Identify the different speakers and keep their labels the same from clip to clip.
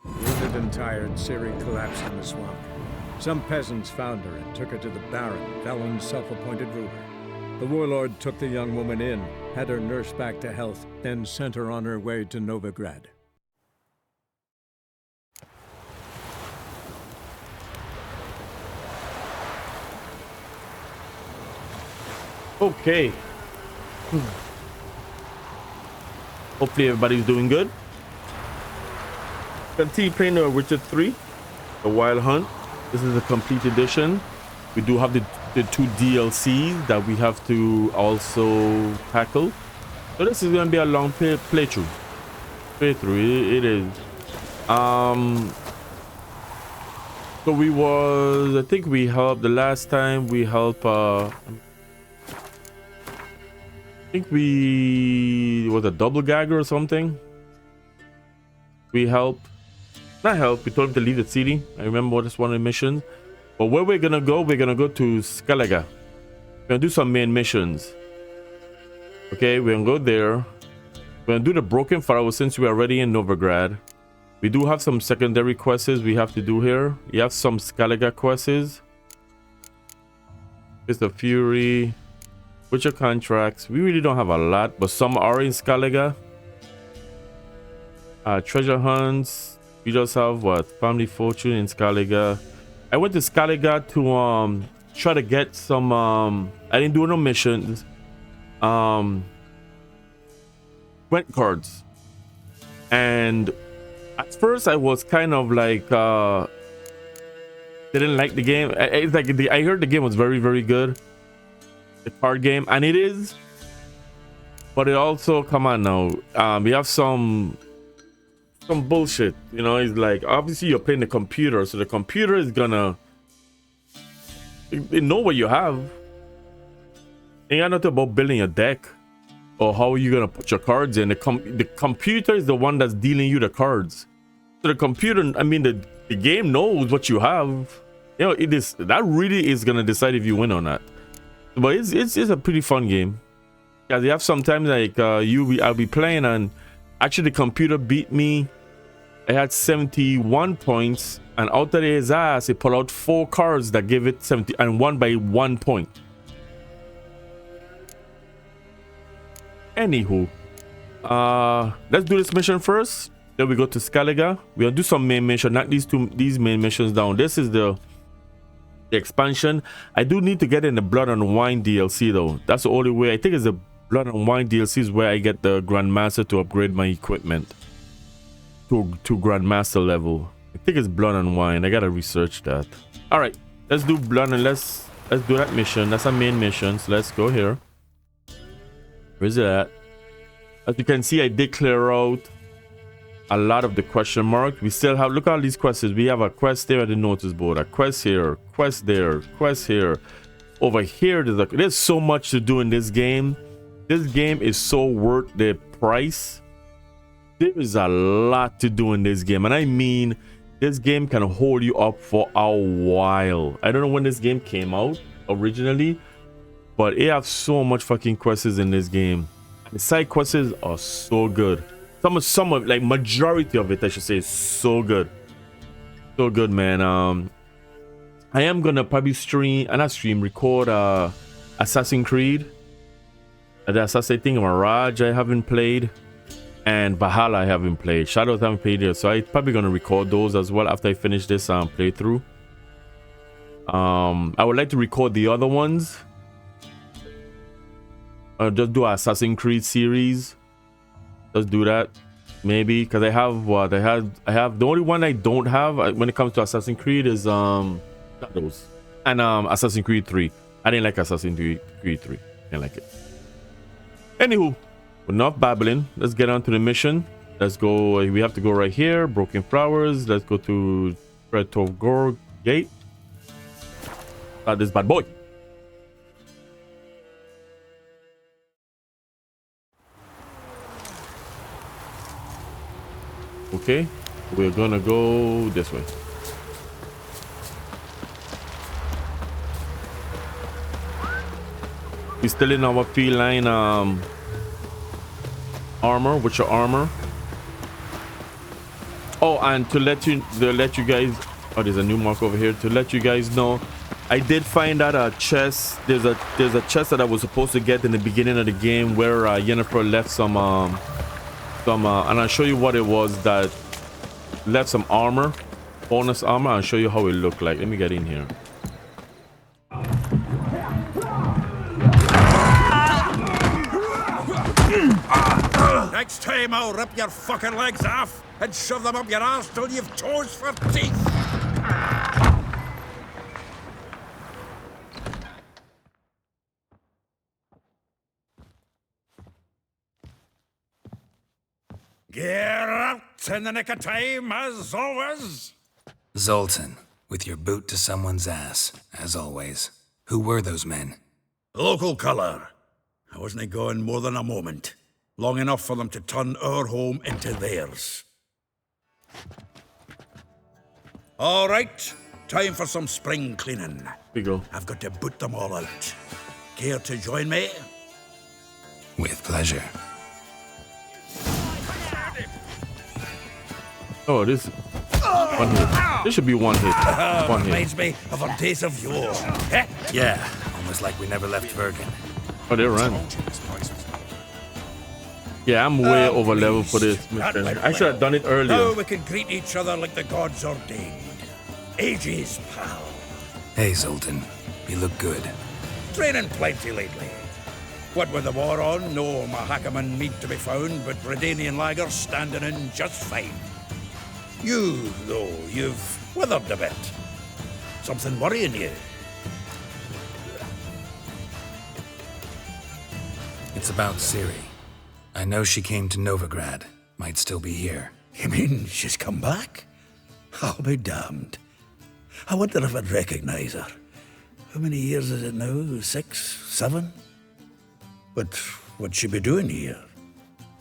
Speaker 1: Wounded and tired, Ciri collapsed in the swamp. Some peasants found her and took her to the Baron, Velen's self-appointed ruler. The warlord took the young woman in, had her nursed back to health, then sent her on her way to Novigrad.
Speaker 2: Okay. Hopefully everybody's doing good. Continue playing The Witcher 3, The Wild Hunt. This is a complete edition. We do have the two DLCs that we have to also tackle. So this is going to be a long playthrough. It is. So I think we helped the last time we helped I think we was a double gagger or something. We helped. Not help. We told him to leave the city. I remember what is one of the missions. But where we're gonna go to Skellige. We're gonna do some main missions. Okay, we're gonna go there. We're gonna do the Broken Fire since we're already in Novigrad. We do have some secondary quests we have to do here. You have some Skellige quests. It's the Fury. Witcher contracts. We really don't have a lot, but some are in Skellige. Treasure hunts. We just have what? Family Fortune in Skellige. I went to Skellige to try to get some I didn't do no missions. Rent cards. And at first I was kind of like didn't like the game. It's like I heard the game was very, very good. The card game, and it is. But it also, come on now. We have some bullshit, you know. It's like obviously you're playing the computer, so the computer is gonna know what you have. Ain't got nothing about building a deck or how are you gonna put your cards in. The computer is the one that's dealing you the cards. So the computer, I mean the game knows what you have. You know, that really is gonna decide if you win or not. But it's a pretty fun game. Yeah, you have sometimes like I'll be playing and actually the computer beat me. I had 71 points, and out of his ass, he pulled out 4 cards that gave it 70 and won by 1 point. Anywho, let's do this mission first. Then we go to Skellige. We'll do some main mission, not these main missions down. This is the expansion. I do need to get in the Blood and Wine DLC though. That's the only way. I think it's the Blood and Wine DLC is where I get the Grandmaster to upgrade my equipment to Grandmaster level. I think it's Blood and Wine. I gotta research that. All right, let's do Blood and let's do that mission. That's our main mission. So let's go here. Where's it at? As you can see, I did clear out a lot of the question mark. We still have, look at all these quests. We have a quest there at the notice board, a quest here, quest there, quest here. Over here, there's so much to do in this game. This game is so worth the price. There is a lot to do in this game, and I mean this game can hold you up for a while. I don't know when this game came out originally, but it has so much fucking quests in this game. The side quests are so good. Some of like majority of it, I should say, is so good. So good, man. I am gonna probably record Assassin's Creed. The Assassin's thing, Mirage I haven't played, and Valhalla I haven't played. Shadows I haven't played yet, so I'm probably gonna record those as well after I finish this playthrough. I would like to record the other ones. Just do Assassin's Creed series. Let's do that, maybe, because I have what I have. The only one I don't have when it comes to Assassin's Creed is Shadows and Assassin's Creed 3. I didn't like Assassin's Creed 3. Didn't like it. Anywho, enough babbling. Let's get on to the mission. Let's go. We have to go right here. Broken Flowers. Let's go to Pretovgorod Gate. Start this bad boy. Okay, we're gonna go this way. We're still in our feline armor, with your armor. Oh, and to let you guys, oh, there's a new mark over here. To let you guys know, I did find out a chest. There's a chest that I was supposed to get in the beginning of the game where Yennefer left some and I'll show you what it was that left some armor, bonus armor. I'll show you how it looked like. Let me get in here.
Speaker 3: Next time I'll rip your fucking legs off and shove them up your ass till you've toes for teeth. Get out in the nick of time, as always.
Speaker 4: Zoltan, with your boot to someone's ass, as always. Who were those men?
Speaker 3: Local colour. I wasn't gone more than a moment. Long enough for them to turn our home into theirs. All right, time for some spring cleaning.
Speaker 2: Here we go.
Speaker 3: I've got to boot them all out. Care to join me?
Speaker 4: With pleasure.
Speaker 2: Oh, this one hit. This should be one hit. One hit.
Speaker 3: Reminds me of our days of yore. Eh?
Speaker 4: Yeah, almost like we never left Vergen.
Speaker 2: Oh, they ran. Yeah, I'm way over level for this mission. I should have done it
Speaker 3: Now
Speaker 2: earlier.
Speaker 3: we can greet each other like the gods ordained. Ages, pal.
Speaker 4: Hey, Zoltan. You look good.
Speaker 3: Training plenty lately. What with the war on, no Mahakaman meat to be found, but Redanian lagers standing in just fine. You, though, you've withered a bit. Something worrying you?
Speaker 4: It's about Ciri. I know she came to Novigrad. Might still be here.
Speaker 3: You mean she's come back? I'll be damned. I wonder if I'd recognize her. How many years is it now? 6, 7? But what'd she be doing here?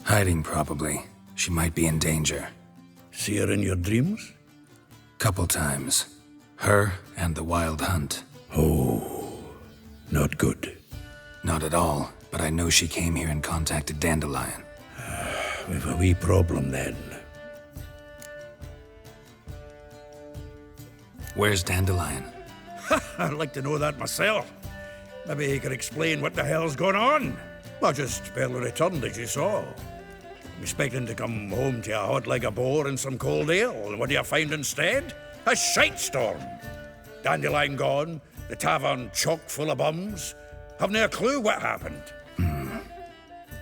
Speaker 4: Hiding, probably. She might be in danger.
Speaker 3: See her in your dreams?
Speaker 4: Couple times. Her and the Wild Hunt.
Speaker 3: Oh, not good.
Speaker 4: Not at all, but I know she came here and contacted Dandelion.
Speaker 3: We've a wee problem then.
Speaker 4: Where's Dandelion?
Speaker 3: I'd like to know that myself. Maybe he could explain what the hell's going on. I just barely returned, as you saw. Expecting to come home to a hot like a boar and some cold ale, and what do you find instead? A shite storm. Dandelion gone, the tavern chock full of bums. Haven't a clue what happened.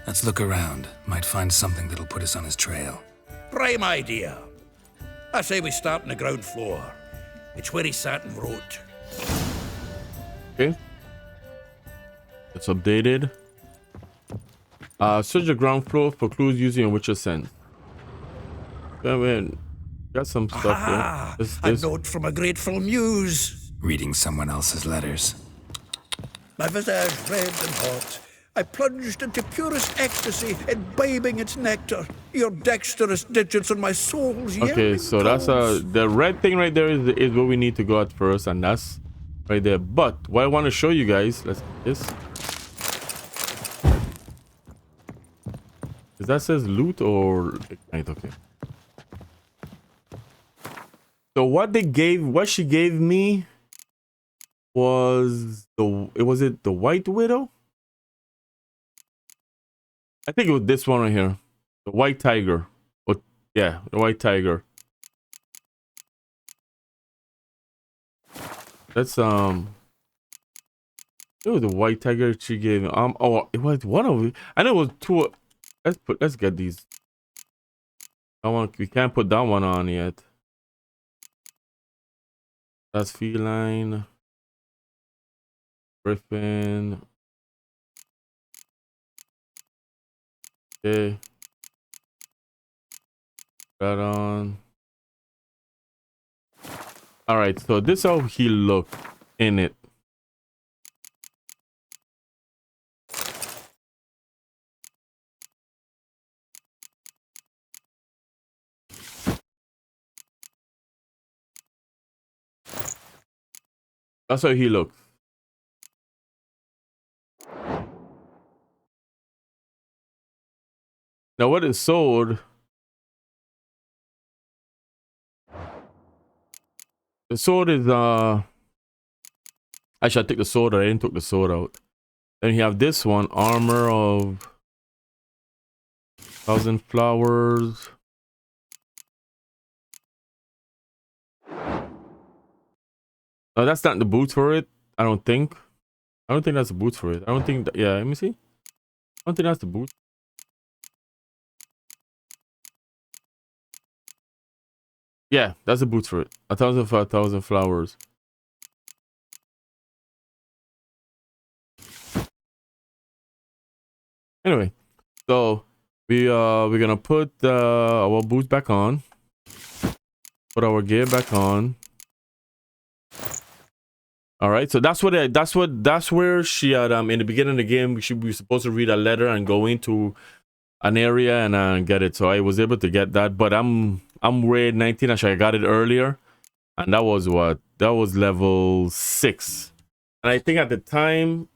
Speaker 4: Let's look around. Might find something that'll put us on his trail.
Speaker 3: Prime idea. I say we start on the ground floor. It's where he sat and wrote.
Speaker 2: Okay. It's updated. Search the ground floor for clues using a Witcher sense. Yeah, man. Got some stuff
Speaker 3: Ah,
Speaker 2: here.
Speaker 3: a note from a grateful muse.
Speaker 4: Reading someone else's letters.
Speaker 3: My visage red and hot. I plunged into purest ecstasy, imbibing its nectar. Your dexterous digits on my soul's
Speaker 2: Okay,
Speaker 3: yelling
Speaker 2: so that's
Speaker 3: toes.
Speaker 2: the red thing right there is where we need to go at first, and that's right there. But what I want to show you guys, let's this. Is that says loot or ignite? Okay. So what she gave me was was it the White Widow? I think it was this one right here, the White Tiger. Or yeah, the White Tiger. That's it was the White Tiger she gave me. Oh, it was one of it. I know it was two. Let's get these. We can't put that one on yet. That's feline. Griffin. Okay. That on. Alright, so this is how he looked in it. That's how he looks. Now what is sword? The sword is I should take the sword out. I didn't took the sword out. Then you have this one, armor of 1,000 flowers. No, that's not the boots for it. I don't think that's the boots for it. I don't think that, yeah, let me see. I don't think that's the boot. Yeah, that's the boots for it. 1,000 for 1,000 flowers. Anyway, so we're gonna put our boots back on. Put our gear back on. All right, so that's where she had in the beginning of the game she was supposed to read a letter and go into an area and get it. So I was able to get that, but I'm raid 19. Actually, I got it earlier, and that was what? That was level 6, and I think at the time,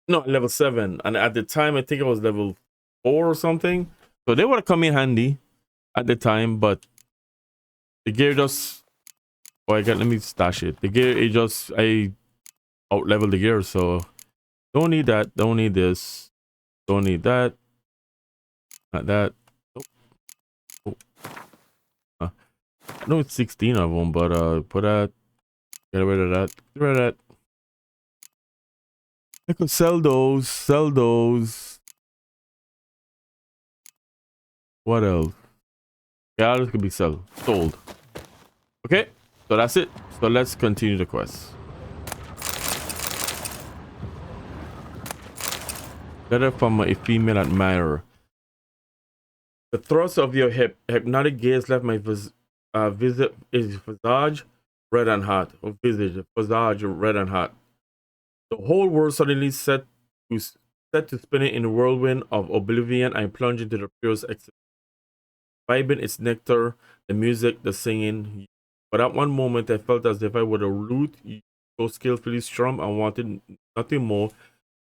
Speaker 2: no, level 7, and at the time I think it was level 4 or something. So they would have come in handy at the time, but the gear just. Oh, let me stash it. The gear, I out leveled the gear, so don't need that. Don't need this. Don't need that. Not that. Oh. I know it's 16 of them, but put that. Get rid of that. Get rid of that. I could sell those. Sell those. What else? Yeah, this could be sold. Okay. So that's it. So let's continue the quest. Letter from a female admirer. The thrust of your hypnotic gaze left my visage red and hot. Or visage red and hot. The whole world suddenly set to spinning in a whirlwind of oblivion. I plunged into the purest ecstasy, vibing its nectar, the music, the singing. But at one moment, I felt as if I were a lute so skillfully strummed and wanted nothing more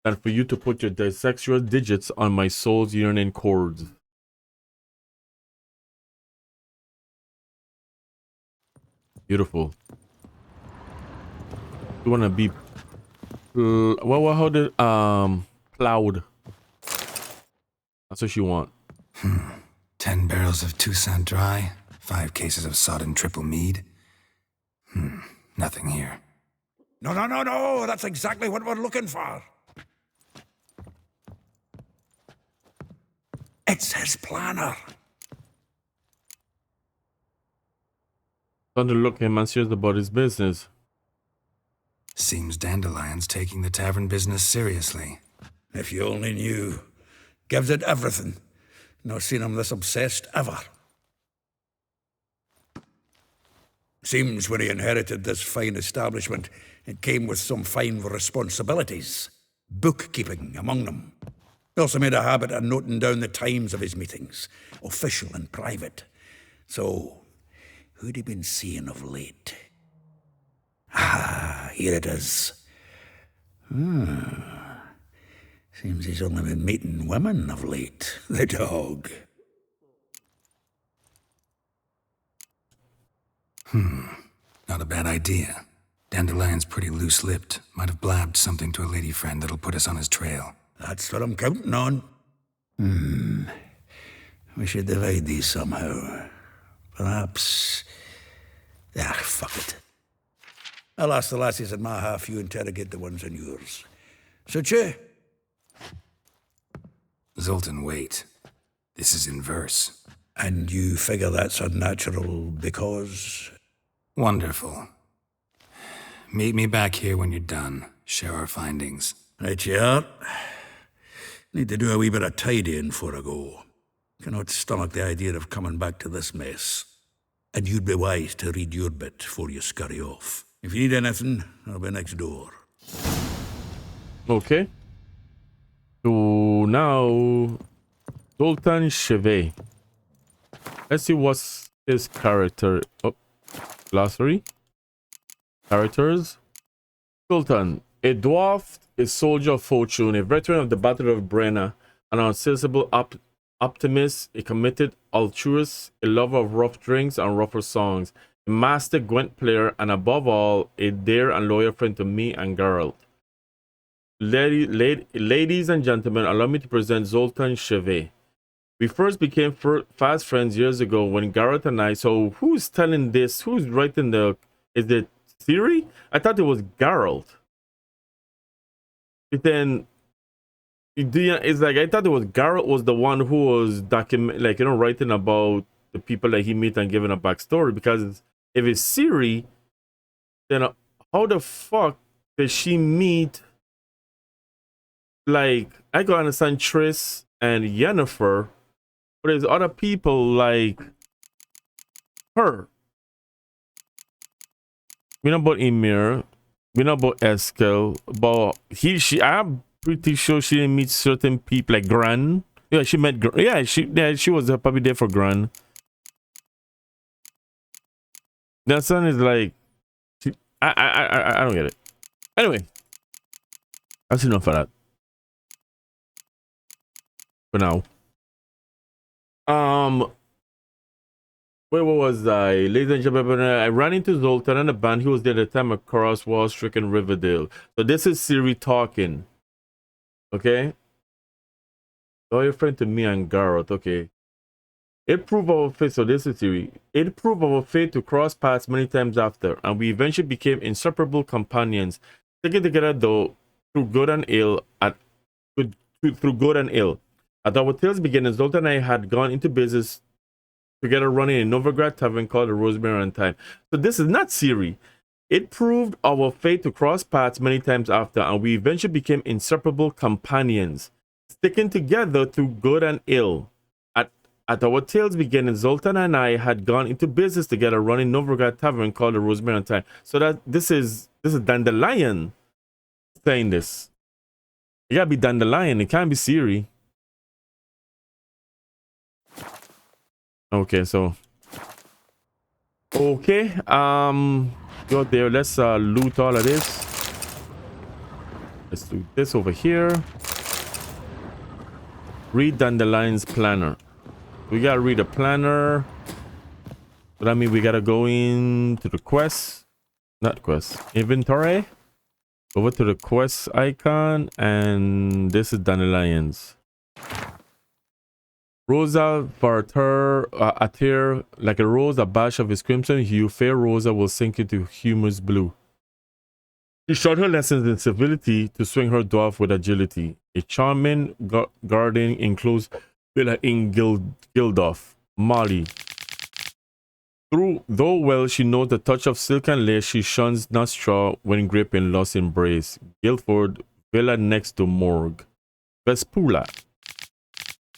Speaker 2: than for you to put your dissexual digits on my soul's yearning chords. Beautiful. You wanna be how did plowed? That's what you want.
Speaker 4: 10 barrels of Toussaint Dry, 5 cases of sodden triple mead. Nothing here.
Speaker 3: No. That's exactly what we're looking for. It's his planner.
Speaker 2: Thunder look him and serious about his business.
Speaker 4: Seems Dandelion's taking the tavern business seriously.
Speaker 3: If you only knew. Gives it everything. Not seen him this obsessed ever. Seems when he inherited this fine establishment, it came with some fine responsibilities. Bookkeeping among them. He also made a habit of noting down the times of his meetings, official and private. So, who'd he been seeing of late? Ah, here it is. Seems he's only been meeting women of late, the dog.
Speaker 4: Not a bad idea. Dandelion's pretty loose-lipped. Might have blabbed something to a lady friend that'll put us on his trail.
Speaker 3: That's what I'm counting on. We should divide these somehow. Perhaps... fuck it. I'll ask the lassies in my half, you interrogate the ones in yours. Suit you?
Speaker 4: Zoltan, wait. This is in verse.
Speaker 3: And you figure that's unnatural because...
Speaker 4: Wonderful. Meet me back here when you're done. Share our findings.
Speaker 3: Right you are. Need to do a wee bit of tidying before I go. Cannot stomach the idea of coming back to this mess. And you'd be wise to read your bit before you scurry off. If you need anything, I'll be next door.
Speaker 2: Okay. So now, Zoltan Chevet. Let's see what's his character. Oh, glossary. characters. Sultan, a dwarf, a soldier of fortune, a veteran of the Battle of Brenna, an unsensible optimist, a committed altruist, a lover of rough drinks and rougher songs, a master Gwent player, and above all, a dear and loyal friend to me and Geralt. Ladies and gentlemen, allow me to present Zoltan Chevet. We first became fast friends years ago when Geralt and I. So who's telling this? Who's writing the? Is it Siri? I thought it was Geralt. But then it's like I thought it was Geralt was the one who was writing about the people that he met and giving a backstory. Because if it's Siri, then how the fuck did she meet? Like, I can understand Triss and Yennefer, but there's other people like her. We know about Emir, we know about Eskel, but I'm pretty sure she didn't meet certain people like Gran. Yeah, she met Gran. Yeah, she was probably there for Gran. That son is like, I don't get it. Anyway, that's enough of that. For now. Where was I? Ladies and gentlemen, I ran into Zoltan and the band. He was there at the time across Wall Street in Riverdale. So this is Siri talking. Okay? So your friend to me and Garrett. Okay. It proved our fate. So this is Siri. It proved our fate to cross paths many times after, and we eventually became inseparable companions, sticking together though through good and ill. Through good and ill. At our tales beginning, Zoltan and I had gone into business together running a Novigrad tavern called the Rosemary and Thyme. So this is not Siri. It proved our fate to cross paths many times after, and we eventually became inseparable companions, sticking together through good and ill. At our tales beginning, Zoltan and I had gone into business together running Novigrad tavern called the Rosemary and Thyme. So that this is Dandelion saying this. It gotta be Dandelion. It can't be Siri. Okay, so go there. Let's loot all of this. Let's do this over here. Read Dandelion's planner. We gotta read a planner. So that means we gotta go into the quest, not quest, inventory. Over to the quest icon, and this is Dandelion's. Rosa Varter Atir, like a rose, a bash of his crimson hue, fair Rosa will sink into humorous blue. She showed her lessons in civility to swing her dwarf with agility. A charming garden enclosed villa in Gildoff, Mali. Though well she knows the touch of silk and lace, she shuns not straw when grip in lost embrace. Guildford, villa next to Morgue. Vespula.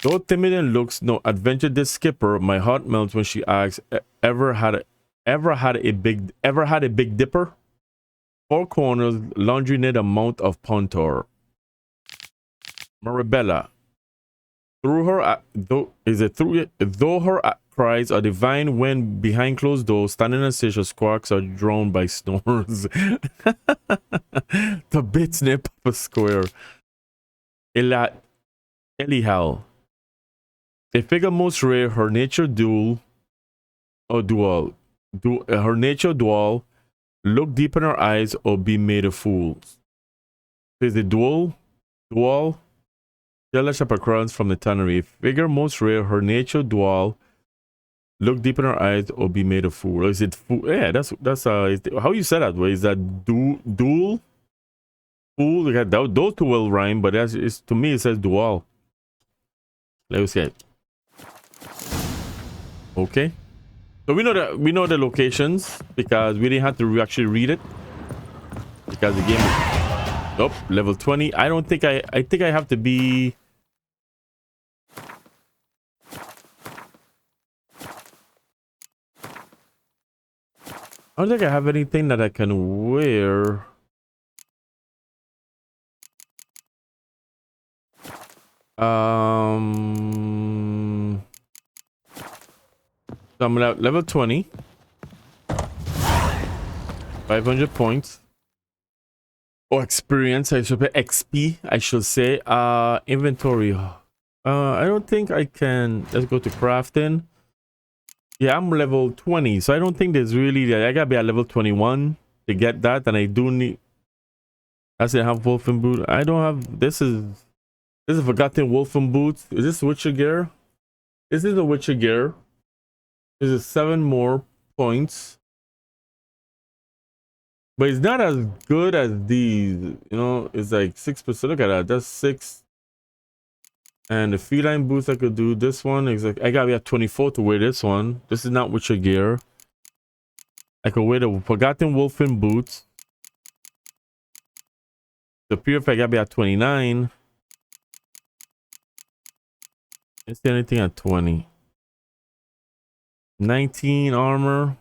Speaker 2: Though timid and looks no adventure this skipper, my heart melts when she asks, ever had a big dipper? Four corners, laundry net amount of pontor. Marabella. Though her cries are divine when behind closed doors, standing and her squawks are drowned by snores. The bit snip of a square. Elihal. A figure most rare, her nature dual. Her nature dual. Look deep in her eyes or be made a fool. Is the dual. Stella Chapercrons from the tannery. A figure most rare, her nature dual. Look deep in her eyes or be made a fool. Or is it fool? Yeah, that's how you said that way. Is that dual? Fool? Yeah, those two will rhyme, but to me it says dual. Let's see. Okay. So we know the locations because we didn't have to actually read it. Because the game is level 20. I think I have to be I don't think I have anything that I can wear. So I'm at level 20. 500 points. Or experience, I should say XP, I should say. Inventory. I don't think I can. Let's go to crafting. Yeah, I'm level 20, so I don't think there's really. I gotta be at level 21 to get that, and I do need. I say I have Wolfen boot. I don't have. This is Forgotten Wolfen boots. Is this Witcher gear? This is a Witcher gear. This is 7 more points. But it's not as good as these, you know, it's like 6%. Look at that, that's 6. And the feline boots I could do, this one is like, I gotta be at 24 to wear this one. This is not Witcher gear. I could wear the Forgotten Wolfen boots. The Purify I gotta be at 29. Is there anything at 20? 19 armor.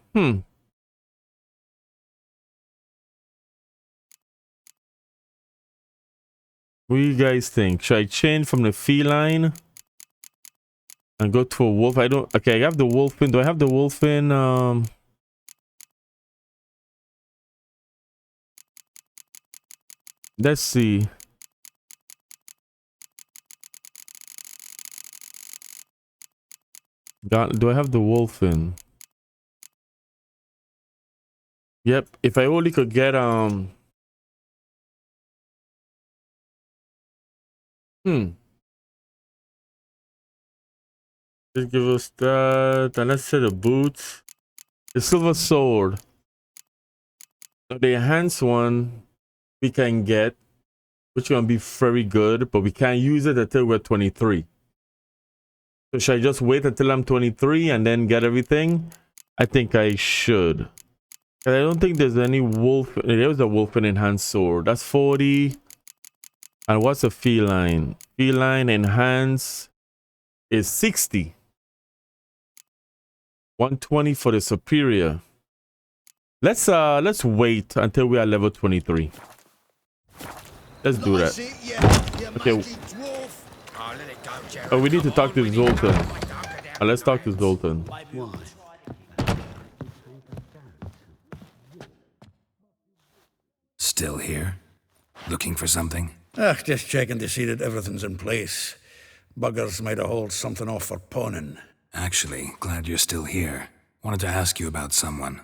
Speaker 2: What do you guys think? Should I change from the feline and go to a wolf? I don't. Okay, I have the wolfen. Do I have the wolfen? Let's see. Do I have the wolfen? Yep. If I only could get Just give us that. And let's say the boots. The silver sword. So the enhanced one we can get, which is gonna be very good, but we can't use it until we're 23. So should I just wait until I'm 23 and then get everything? I think I should. I don't think there's any wolf. There's a wolf and enhanced sword. That's 40. And what's a feline? Feline enhance is 60. 120 for the superior. Let's wait until we are level 23. Let's do that. Okay. Oh, we need to talk to Zoltan. Let's talk to Zoltan.
Speaker 4: Still here? Looking for something?
Speaker 3: Just checking to see that everything's in place. Buggers might have hauled something off for pawning.
Speaker 4: Actually, glad you're still here. Wanted to ask you about someone.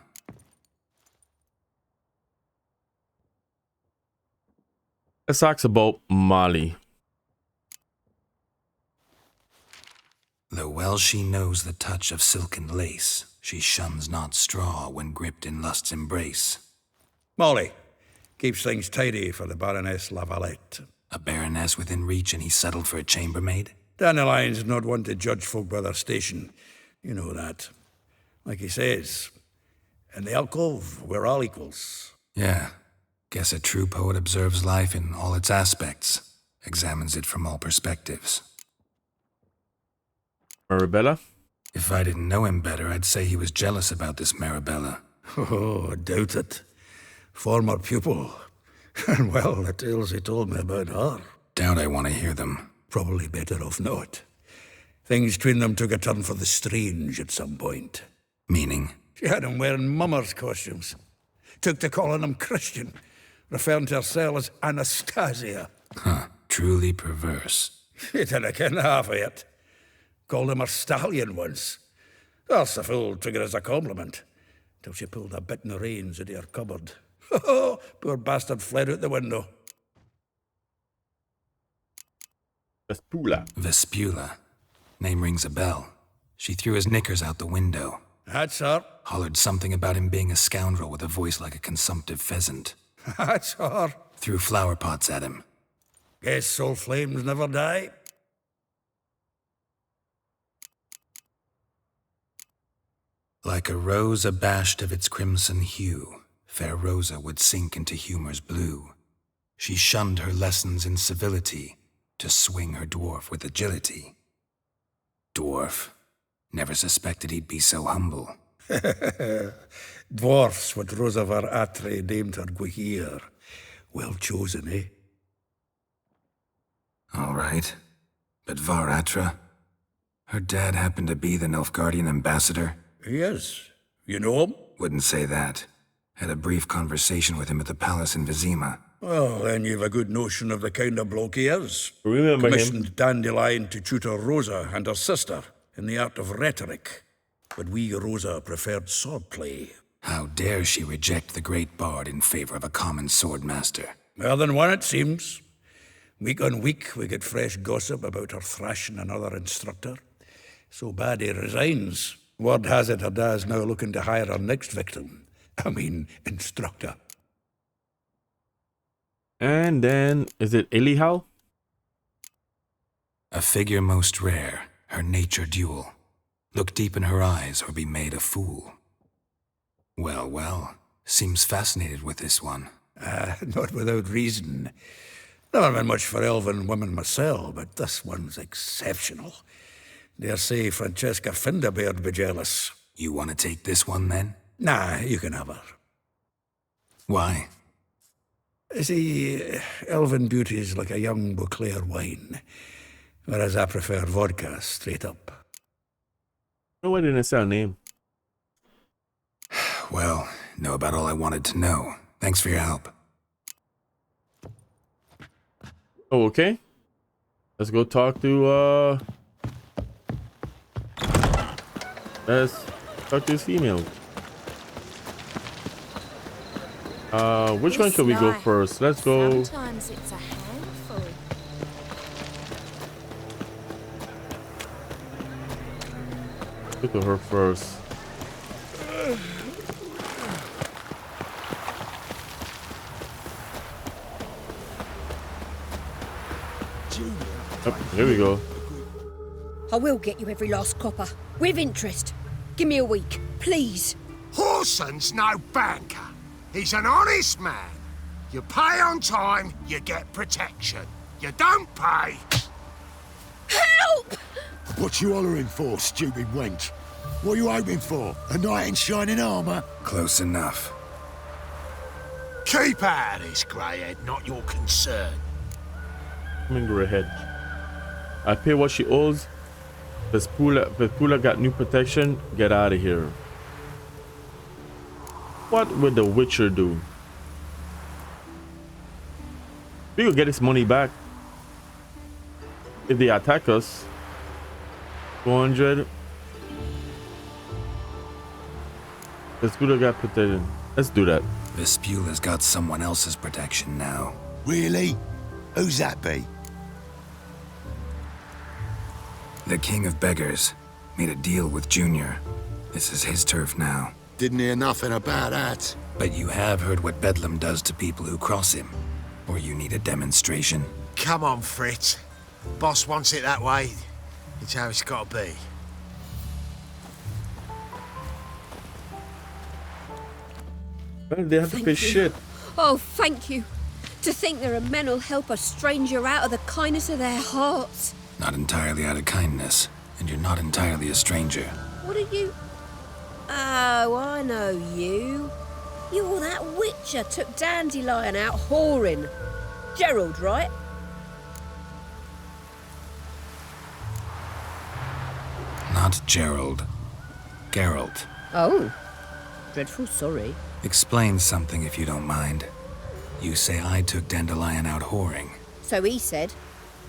Speaker 2: Let's talk about Molly.
Speaker 4: Though well she knows the touch of silken lace, she shuns not straw when gripped in lust's embrace.
Speaker 3: Molly keeps things tidy for the Baroness Lavalette.
Speaker 4: A baroness within reach and he settled for a chambermaid?
Speaker 3: Dandelion's not one to judge folk by their station. You know that. Like he says, in the alcove, we're all equals.
Speaker 4: Yeah. Guess a true poet observes life in all its aspects, examines it from all perspectives.
Speaker 2: Marabella?
Speaker 4: If I didn't know him better, I'd say he was jealous about this Marabella.
Speaker 3: Oh, I doubt it. Former pupil. And well, the tales he told me about her.
Speaker 4: Doubt I want to hear them.
Speaker 3: Probably better off not. Things between them took a turn for the strange at some point.
Speaker 4: Meaning?
Speaker 3: She had him wearing mummers' costumes. Took to calling him Christian, referring to herself as Anastasia.
Speaker 4: Huh, truly perverse.
Speaker 3: She didn't ken half of it. Called him her stallion once. That's the fool took it as a compliment, till she pulled a bit in the reins into her cupboard. Poor bastard fled out the window.
Speaker 2: Vespula.
Speaker 4: Vespula. Name rings a bell. She threw his knickers out the window.
Speaker 3: That's her.
Speaker 4: Hollered something about him being a scoundrel with a voice like a consumptive pheasant.
Speaker 3: That's her.
Speaker 4: Threw flower pots at him.
Speaker 3: Guess soul flames never die.
Speaker 4: Like a rose abashed of its crimson hue, fair Rosa would sink into humor's blue. She shunned her lessons in civility to swing her dwarf with agility. Dwarf. Never suspected he'd be so humble.
Speaker 3: Dwarfs what Rosavar Atre named her Guihir. Well chosen, eh?
Speaker 4: All right. But Var Atra? Her dad happened to be the Nilfgaardian ambassador?
Speaker 3: He is. You know him?
Speaker 4: Wouldn't say that. Had a brief conversation with him at the palace in Vizima.
Speaker 3: Well, then you've a good notion of the kind of bloke he is.
Speaker 2: Remember him.
Speaker 3: Commissioned Dandelion to tutor Rosa and her sister in the art of rhetoric. But we, Rosa, preferred swordplay.
Speaker 4: How dare she reject the great bard in favor of a common swordmaster?
Speaker 3: Well, then one it seems. Week on week, we get fresh gossip about her thrashing another instructor. So bad he resigns. Word has it her dad's now looking to hire her next victim. Instructor.
Speaker 2: And then, is it Elihal?
Speaker 4: A figure most rare, her nature dual. Look deep in her eyes or be made a fool. Well, well, seems fascinated with this one.
Speaker 3: Not without reason. Never been much for elven women myself, but this one's exceptional. Dare say Francesca Finderbeard be jealous.
Speaker 4: You want to take this one then?
Speaker 3: Nah, you can have her.
Speaker 4: Why?
Speaker 3: See, elven beauty's like a young Beauclair wine, whereas I prefer vodka straight up.
Speaker 2: No, I didn't say her name.
Speaker 4: Well, know about all I wanted to know. Thanks for your help.
Speaker 2: Oh, okay. Let's go talk to, let's talk to this female. Which one should we go first? Let's go.
Speaker 5: Sometimes it's a handful.
Speaker 2: Go to her first. Oh, here we go.
Speaker 6: I will get you every last copper, with interest. Give me a week, please.
Speaker 7: Horson's no banker. He's an honest man. You pay on time, you get protection. You don't pay.
Speaker 6: Help!
Speaker 8: What you hollering for, stupid wench? What you hoping for? A knight in shining armour?
Speaker 4: Close enough.
Speaker 7: Keep out of this, greyhead, not your concern.
Speaker 2: Coming to her head. I pay what she owes. Vespula got new protection. Get out of here. What would the Witcher do? We could get his money back if they attack us. 400. Vespula got protected. Let's do that.
Speaker 4: Vespula's got someone else's protection now.
Speaker 8: Really? Who's that be?
Speaker 4: The King of Beggars made a deal with Junior. This is his turf now.
Speaker 8: Didn't hear nothing about that.
Speaker 4: But you have heard what Bedlam does to people who cross him. Or you need a demonstration.
Speaker 7: Come on, Fritz. Boss wants it that way. It's how it's got to be.
Speaker 2: Well, they have to pay shit.
Speaker 6: Oh, thank you. To think there are men who'll help a stranger out of the kindness of their hearts.
Speaker 4: Not entirely out of kindness, and you're not entirely a stranger.
Speaker 6: What are you? Oh, I know you. You're that witcher took Dandelion out whoring. Gerald, right?
Speaker 4: Not Gerald. Geralt.
Speaker 6: Oh. Dreadful sorry.
Speaker 4: Explain something if you don't mind. You say I took Dandelion out whoring.
Speaker 6: So he said.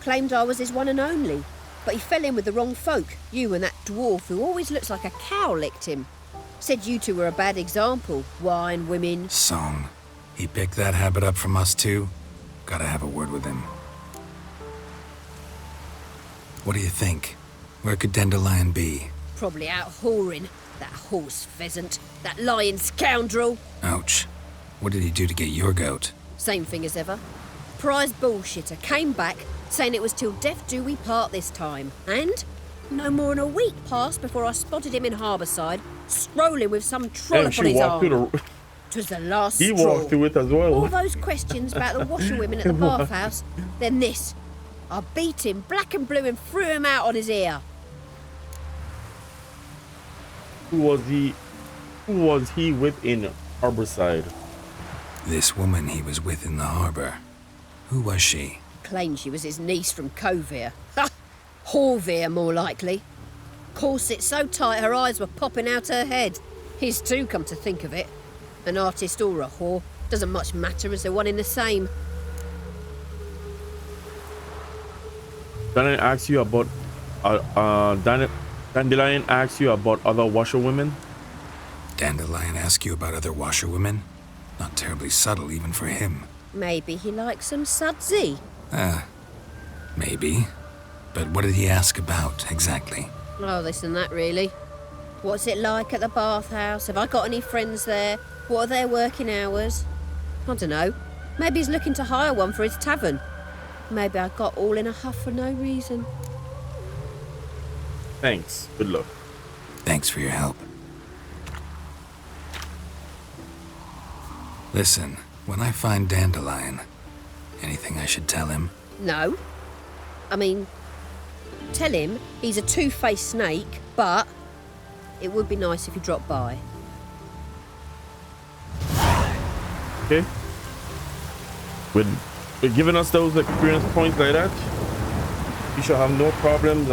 Speaker 6: Claimed I was his one and only. But he fell in with the wrong folk. You and that dwarf who always looks like a cow licked him. Said you two were a bad example. Wine, women.
Speaker 4: Song. He picked that habit up from us too? Gotta have a word with him. What do you think? Where could Dandelion be?
Speaker 6: Probably out whoring. That horse pheasant. That lying scoundrel.
Speaker 4: Ouch. What did he do to get your goat?
Speaker 6: Same thing as ever. Prize bullshitter came back saying it was till death do we part this time. And no more than a week passed before I spotted him in Harbourside, strolling with some trollop
Speaker 2: And
Speaker 6: on
Speaker 2: she
Speaker 6: his
Speaker 2: walked
Speaker 6: arm.
Speaker 2: through the.
Speaker 6: 'Twas the last
Speaker 2: He
Speaker 6: straw.
Speaker 2: walked through it as well.
Speaker 6: All those questions about the washerwomen at the bathhouse, then this. I beat him black and blue and threw him out on his ear.
Speaker 2: Who was he? Who was he with in Harbourside?
Speaker 4: This woman he was with in the harbor. Who was she?
Speaker 6: Claimed she was his niece from Kovir. Ha! Horvir, more likely. Corset so tight her eyes were popping out her head. His too, come to think of it. An artist or a whore. Doesn't much matter as they're one in the same.
Speaker 2: Dandelion asks you about Dandelion asks you about other washerwomen.
Speaker 4: Dandelion ask you about other washerwomen? Not terribly subtle even for him.
Speaker 6: Maybe he likes some sudsy.
Speaker 4: Maybe. But what did he ask about exactly?
Speaker 6: Oh, this and that, really. What's it like at the bathhouse? Have I got any friends there? What are their working hours? I don't know. Maybe he's looking to hire one for his tavern. Maybe I got all in a huff for no reason.
Speaker 2: Thanks. Good luck.
Speaker 4: Thanks for your help. Listen, when I find Dandelion, anything I should tell him?
Speaker 6: No. I mean, tell him he's a two-faced snake, but it would be nice if he dropped by.
Speaker 2: Okay. With giving us those experience points like that, you should have no problems.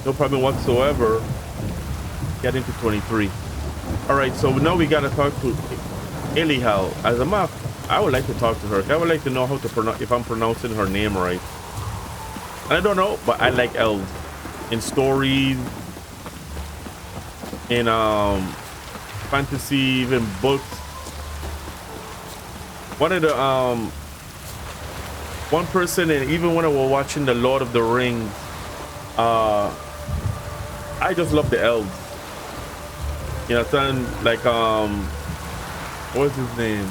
Speaker 2: No problem whatsoever. Getting to 23. All right, so now we gotta talk to Elial. As a map, I would like to talk to her. I would like to know how to pronounce, if I'm pronouncing her name right. And I don't know, but I like elves in stories, in fantasy, even books. One of the one person, and even when I was watching the Lord of the Rings, I just love the elves. You know, something like what's his name?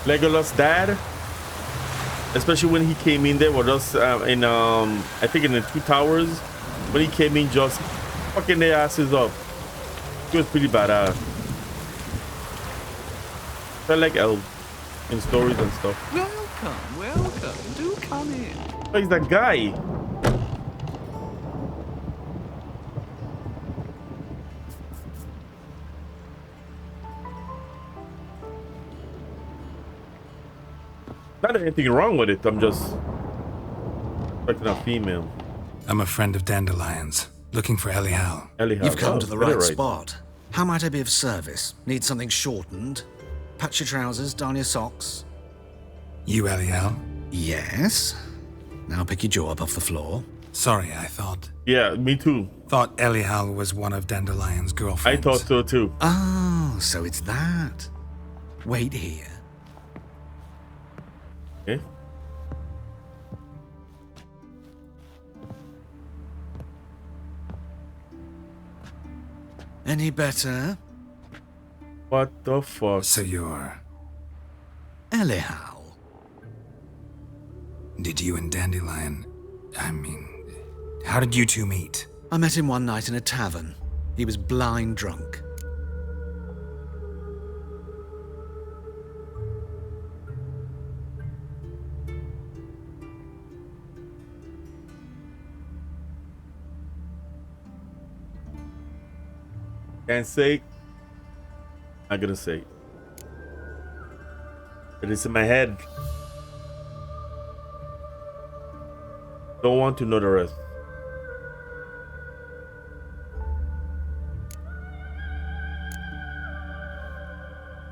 Speaker 2: Legolas' dad. Especially when he came in there with us in I think in the Two Towers, when he came in just fucking their asses up. He was pretty badass. I like elves in stories and stuff.
Speaker 9: Welcome, welcome. Do come in.
Speaker 2: Oh, he's that guy. Not anything wrong with it. I'm just expecting a female.
Speaker 4: I'm a friend of Dandelion's, looking for Elial.
Speaker 10: You've come to the right
Speaker 2: right
Speaker 10: spot. How might I be of service? Need something shortened? Patch your trousers, darn your socks.
Speaker 4: You Elial?
Speaker 10: Yes. Now pick your jaw up off the floor.
Speaker 4: Sorry, I thought...
Speaker 2: Yeah, me too.
Speaker 4: Thought Elial was one of Dandelion's girlfriends.
Speaker 2: I thought so too.
Speaker 10: Oh, so it's that. Wait here.
Speaker 2: Okay.
Speaker 10: Any better?
Speaker 2: What the fuck?
Speaker 4: So you're...
Speaker 10: Elial.
Speaker 4: Did you and Dandelion... I mean... How did you two meet?
Speaker 10: I met him one night in a tavern. He was blind drunk.
Speaker 2: Can't say. I'm gonna say. It is in my head. Don't want to know the rest.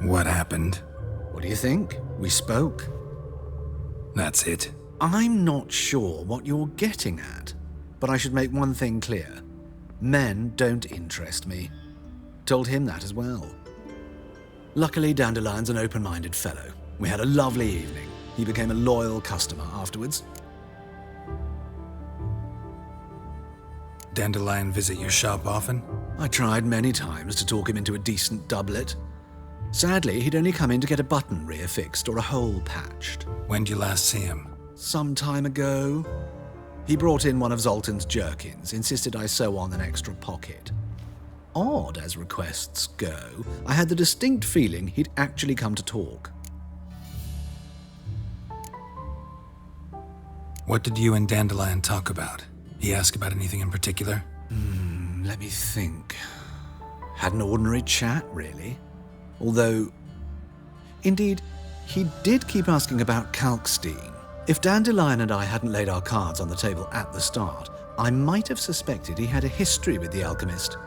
Speaker 4: What happened?
Speaker 10: What do you think? We spoke.
Speaker 4: That's it.
Speaker 10: I'm not sure what you're getting at, but I should make one thing clear. Men don't interest me. Told him that as well. Luckily, Dandelion's an open-minded fellow. We had a lovely evening. He became a loyal customer afterwards.
Speaker 4: Dandelion visit your shop often?
Speaker 10: I tried many times to talk him into a decent doublet. Sadly, he'd only come in to get a button reaffixed or a hole patched.
Speaker 4: When'd you last see him?
Speaker 10: Some time ago. He brought in one of Zoltan's jerkins, insisted I sew on an extra pocket. Odd as requests go, I had the distinct feeling he'd actually come to talk.
Speaker 4: What did you and Dandelion talk about? He asked about anything in particular?
Speaker 10: Let me think. Had an ordinary chat, really. Although, indeed, he did keep asking about Kalkstein. If Dandelion and I hadn't laid our cards on the table at the start, I might have suspected he had a history with the alchemist.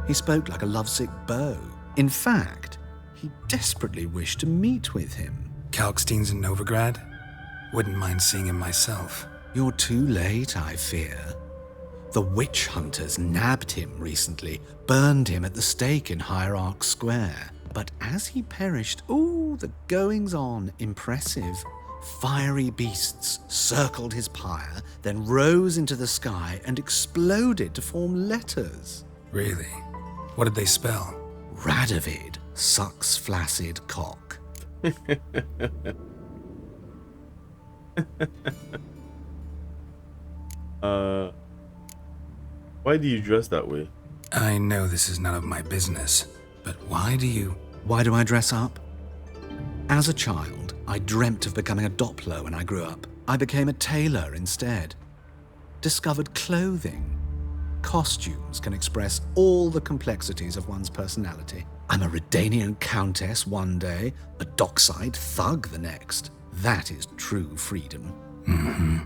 Speaker 10: He spoke like a lovesick beau. In fact, he desperately wished to meet with him.
Speaker 4: Kalkstein's in Novigrad? Wouldn't mind seeing him myself.
Speaker 10: You're too late, I fear. The witch hunters nabbed him recently, burned him at the stake in Hierarch Square. But as he perished, the goings-on impressive. Fiery beasts circled his pyre, then rose into the sky and exploded to form letters.
Speaker 4: Really? What did they spell?
Speaker 10: Radovid sucks flaccid cock.
Speaker 2: Why do you dress that way?
Speaker 4: I know this is none of my business, but why do you...
Speaker 10: Why do I dress up? As a child, I dreamt of becoming a Doppler when I grew up. I became a tailor instead. Discovered clothing. Costumes can express all the complexities of one's personality. I'm a Redanian countess one day, a dockside thug the next. That is true freedom.
Speaker 4: Mm-hmm.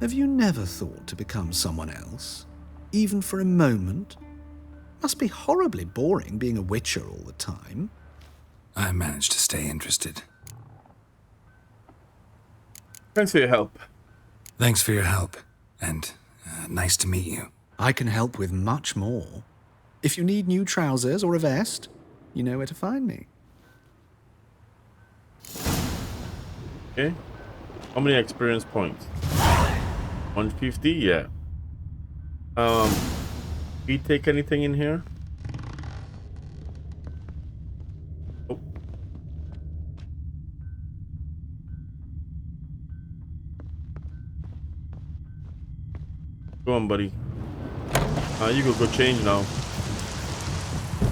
Speaker 10: Have you never thought to become someone else? Even for a moment? Must be horribly boring being a witcher all the time.
Speaker 4: I managed to stay interested.
Speaker 2: Thanks for your help.
Speaker 4: Thanks for your help, and nice to meet you.
Speaker 10: I can help with much more. If you need new trousers or a vest, you know where to find me.
Speaker 2: Okay. How many experience points? 150? Yeah. We take anything in here? Oh. Go on, buddy. You go change now.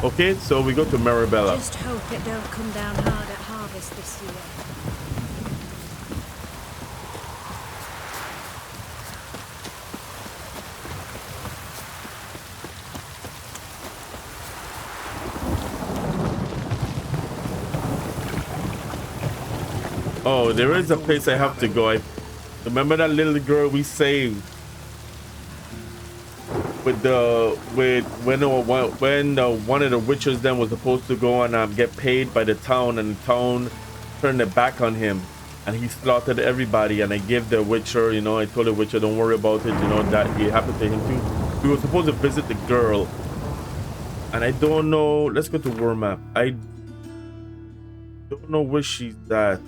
Speaker 2: Okay, so we go to Marabella.
Speaker 5: Just hope it don't come down hard at harvest this year.
Speaker 2: Oh, there is a place I have to go. I remember that little girl we saved with when one of the witches then was supposed to go and get paid by the town, and the town turned their back on him and he slaughtered everybody. And I gave the witcher, I told the witcher, don't worry about it, that it happened to him too. We were supposed to visit the girl, and I don't know. Let's go to War Map. I don't know where she's at.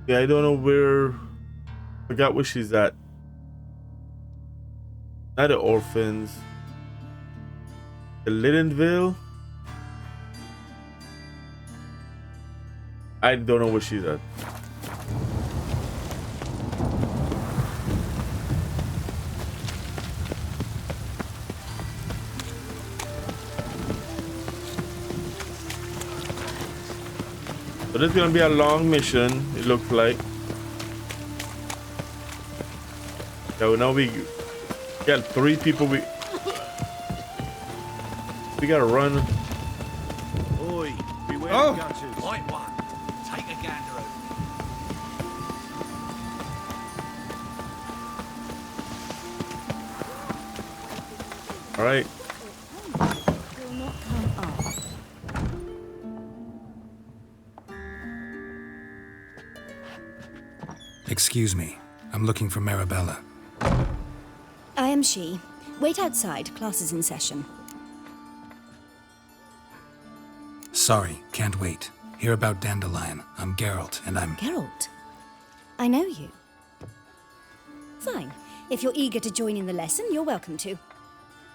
Speaker 2: Yeah, I don't know where. Forgot where she's at. Not the orphans. The Lidenville. I don't know where she's at. So this is gonna be a long mission, it looks like. So now we got 3 people. We gotta run.
Speaker 11: Oi, beware
Speaker 3: Oh.
Speaker 11: of gutters. White one, take a gander over.
Speaker 2: All right.
Speaker 5: Will not come up.
Speaker 4: Excuse me. I'm looking for Marabella.
Speaker 12: I am she. Wait outside. Class is in session.
Speaker 4: Sorry, can't wait. Hear about Dandelion. I'm Geralt, and I'm...
Speaker 12: Geralt? I know you. Fine. If you're eager to join in the lesson, you're welcome to.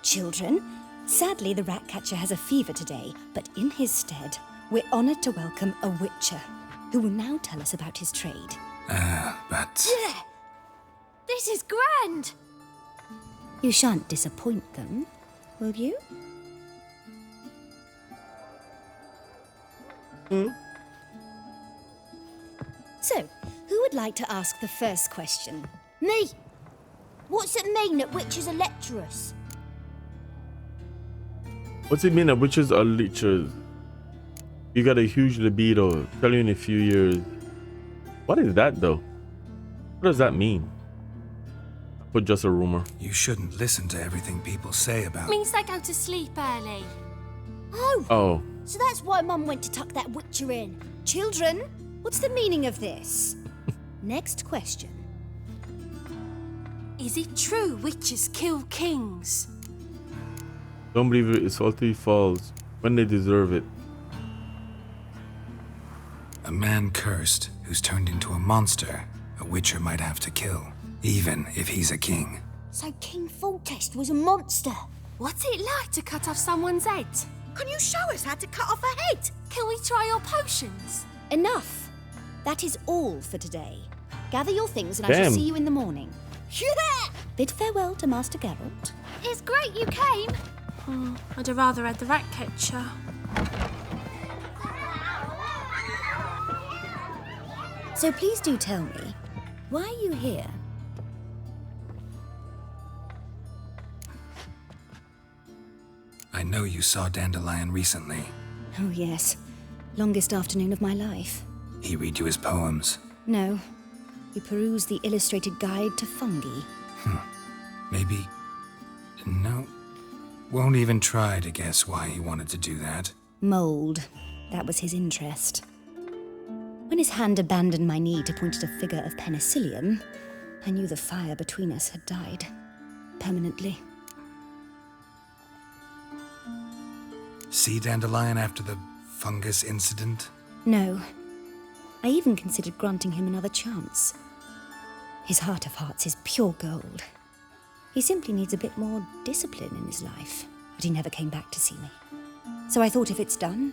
Speaker 12: Children, sadly the Ratcatcher has a fever today, but in his stead, we're honored to welcome a Witcher, who will now tell us about his trade.
Speaker 4: But...
Speaker 5: Yeah. This is grand.
Speaker 12: You shan't disappoint them, will you? So, who would like to ask the first question?
Speaker 5: Me. What's it mean that witches are lecturers?
Speaker 2: What's it mean that witches are leeches? You got a huge libido. Tell you in a few years. What is that though? What does that mean? But just a rumor.
Speaker 4: You shouldn't listen to everything people say about...
Speaker 5: Means they go to sleep early.
Speaker 2: Oh.
Speaker 12: So that's why Mum went to tuck that witcher in. Children, what's the meaning of this? Next question.
Speaker 5: Is it true witches kill kings?
Speaker 2: Don't believe it. It's Salty Falls when they deserve it.
Speaker 4: A man cursed who's turned into a monster a witcher might have to kill, even if he's a king.
Speaker 5: So King Foltest was a monster. What's it like to cut off someone's head?
Speaker 6: Can you show us how to cut off a head?
Speaker 5: Can we try your potions?
Speaker 12: Enough. That is all for today. Gather your things and I shall see you in the morning.
Speaker 5: Yeah!
Speaker 12: Bid farewell to Master Geralt.
Speaker 5: It's great you came. I'd have rather had the rat catcher.
Speaker 12: So please do tell me, why are you here?
Speaker 4: I know you saw Dandelion recently.
Speaker 12: Oh yes, longest afternoon of my life.
Speaker 4: He read you his poems.
Speaker 12: No, he perused the illustrated guide to fungi.
Speaker 4: Maybe... No. Won't even try to guess why he wanted to do that.
Speaker 12: Mold. That was his interest. When his hand abandoned my knee to point at a figure of penicillium, I knew the fire between us had died. Permanently.
Speaker 4: See Dandelion after the fungus incident?
Speaker 12: No. I even considered granting him another chance. His heart of hearts is pure gold. He simply needs a bit more discipline in his life, but he never came back to see me. So I thought if it's done,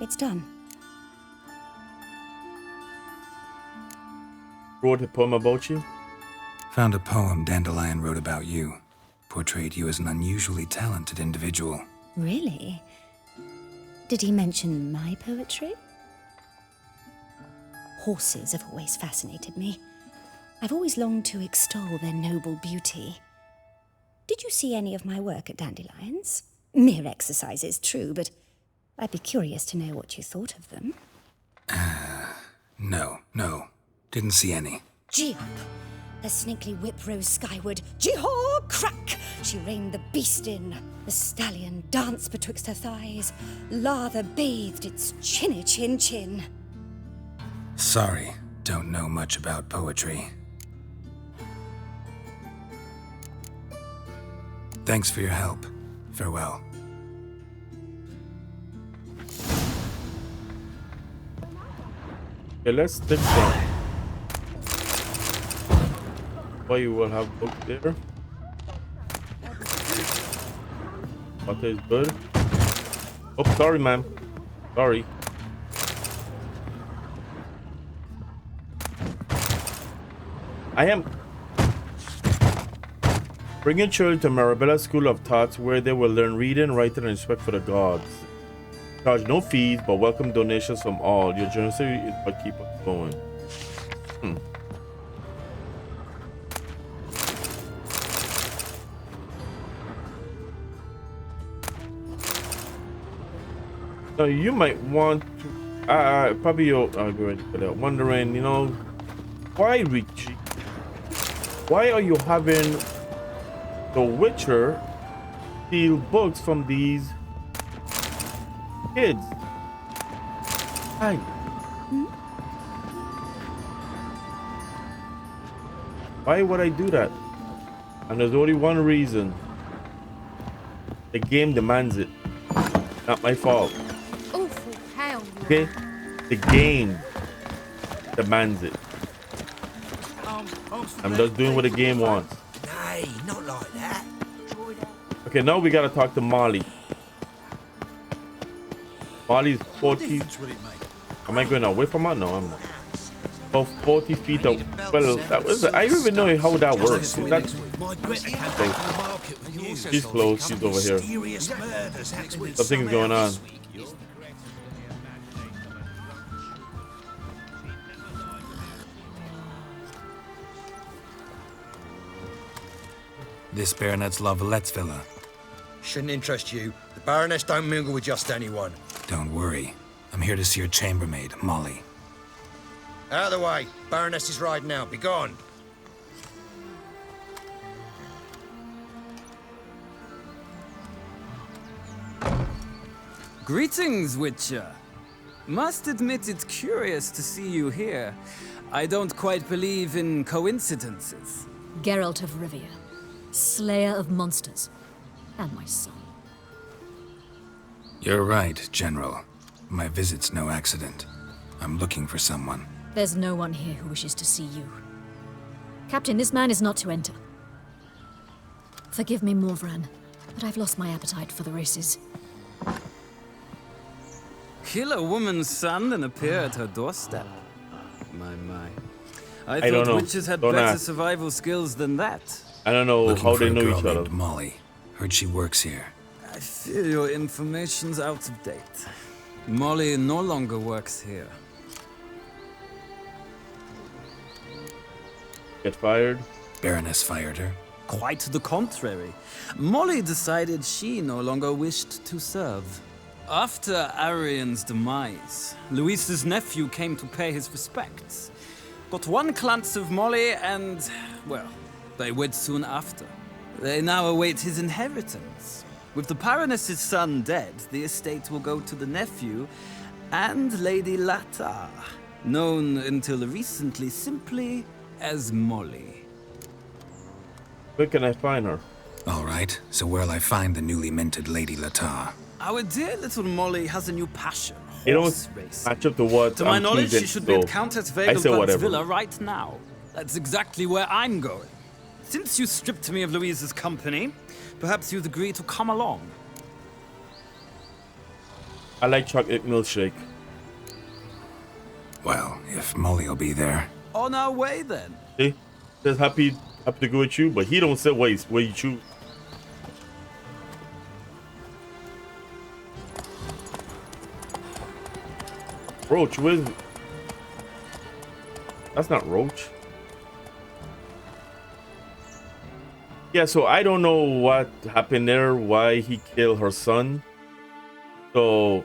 Speaker 12: it's done.
Speaker 2: Wrote a poem about you?
Speaker 4: Found a poem Dandelion wrote about you. Portrayed you as an unusually talented individual.
Speaker 12: Really? Did he mention my poetry? Horses have always fascinated me. I've always longed to extol their noble beauty. Did you see any of my work at Dandelions? Mere exercises, true, but I'd be curious to know what you thought of them.
Speaker 4: No. Didn't see any.
Speaker 12: Gee up! The snakely whip rose skyward. Gee-haw! Crack! She reined the beast in. The stallion danced betwixt her thighs. Lather bathed its chinny chin.
Speaker 4: Sorry, don't know much about poetry. Thanks for your help. Farewell.
Speaker 2: Okay, let's take some. Why you will have book there? Water is good. Oh, sorry, ma'am. Sorry. I am bringing children to Marabella School of Thoughts, where they will learn reading, writing, and respect for the gods. Charge no fees, but welcome donations from all. Your generosity is what keeps us going. So you might want to, probably you're wondering, you know, why Richie? Why are you having the Witcher steal books from these kids? Hi. Why would I do that? And there's only one reason. The game demands it. Not my fault.
Speaker 5: Awful hell.
Speaker 2: Okay? The game demands it. I'm just doing what the game wants.
Speaker 11: Nay, not like that.
Speaker 2: Okay, now we gotta talk to Molly. Molly's 40. Am I going away from her? No, I'm not. About 40 feet up. Well, that was. I don't even know how that works. That's close. She's close. She's over here. Something's going on.
Speaker 4: This Baronet's La Vallette's villa.
Speaker 13: Shouldn't interest you. The Baroness don't mingle with just anyone.
Speaker 4: Don't worry. I'm here to see your chambermaid, Molly.
Speaker 11: Out of the way. Baroness is riding out. Be gone.
Speaker 9: Greetings, Witcher. Must admit it's curious to see you here. I don't quite believe in coincidences.
Speaker 13: Geralt of Rivia, slayer of monsters, and my son.
Speaker 4: You're right, General. My visit's no accident. I'm looking for someone.
Speaker 13: There's no one here who wishes to see you. Captain, this man is not to enter. Forgive me, Morvran, but I've lost my appetite for the races.
Speaker 9: Kill a woman's son and appear at her doorstep. My. I
Speaker 2: don't
Speaker 9: thought
Speaker 2: know.
Speaker 9: witches had
Speaker 2: Don't
Speaker 9: better
Speaker 2: ask.
Speaker 9: survival skills than that.
Speaker 2: I don't know
Speaker 4: Looking
Speaker 2: how
Speaker 4: for
Speaker 2: they
Speaker 4: a
Speaker 2: know
Speaker 4: girl
Speaker 2: each other.
Speaker 4: named Molly. Heard she works here.
Speaker 9: I fear your information's out of date. Molly no longer works here.
Speaker 2: Get fired?
Speaker 4: Baroness fired her.
Speaker 9: Quite the contrary. Molly decided she no longer wished to serve. After Arian's demise, Luis's nephew came to pay his respects. Got one glance of Molly and, well, they wed soon after. They now await his inheritance. With the Baroness's son dead, the estate will go to the nephew and Lady Latar, known until recently simply as Molly.
Speaker 2: Where can I find her?
Speaker 4: All right, so where'll I find the newly minted Lady Latar?
Speaker 9: Our dear little Molly has a new passion,
Speaker 2: You
Speaker 9: horse
Speaker 2: don't
Speaker 9: racing.
Speaker 2: match up to what
Speaker 9: To my
Speaker 2: I'm
Speaker 9: knowledge,
Speaker 2: choosing,
Speaker 9: she should be
Speaker 2: so
Speaker 9: at Countess
Speaker 2: I say
Speaker 9: Vegelblad's
Speaker 2: whatever.
Speaker 9: villa right now. That's exactly where I'm going. Since you stripped me of Louise's company, perhaps you'd agree to come along.
Speaker 2: I like chocolate milkshake.
Speaker 4: Well, if Molly'll be there.
Speaker 9: On our way, then.
Speaker 2: See? Says happy to go with you, but he don't say where you choose. Roach, where's... That's not Roach. Yeah, so I don't know what happened there, why he killed her son. So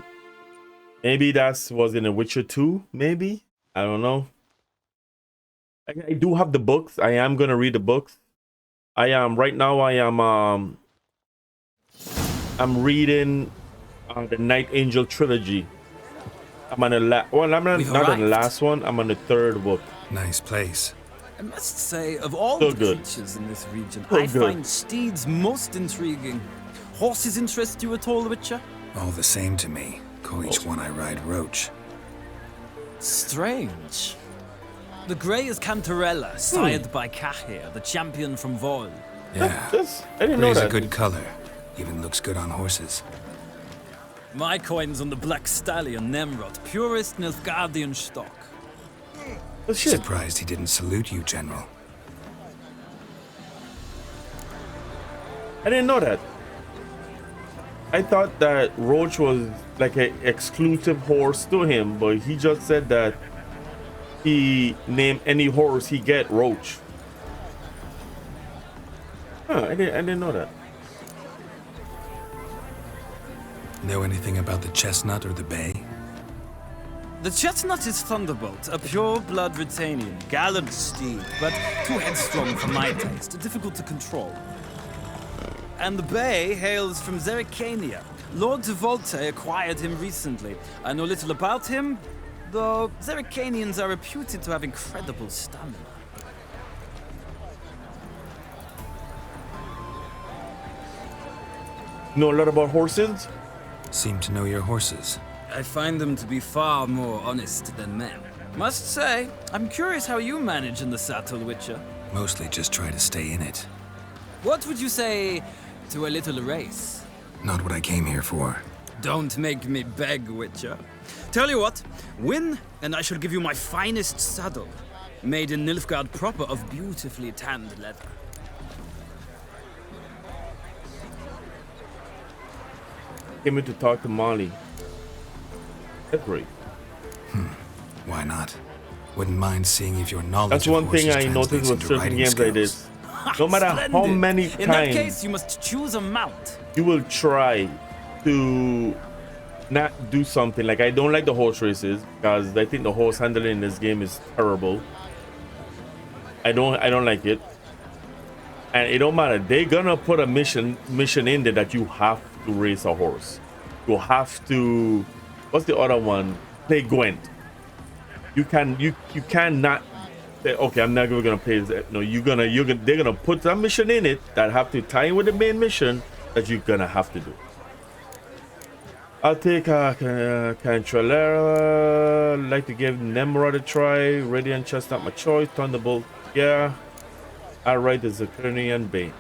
Speaker 2: maybe that was in a Witcher 2, maybe? I don't know. I do have the books. I am gonna read the books. I'm reading the Night Angel trilogy. I'm on the not on the last one. I'm on the third book.
Speaker 4: Nice place.
Speaker 9: I must say, of all
Speaker 2: So
Speaker 9: the
Speaker 2: good.
Speaker 9: creatures in this region,
Speaker 2: So
Speaker 9: I
Speaker 2: good.
Speaker 9: find steeds most intriguing. Horses interest you at all, Witcher?
Speaker 4: All the same to me. Call each one I ride Roach.
Speaker 9: Strange. The grey is Cantarella, sired by Cahir, the champion from Vol.
Speaker 4: Yeah.
Speaker 2: I didn't know
Speaker 4: Gray's a
Speaker 2: that.
Speaker 4: good color. Even looks good on horses.
Speaker 9: My coin's on the Black Stallion, Nemrod, purest Nilfgaardian stock.
Speaker 2: Oh, shit.
Speaker 4: Surprised he didn't salute you, General.
Speaker 2: I didn't know that. I thought that Roach was like an exclusive horse to him, but he just said that he named any horse he get Roach. Huh, I didn't know that.
Speaker 4: Know anything about the chestnut or the bay?
Speaker 9: The chestnut is Thunderbolt, a pure-blood Britannian, gallant steed, but too headstrong for my taste, difficult to control. And the bay hails from Zerrikania. Lord de Volte acquired him recently. I know little about him, though Zerrikanians are reputed to have incredible stamina.
Speaker 2: Know a lot about horses?
Speaker 4: Seem to know your horses.
Speaker 9: I find them to be far more honest than men. Must say, I'm curious how you manage in the saddle, Witcher.
Speaker 4: Mostly just try to stay in it.
Speaker 9: What would you say to a little race?
Speaker 4: Not what I came here for.
Speaker 9: Don't make me beg, Witcher. Tell you what, win, and I shall give you my finest saddle, made in Nilfgaard proper of beautifully tanned leather.
Speaker 2: Came here to talk to Molly. That's great.
Speaker 4: Why not? Wouldn't mind seeing if your knowledge
Speaker 2: That's
Speaker 4: of
Speaker 2: one thing
Speaker 4: horses
Speaker 2: I noticed
Speaker 4: translates
Speaker 2: with
Speaker 4: into
Speaker 2: certain
Speaker 4: riding
Speaker 2: games like
Speaker 4: skills.
Speaker 2: this. No matter how
Speaker 9: Splendid.
Speaker 2: many
Speaker 9: In that
Speaker 2: times
Speaker 9: case, you must choose a mount.
Speaker 2: you will try to not do something like I don't like the horse races because I think the horse handling in this game is terrible. I don't like it, and it don't matter. They're gonna put a mission in there that you have to race a horse. You have to. What's the other one? Play Gwent. You cannot say, okay, I'm never gonna play that. No, they're gonna put a mission in it that have to tie in with the main mission that you're gonna have to do. I'll take Cantrellera. Like to give Nemrod a try. Radiant Chest, not my choice. Thunderbolt, yeah. I'll ride the Zakurnian Bane.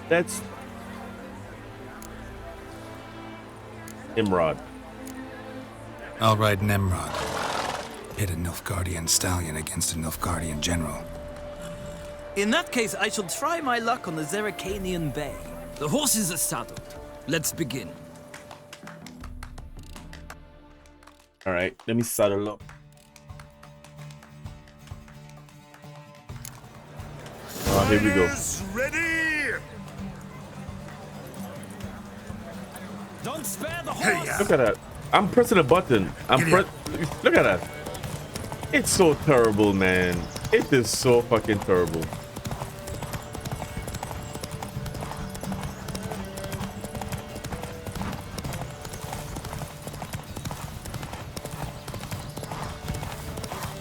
Speaker 2: That's Nimrod.
Speaker 4: I'll ride Nemrod. Pit a Nilfgaardian stallion against a Nilfgaardian general.
Speaker 9: In that case, I shall try my luck on the Zerrikanian Bay. The horses are saddled. Let's begin.
Speaker 2: All right, let me saddle up. Oh, here we go.
Speaker 7: Ready! Don't spare the horse!
Speaker 2: Look at that. I'm pressing a button. Look at that. It's so terrible, man. It is so fucking terrible.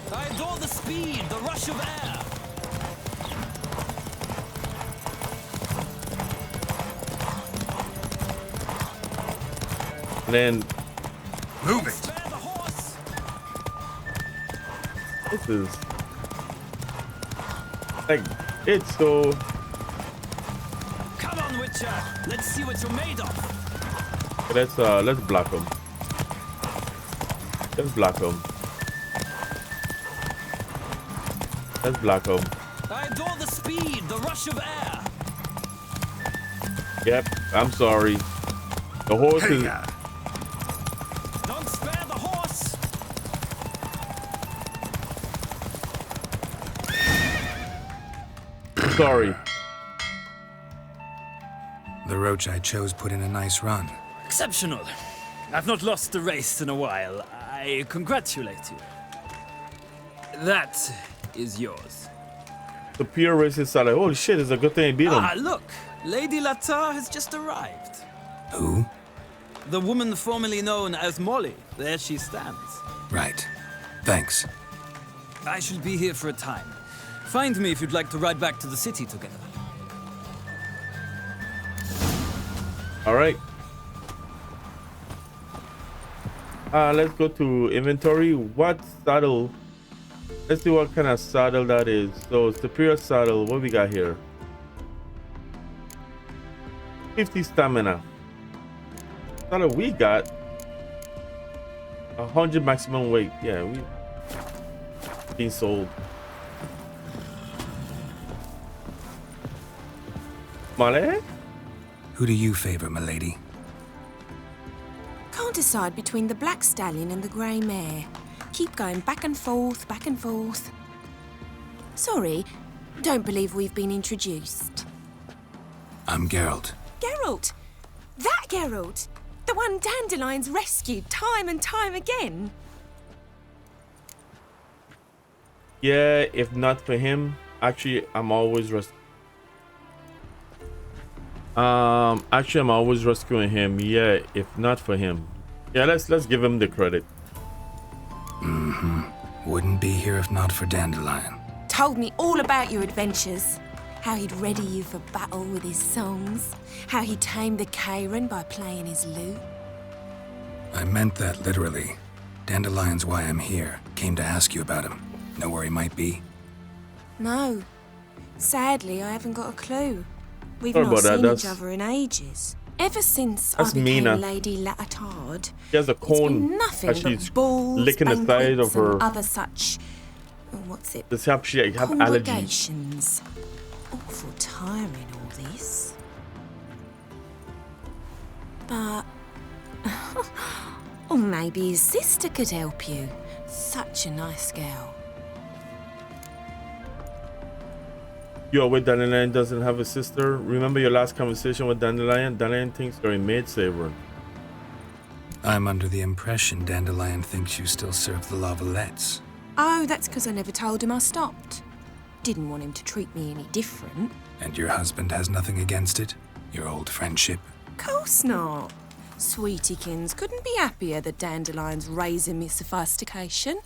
Speaker 9: I adore the speed, the rush of air.
Speaker 2: And then
Speaker 7: move it.
Speaker 2: This is like it's so.
Speaker 9: Come on, Witcher. Let's see what you're made of.
Speaker 2: Let's block him. Let's block him. Let's block him.
Speaker 9: I adore the speed, the rush of air.
Speaker 2: Yep, I'm sorry. The horse is.
Speaker 9: Don't spare the horse.
Speaker 2: Sorry.
Speaker 4: The roach I chose put in a nice run.
Speaker 9: Exceptional. I've not lost a race in a while. I congratulate you. That is yours.
Speaker 2: The pure race is like, holy shit, it's a good thing I beat him.
Speaker 9: Ah, look. Lady Latar has just arrived.
Speaker 4: Who?
Speaker 9: The woman formerly known as Molly. There she stands.
Speaker 4: Right. Thanks.
Speaker 9: I shall be here for a time. Find me if you'd like to ride back to the city together.
Speaker 2: All right. Let's go to inventory. What saddle? Let's see what kind of saddle that is. So superior saddle. What we got here? 50 stamina. Saddle we got 100 maximum weight. Yeah, we being sold. Molly?
Speaker 4: Who do you favor, milady?
Speaker 14: Can't decide between the black stallion and the grey mare. Keep going back and forth, back and forth. Sorry, don't believe we've been introduced.
Speaker 4: I'm Geralt.
Speaker 14: Geralt! That Geralt! The one Dandelion's rescued time and time again.
Speaker 2: Yeah, if not for him, actually, I'm always I'm always rescuing him. Yeah, if not for him. Yeah, let's give him the credit.
Speaker 4: Wouldn't be here if not for Dandelion.
Speaker 14: Told me all about your adventures. How he'd ready you for battle with his songs. How he tamed the Kayran by playing his lute.
Speaker 4: I meant that literally. Dandelion's why I'm here. Came to ask you about him. Know where he might be?
Speaker 14: No. Sadly, I haven't got a clue. We've
Speaker 2: Sorry
Speaker 14: not
Speaker 2: about that,
Speaker 14: seen
Speaker 2: that's-
Speaker 14: each other in ages. Ever since I
Speaker 2: That's
Speaker 14: became
Speaker 2: Mina.
Speaker 14: Lady Latard,
Speaker 2: She has a
Speaker 14: it's
Speaker 2: cone
Speaker 14: been nothing
Speaker 2: that
Speaker 14: but
Speaker 2: she's
Speaker 14: balls,
Speaker 2: licking the side of
Speaker 14: banquets, and
Speaker 2: her.
Speaker 14: other such... What's it?
Speaker 2: This have she have allergies.
Speaker 14: Congregations. Awful tiring, all this. But... or maybe his sister could help you. Such a nice girl.
Speaker 2: You're aware Dandelion doesn't have a sister? Remember your last conversation with Dandelion? Dandelion thinks you're a maid saver.
Speaker 4: I'm under the impression Dandelion thinks you still serve the Lavalettes.
Speaker 14: Oh, that's because I never told him I stopped. Didn't want him to treat me any different.
Speaker 4: And your husband has nothing against it? Your old friendship?
Speaker 14: Course not. Sweetiekins couldn't be happier that Dandelion's raising me sophistication.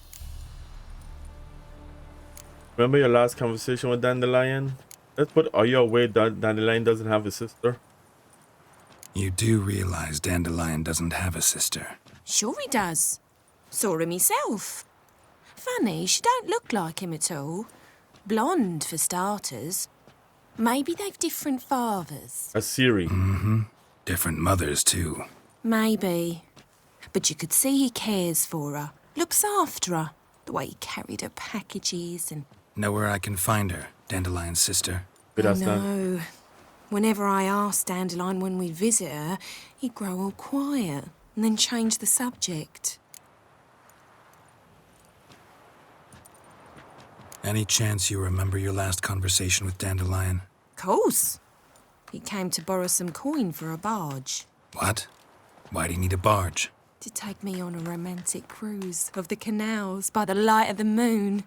Speaker 2: Remember your last conversation with Dandelion? Let's put, are you aware that Dandelion doesn't have a sister?
Speaker 4: You do realize Dandelion doesn't have a sister?
Speaker 14: Sure he does. Saw her myself. Funny, she don't look like him at all. Blonde, for starters. Maybe they've different fathers.
Speaker 2: A Siri.
Speaker 4: Mm-hmm. Different mothers, too.
Speaker 14: Maybe. But you could see he cares for her. Looks after her. The way he carried her packages and...
Speaker 4: Know where I can find her, Dandelion's sister?
Speaker 14: Oh, no. Whenever I asked Dandelion when we'd visit her, he'd grow all quiet and then change the subject.
Speaker 4: Any chance you remember your last conversation with Dandelion?
Speaker 14: Course. He came to borrow some coin for a barge.
Speaker 4: What? Why do you need a barge?
Speaker 14: To take me on a romantic cruise of the canals by the light of the moon.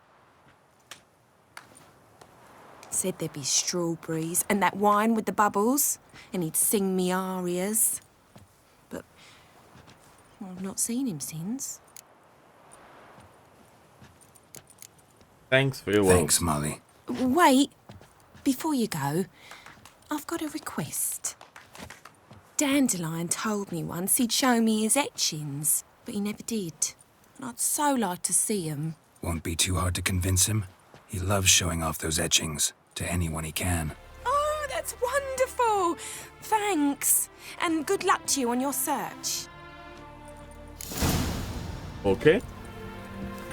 Speaker 14: Said there'd be strawberries and that wine with the bubbles, and he'd sing me arias. But well, I've not seen him since.
Speaker 2: Thanks for your
Speaker 4: Thanks, Molly.
Speaker 14: Wait, before you go, I've got a request. Dandelion told me once he'd show me his etchings, but he never did. And I'd so like to see them.
Speaker 4: Won't be too hard to convince him. He loves showing off those etchings to anyone he can.
Speaker 14: Oh, that's wonderful! Thanks. And good luck to you on your search.
Speaker 2: Okay.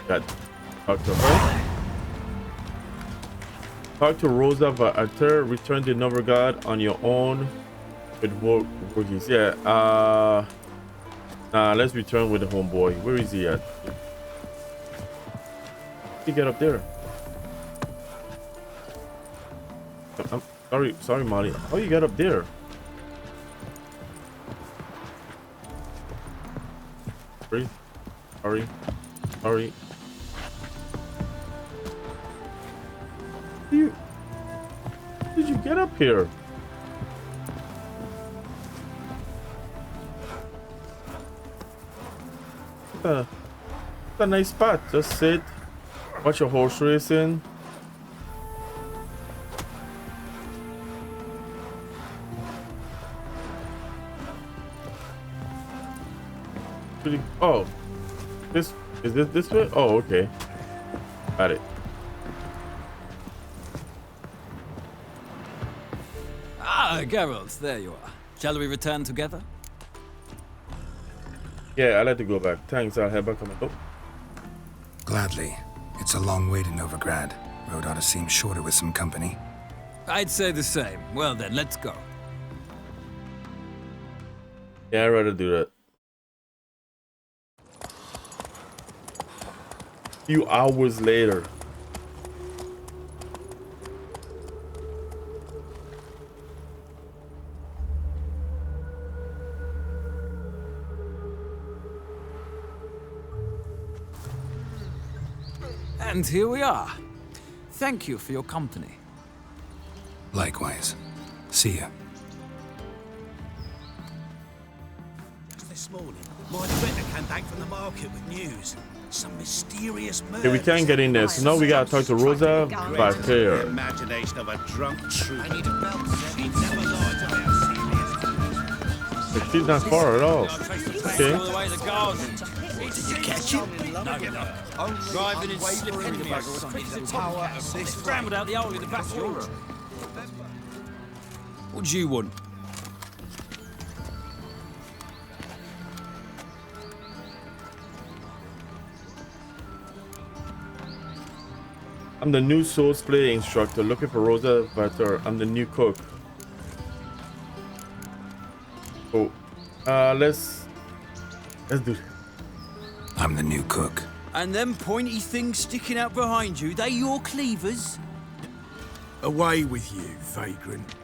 Speaker 2: Got talk to her. Talk to Rosa Va'ater. Return to Novigrad on your own with Vorgis. Yeah. Let's return with the homeboy. Where is he at? He get up there. I'm sorry, Molly. How you get up there? Sorry. How did you get up here? It's a nice spot. Just sit, watch a horse racing. Oh, this is this way? Oh, okay. Got it.
Speaker 9: Ah, Geralt, there you are. Shall we return together?
Speaker 2: Yeah, I'd like to go back. Thanks, I'll head back on my boat.
Speaker 4: Gladly. It's a long way to Novigrad. Road ought to seem shorter with some company.
Speaker 9: I'd say the same. Well then, let's go.
Speaker 2: Yeah, I'd rather do that. Few hours later.
Speaker 9: And here we are. Thank you for your company.
Speaker 4: Likewise. See ya.
Speaker 15: This morning, my friend came back from the market with news. Some mysterious murder.
Speaker 2: Okay, we can't get in there, so now we gotta talk to Rosa Va'ater.
Speaker 15: Imagination of a drunk trooper. She never lied about
Speaker 2: She's not far at all. Okay.
Speaker 15: Did you catch him?
Speaker 9: No, no. Driving and slipping the bugger. Scrambled out the hole in the back door. What do you want?
Speaker 2: I'm the new swordplay instructor looking for Rosa Va'ater. I'm the new cook. Oh, let's do it.
Speaker 4: I'm the new cook.
Speaker 9: And them pointy things sticking out behind you, they your cleavers?
Speaker 8: Away with you, vagrant.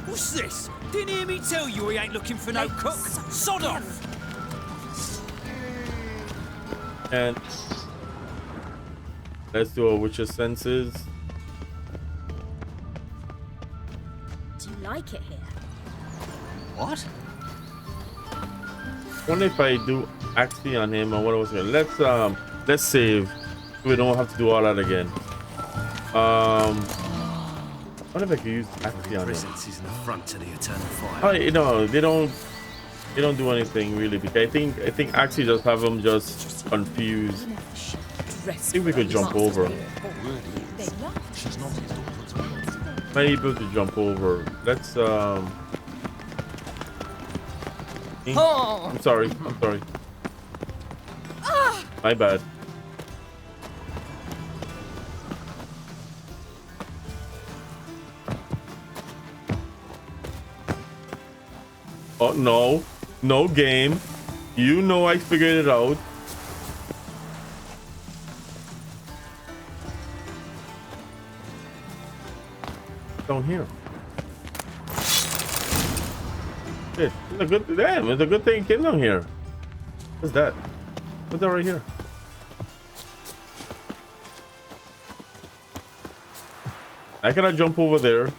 Speaker 15: What's this? Didn't hear me tell you he ain't looking for no cook? Sod off!
Speaker 2: And let's do a witch's senses.
Speaker 6: Do you like it here?
Speaker 15: What?
Speaker 2: Wonder if I do Axie on him or what was it? Let's save. We don't have to do all that again. What if I could use Axie on him?
Speaker 15: Presence is an affront to the eternal fire.
Speaker 2: Oh, you know, they don't do anything really, because I think Axie just have them just confused. I think we could jump over. Am I able to jump over? Let's I'm sorry. My bad. Oh no, no game. You know I figured it out. Down here. Shit, it's a good it's a good thing it came down here. What's that? What's that right here? I cannot jump over there.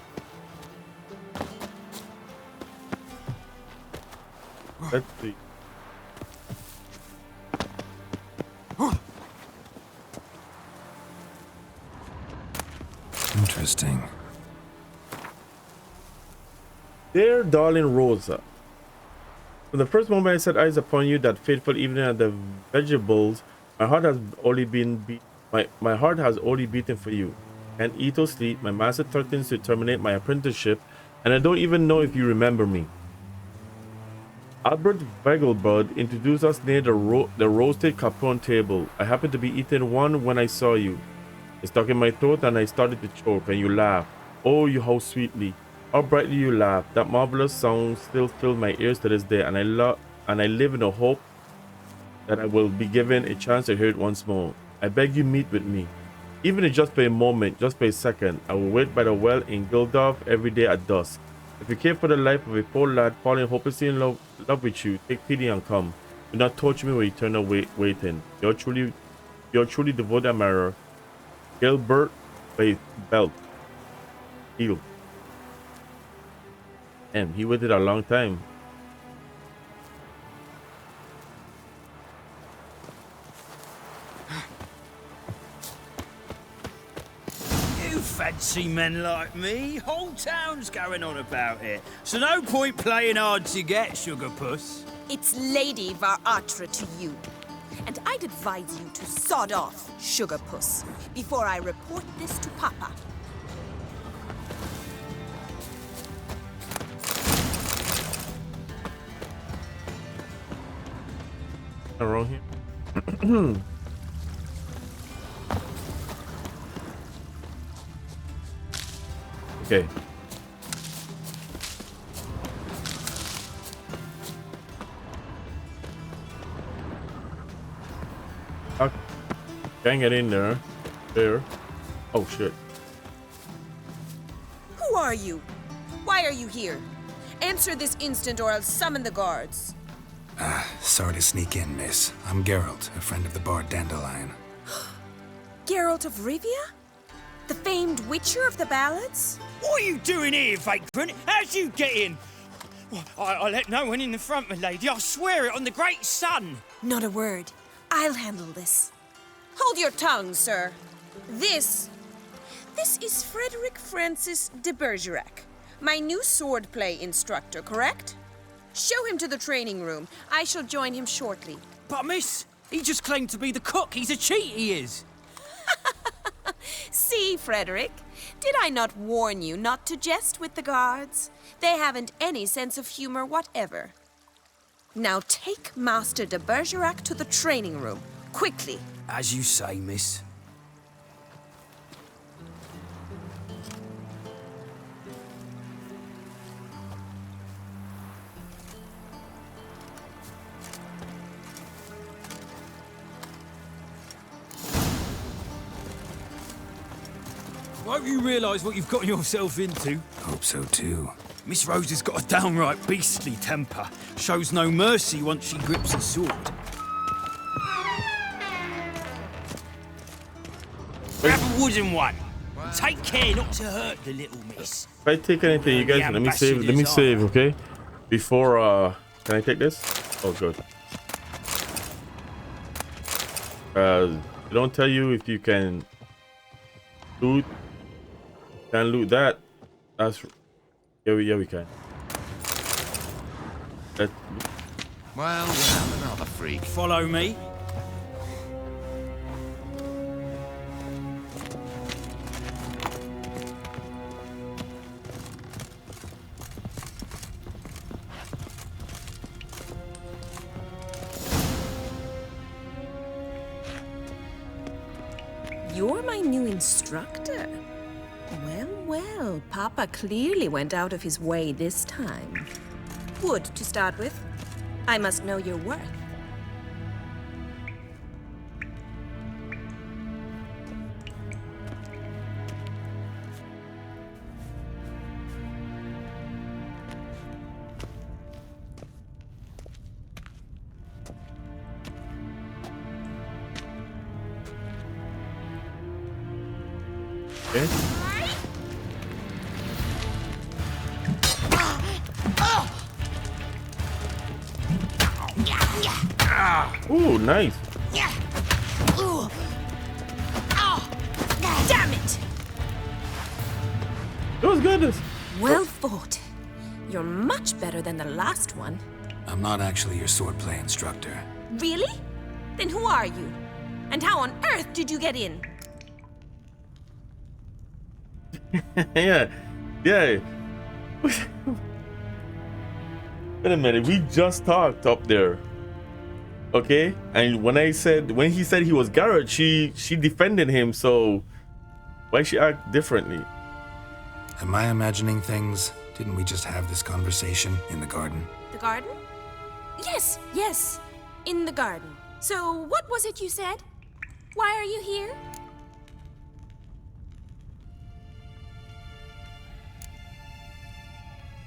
Speaker 2: Let's see.
Speaker 4: Interesting.
Speaker 2: Dear darling Rosa, from the first moment I set eyes upon you that fateful evening at the vegetables, my heart has only beaten for you. Can't eat or sleep. My master threatens to terminate my apprenticeship, and I don't even know if you remember me. Albert Vegelbud introduced us near the roasted capon table. I happened to be eating one when I saw you. It stuck in my throat and I started to choke, and you laughed. Oh, you how sweetly, how brightly you laughed. That marvelous sound still fills my ears to this day, and I live in the hope that I will be given a chance to hear it once more. I beg you, meet with me. Even if just for a moment, just for a second. I will wait by the well in Gildorf every day at dusk. If you care for the life of a poor lad falling hopelessly in love with you, take pity and come. Do not torture me with eternal waiting. Your truly devoted admirer, Gilbert Belt. Heal. And he waited a long time.
Speaker 15: You fancy men like me? Whole town's going on about it. So no point playing hard to get, Sugar Puss.
Speaker 14: It's Lady Varatra to you. And I'd advise you to sod off, Sugar Puss, before I report this to Papa.
Speaker 2: Around here. Okay. Can't get in there. There. Oh shit.
Speaker 14: Who are you? Why are you here? Answer this instant or I'll summon the guards.
Speaker 4: Sorry to sneak in, miss. I'm Geralt, a friend of the bard Dandelion.
Speaker 14: Geralt of Rivia? The famed witcher of the ballads?
Speaker 15: What are you doing here, vagrant? How'd you get in? Well, I let no one in the front, my lady. I swear it on the great sun.
Speaker 14: Not a word. I'll handle this. Hold your tongue, sir. This is Frederick Francis de Bergerac, my new swordplay instructor, correct? Show him to the training room. I shall join him shortly.
Speaker 15: But miss, he just claimed to be the cook. He's a cheat, he is.
Speaker 14: See, Frederick, did I not warn you not to jest with the guards? They haven't any sense of humor whatever. Now take Master de Bergerac to the training room, quickly.
Speaker 15: As you say, miss. I hope you realise what you've gotten yourself into.
Speaker 4: Hope so too.
Speaker 15: Miss Rose has got a downright beastly temper. Shows no mercy once she grips a sword. Grab a wooden one. Take care not to hurt the little miss.
Speaker 2: If I take anything, you guys, let me save, okay? Before, can I take this? Oh, good. They don't tell you if you can loot. Can loot that. That's yeah, we can.
Speaker 15: Well, another freak. Follow me.
Speaker 14: You're my new instructor. Well, Papa clearly went out of his way this time. Wood, to start with. I must know your worth.
Speaker 2: Okay. Ooh, nice.
Speaker 14: Damn it!
Speaker 2: That was good.
Speaker 14: Well fought. You're much better than the last one.
Speaker 4: I'm not actually your swordplay instructor.
Speaker 14: Really? Then who are you? And how on earth did you get in?
Speaker 2: yeah. Wait a minute, we just talked up there. Okay? And when he said he was Garrett, she defended him, so why she act differently?
Speaker 4: Am I imagining things? Didn't we just have this conversation in the garden?
Speaker 14: The garden? Yes. In the garden. So, what was it you said? Why are you here?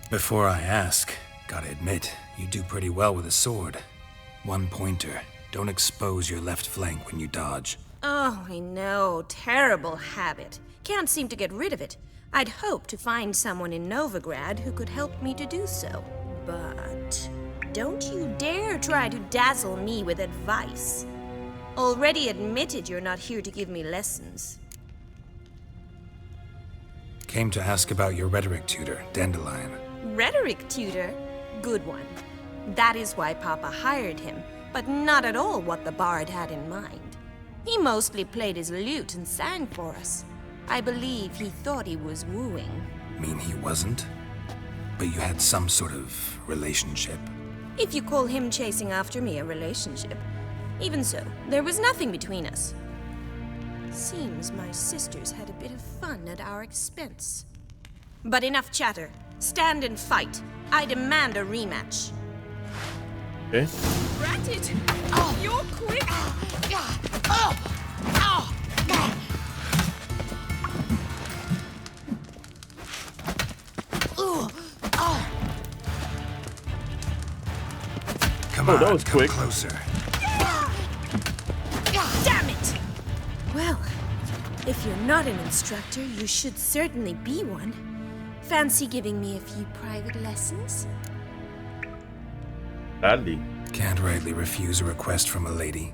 Speaker 4: Before I ask, gotta admit, you do pretty well with a sword. One pointer. Don't expose your left flank when you dodge.
Speaker 14: Oh, I know. Terrible habit. Can't seem to get rid of it. I'd hoped to find someone in Novigrad who could help me to do so. But don't you dare try to dazzle me with advice. Already admitted you're not here to give me lessons.
Speaker 4: Came to ask about your rhetoric tutor, Dandelion.
Speaker 14: Rhetoric tutor? Good one. That is why Papa hired him, but not at all what the bard had in mind. He mostly played his lute and sang for us. I believe he thought he was wooing.
Speaker 4: Mean he wasn't? But you had some sort of relationship?
Speaker 14: If you call him chasing after me a relationship. Even so, there was nothing between us. Seems my sisters had a bit of fun at our expense. But enough chatter. Stand and fight. I demand a rematch.
Speaker 2: Okay.
Speaker 14: Ratted! You're quick!
Speaker 4: Come on,
Speaker 2: that was quick.
Speaker 4: Closer.
Speaker 14: Damn it! Well, if you're not an instructor, you should certainly be one. Fancy giving me a few private lessons?
Speaker 2: Gladly.
Speaker 4: Can't rightly refuse a request from a lady.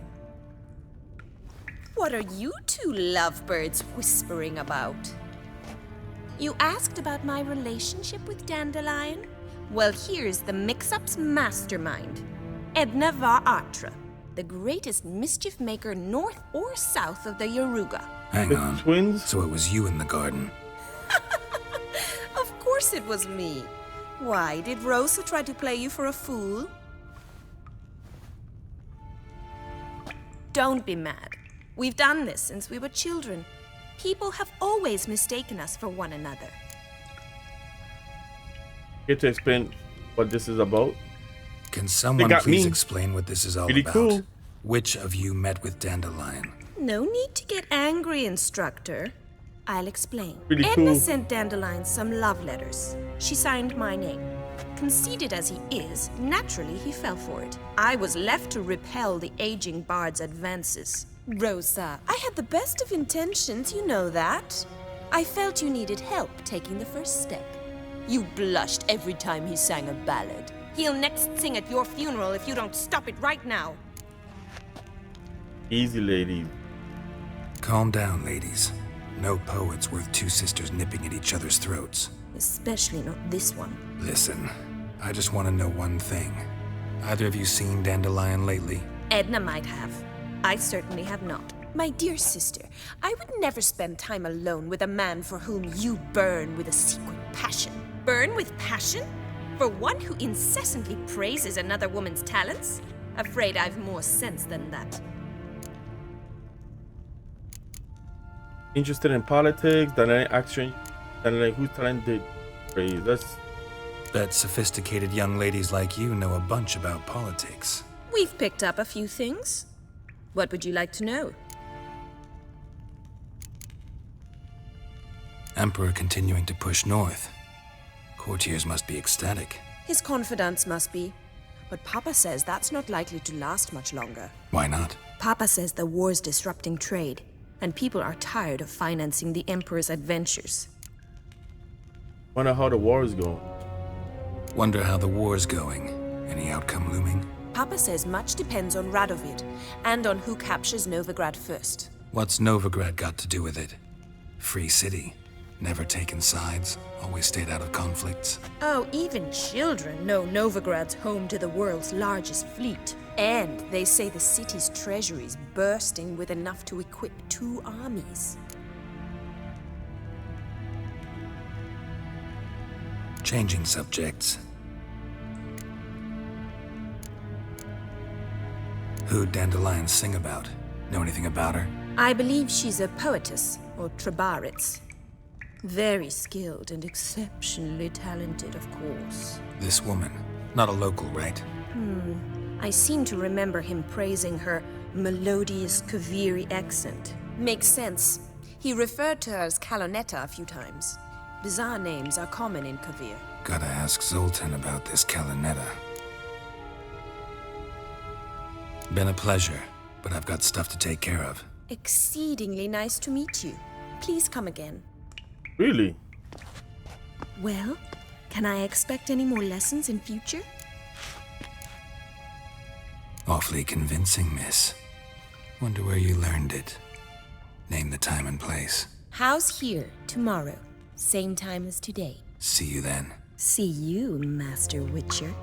Speaker 14: What are you two lovebirds whispering about? You asked about my relationship with Dandelion? Well, here's the mix-up's mastermind. Edna var Atra, the greatest mischief maker north or south of the Yaruga.
Speaker 4: Hang on.
Speaker 2: Twins?
Speaker 4: So it was you in the garden.
Speaker 14: Of course it was me. Why, did Rosa try to play you for a fool? Don't be mad. We've done this since we were children. People have always mistaken us for one another.
Speaker 2: Here to explain what this is about.
Speaker 4: Can someone please explain what this is all about? Cool. Which of you met with Dandelion?
Speaker 14: No need to get angry, instructor. I'll explain.
Speaker 2: Pretty
Speaker 14: Edna
Speaker 2: cool.
Speaker 14: sent Dandelion some love letters. She signed my name. Conceited as he is, naturally he fell for it. I was left to repel the aging bard's advances. Rosa, I had the best of intentions, you know that. I felt you needed help taking the first step. You blushed every time he sang a ballad. He'll next sing at your funeral if you don't stop it right now.
Speaker 2: Easy, ladies.
Speaker 4: Calm down, ladies. No poet's worth two sisters nipping at each other's throats.
Speaker 14: Especially not this one.
Speaker 4: Listen, I just want to know one thing. Either of you seen Dandelion lately?
Speaker 14: Edna might have. I certainly have not. My dear sister, I would never spend time alone with a man for whom you burn with a secret passion. Burn with passion? For one who incessantly praises another woman's talents? Afraid I've more sense than that.
Speaker 2: Interested in politics, dynamic action, dynamic who's talented. Praise. That's
Speaker 4: Bet sophisticated young ladies like you know a bunch about politics.
Speaker 14: We've picked up a few things. What would you like to know?
Speaker 4: Emperor continuing to push north. Courtiers must be ecstatic.
Speaker 14: His confidants must be. But Papa says that's not likely to last much longer.
Speaker 4: Why not?
Speaker 14: Papa says the war's disrupting trade, and people are tired of financing the Emperor's adventures.
Speaker 2: Wonder how the war is going.
Speaker 4: Wonder how the war's going. Any outcome looming?
Speaker 14: Papa says much depends on Radovid, and on who captures Novigrad first.
Speaker 4: What's Novigrad got to do with it? Free city. Never taken sides. Always stayed out of conflicts.
Speaker 14: Oh, even children know Novigrad's home to the world's largest fleet. And they say the city's treasury's bursting with enough to equip 2 armies.
Speaker 4: Changing subjects. Who'd Dandelion sing about? Know anything about her?
Speaker 14: I believe she's a poetess, or Trebaritz. Very skilled and exceptionally talented, of course.
Speaker 4: This woman. Not a local, right?
Speaker 14: I seem to remember him praising her melodious Kaviri accent. Makes sense. He referred to her as Kalonetta a few times. Bizarre names are common in Kavir.
Speaker 4: Gotta ask Zoltan about this Kalonetta. Been a pleasure, but I've got stuff to take care of.
Speaker 14: Exceedingly nice to meet you. Please come again.
Speaker 2: Really?
Speaker 14: Well, can I expect any more lessons in future?
Speaker 4: Awfully convincing, miss. Wonder where you learned it. Name the time and place.
Speaker 14: House here, tomorrow. Same time as today.
Speaker 4: See you then.
Speaker 14: See you, Master Witcher.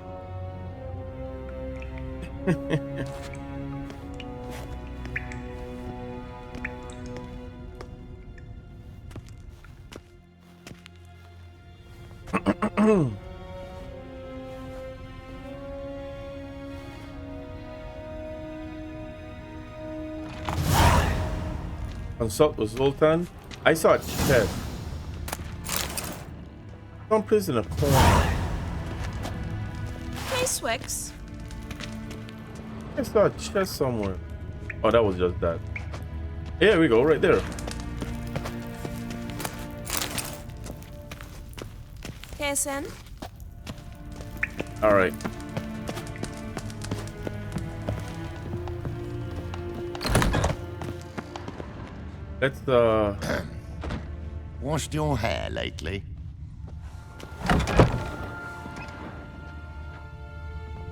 Speaker 2: Consult with Zoltan. I saw a chest. Someplace in a corner.
Speaker 14: Hey, Swex.
Speaker 2: I saw a chest somewhere. Oh, that was just that. Here we go, right there.
Speaker 14: KSN?
Speaker 2: All right. Let's
Speaker 16: washed your hair lately?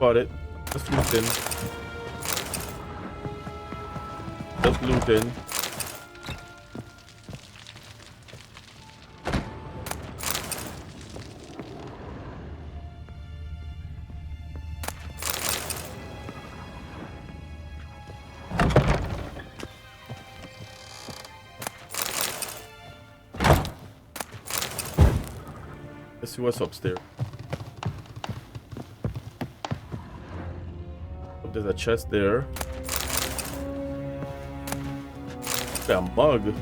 Speaker 2: Got it. Just loot in. Just loot in. Let's see what's upstairs. Oh, there's a chest there. Got a mug.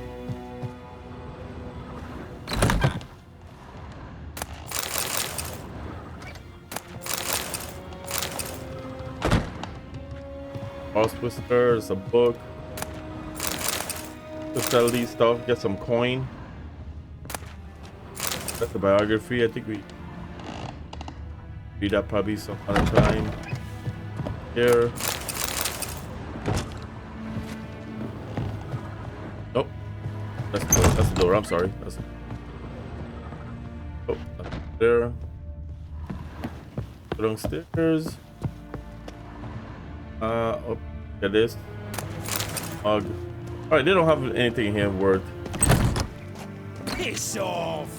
Speaker 2: Horse whiskers, a book. To sell these stuff, get some coin. That's the biography. I think we read that probably some other time. Here. Nope. That's the door. I'm sorry. That's... Oh, up there. Go downstairs. Oh, get this. All right, they don't have anything here worth.
Speaker 15: Piss off!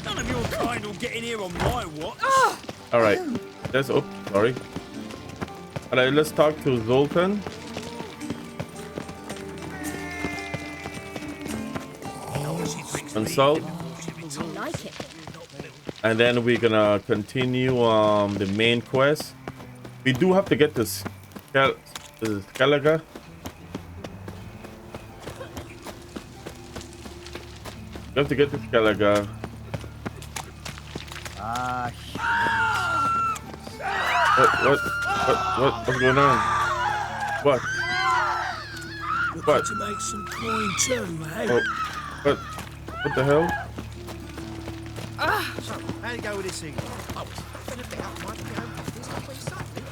Speaker 15: None of your kind will get in here on my watch.
Speaker 2: All right, let's. Oh, sorry. All right, let's talk to Zoltan. Consult.
Speaker 6: I like it.
Speaker 2: And then we're gonna continue the main quest. We do have to get this Skellige. We have to get the Skellige. What's going on? What? What?
Speaker 8: To make some coin too, hey?
Speaker 2: Oh, what the hell?
Speaker 11: So, how you go with this thing? Oh, it's been a bit out of my business. I've been something.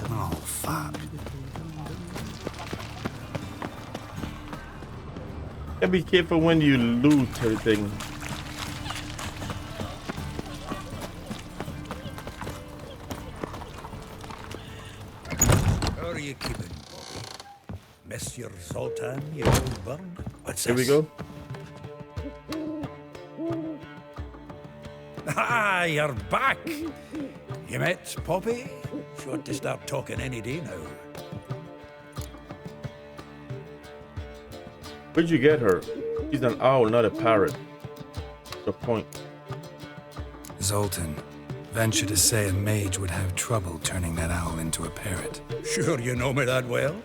Speaker 4: Oh, fuck.
Speaker 2: Yeah, be careful when you loot everything.
Speaker 3: How are you keeping, Bobby? Monsieur Zoltan, you old bird? What's
Speaker 2: Here
Speaker 3: this?
Speaker 2: we go.
Speaker 3: Ah, you're back. You met Poppy? She ought to start talking any day now.
Speaker 2: Where'd you get her? She's an owl, not a parrot. The point.
Speaker 4: Zoltan, venture to say a mage would have trouble turning that owl into a parrot.
Speaker 3: Sure you know me that well.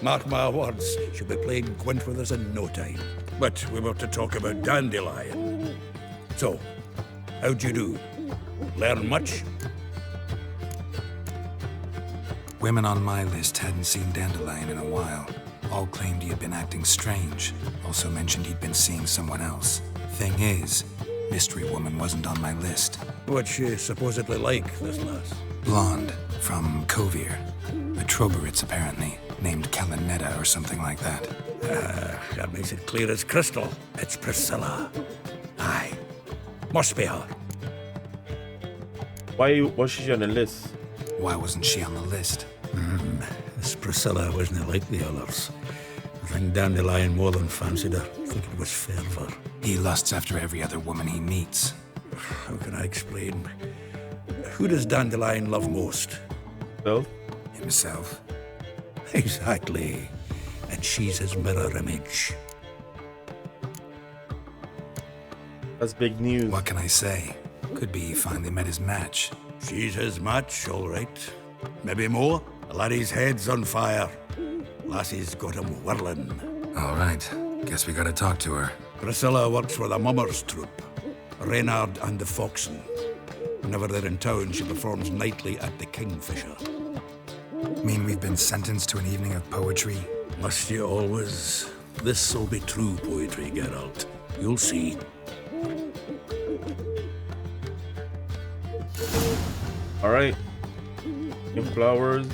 Speaker 3: Mark my words, she'll be playing Gwent with us in no time. But we were to talk about Dandelion. So, how'd you do? Learn much?
Speaker 4: Women on my list hadn't seen Dandelion in a while. All claimed he had been acting strange. Also mentioned he'd been seeing someone else. Thing is, Mystery Woman wasn't on my list.
Speaker 3: What's she supposedly like, this lass?
Speaker 4: Blonde, from Kovir. A Troberitz, apparently, named Kalanetta or something like that.
Speaker 3: That makes it clear as crystal. It's Priscilla. Aye. Must be her.
Speaker 2: Why was she on the list?
Speaker 4: Why wasn't she on the list?
Speaker 3: This Priscilla wasn't like the others. I think Dandelion more than fancied her. I think it was fervour.
Speaker 4: He lusts after every other woman he meets.
Speaker 3: How can I explain? Who does Dandelion love most?
Speaker 2: Self?
Speaker 4: Himself.
Speaker 3: Exactly. And she's his mirror image.
Speaker 2: That's big news.
Speaker 4: What can I say? Could be he finally met his match.
Speaker 3: She's his match, all right. Maybe more. The laddie's head's on fire. Lassie's got him whirling.
Speaker 4: All right. Guess we gotta talk to her.
Speaker 3: Priscilla works for the Mummers troupe. Reynard and the Foxen. Whenever they're in town, she performs nightly at the Kingfisher.
Speaker 4: Mean we've been sentenced to an evening of poetry?
Speaker 3: Must you always? This'll be true poetry, Geralt. You'll see.
Speaker 2: All right. Flowers.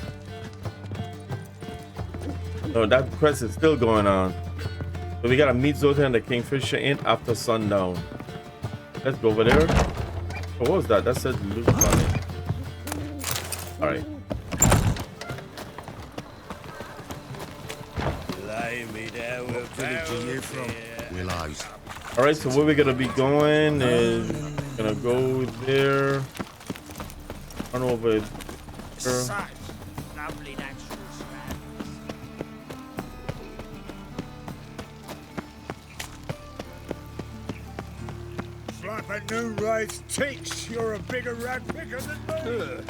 Speaker 2: No, that quest is still going on. So we gotta meet Zoltan and the Kingfisher Inn after sundown. Let's go over there. Oh, what was that? That said loot on it. All right.
Speaker 8: Willows.
Speaker 2: All right. So where we're gonna be going is gonna go there. Run over there.
Speaker 15: Such lovely natural surroundings.
Speaker 8: It's like a new raised teach. You're a bigger rat picker than me.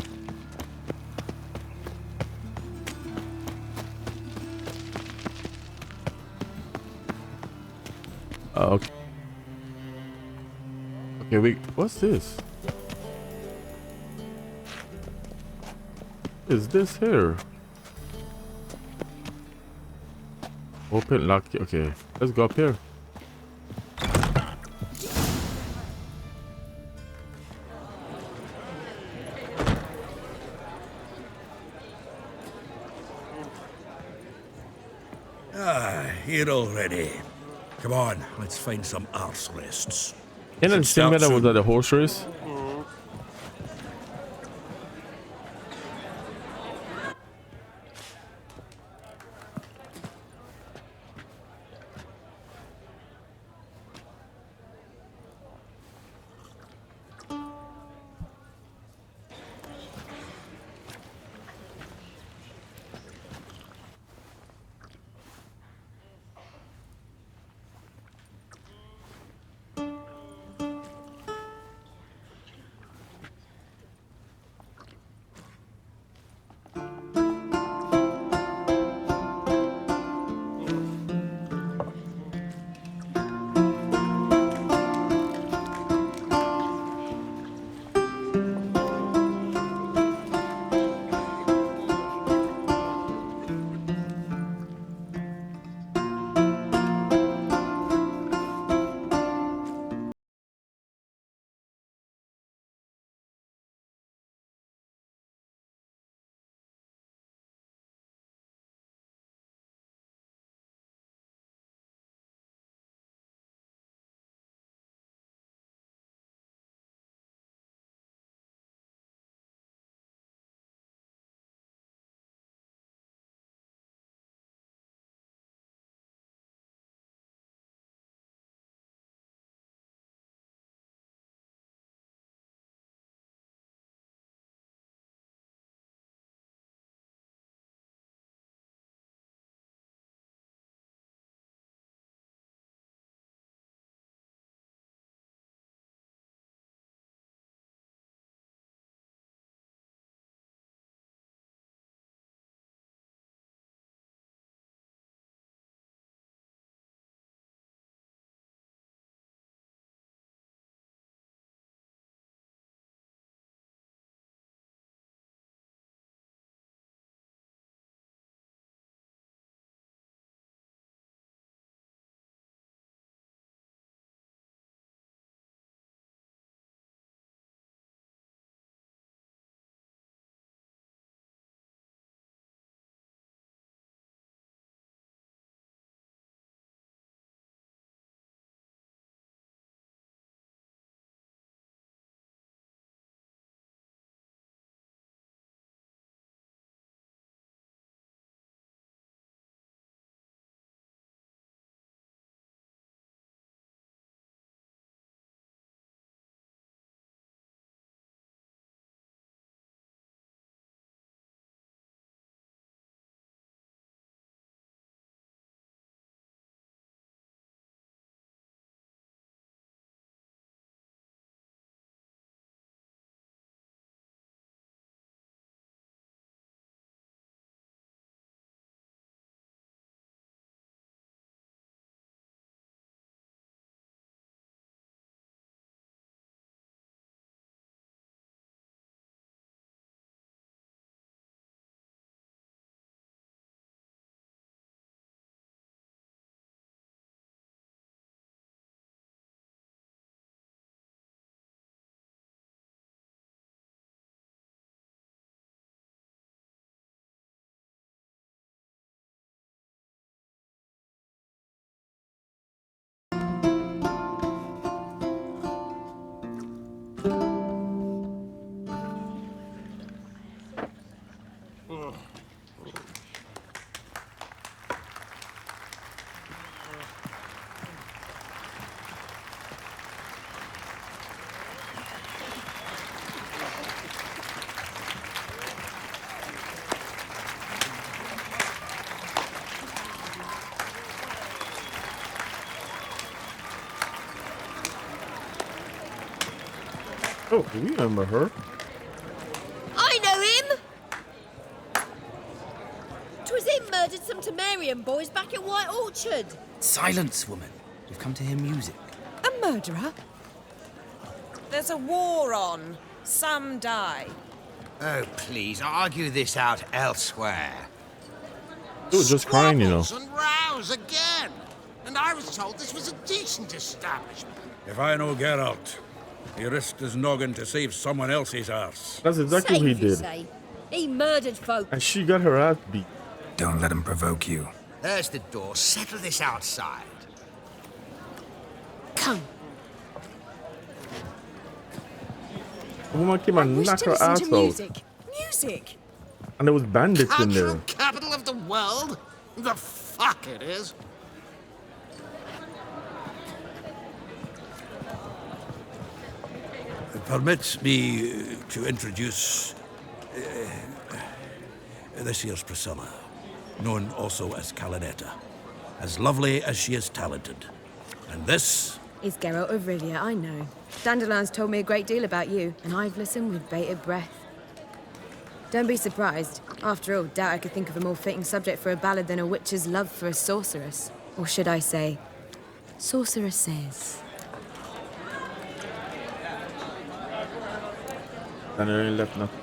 Speaker 2: Okay. Okay, what's this? What is this here? Open lock. Okay, let's go up here.
Speaker 3: Here already. Come on, let's find some arse rests.
Speaker 2: And then same guy that was at the horse race. Oh, we remember her.
Speaker 6: I know him! 'Twas him murdered some Temerian boys back at White Orchard.
Speaker 15: Silence, woman. You've come to hear music.
Speaker 14: A murderer? There's a war on. Some die.
Speaker 11: Oh, please, argue this out elsewhere.
Speaker 2: She was just crying, you know.
Speaker 11: Squabbles and
Speaker 7: Barrows again. And I was told this was a decent establishment.
Speaker 3: If I know Geralt, he risked his noggin to save someone else's arse.
Speaker 2: That's exactly what he did.
Speaker 6: Say. He murdered folk.
Speaker 2: And she got her ass beat.
Speaker 4: Don't let him provoke you.
Speaker 11: There's the door. Settle this outside.
Speaker 14: Come.
Speaker 2: The woman came and
Speaker 14: Wish
Speaker 2: knocked
Speaker 14: to
Speaker 2: her
Speaker 14: listen
Speaker 2: ass
Speaker 14: to
Speaker 2: out.
Speaker 14: music. Music.
Speaker 2: And there was bandits in there.
Speaker 7: Cultural capital of the world? The fuck it is.
Speaker 3: Permit me to introduce this here's Priscilla, known also as Calinetta. As lovely as she is talented. And this
Speaker 14: Is Geralt of Rivia, I know. Dandelion's told me a great deal about you, and I've listened with bated breath. Don't be surprised. After all, doubt I could think of a more fitting subject for a ballad than a witch's love for a sorceress. Or should I say, sorceresses.
Speaker 2: And there ain't left nothing.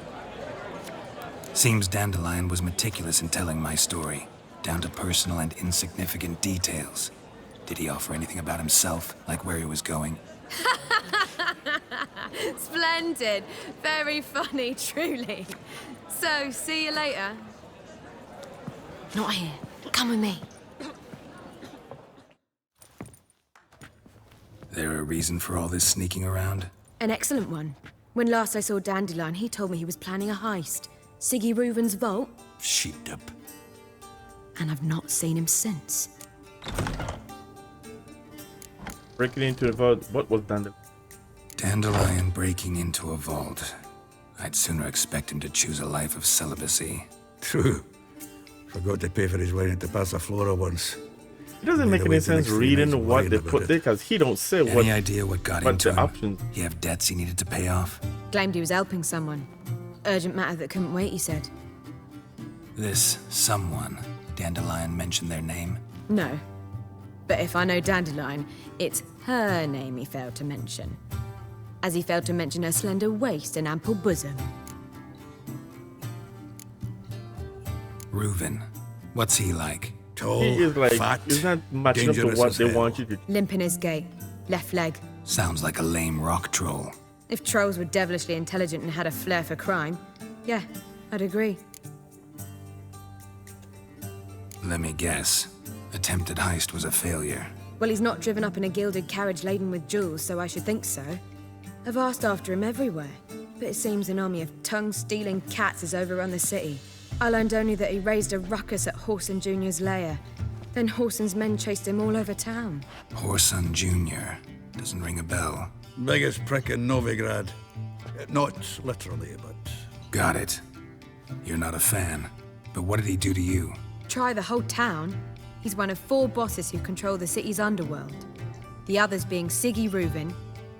Speaker 4: Seems Dandelion was meticulous in telling my story, down to personal and insignificant details. Did he offer anything about himself, like where he was going?
Speaker 14: Splendid. Very funny, truly. So, see you later.
Speaker 6: Not here. Come with me.
Speaker 4: There a reason for all this sneaking around?
Speaker 14: An excellent one. When last I saw Dandelion, he told me he was planning a heist. Siggy Reuven's vault.
Speaker 3: sheep-dip.
Speaker 14: And I've not seen him since.
Speaker 2: Breaking into a vault. What was Dandelion?
Speaker 4: Dandelion breaking into a vault. I'd sooner expect him to choose a life of celibacy.
Speaker 3: True. Forgot to pay for his wine at the Passaflora once.
Speaker 2: It doesn't make any sense reading what they put there because he don't say what.
Speaker 4: Any idea what got
Speaker 2: what
Speaker 4: into
Speaker 2: the
Speaker 4: him?
Speaker 2: options.
Speaker 4: He have debts he needed to pay off?
Speaker 14: Claimed he was helping someone. Urgent matter that couldn't wait, he said.
Speaker 4: This someone, Dandelion mentioned their name?
Speaker 14: No. But if I know Dandelion, it's her name he failed to mention. As he failed to mention her slender waist and ample bosom.
Speaker 4: Reuven. What's he like?
Speaker 3: Tall,
Speaker 2: He is like,
Speaker 3: fat,
Speaker 2: he's not matching up to
Speaker 3: dangerous
Speaker 2: what
Speaker 3: as
Speaker 2: they
Speaker 3: hell.
Speaker 2: want you to.
Speaker 14: Limp in his gait. Left leg.
Speaker 4: Sounds like a lame rock troll.
Speaker 14: If trolls were devilishly intelligent and had a flair for crime, yeah, I'd agree.
Speaker 4: Let me guess. Attempted heist was a failure.
Speaker 14: Well, he's not driven up in a gilded carriage laden with jewels, so I should think so. I've asked after him everywhere, but it seems an army of tongue-stealing cats has overrun the city. I learned only that he raised a ruckus at Horson Jr.'s lair. Then Horson's men chased him all over town.
Speaker 4: Horson Jr. Doesn't ring a bell.
Speaker 3: Biggest prick in Novigrad. Not literally, but...
Speaker 4: Got it. You're not a fan. But what did he do to you?
Speaker 14: Try the whole town. He's one of 4 bosses who control the city's underworld. The others being Siggy Reuven,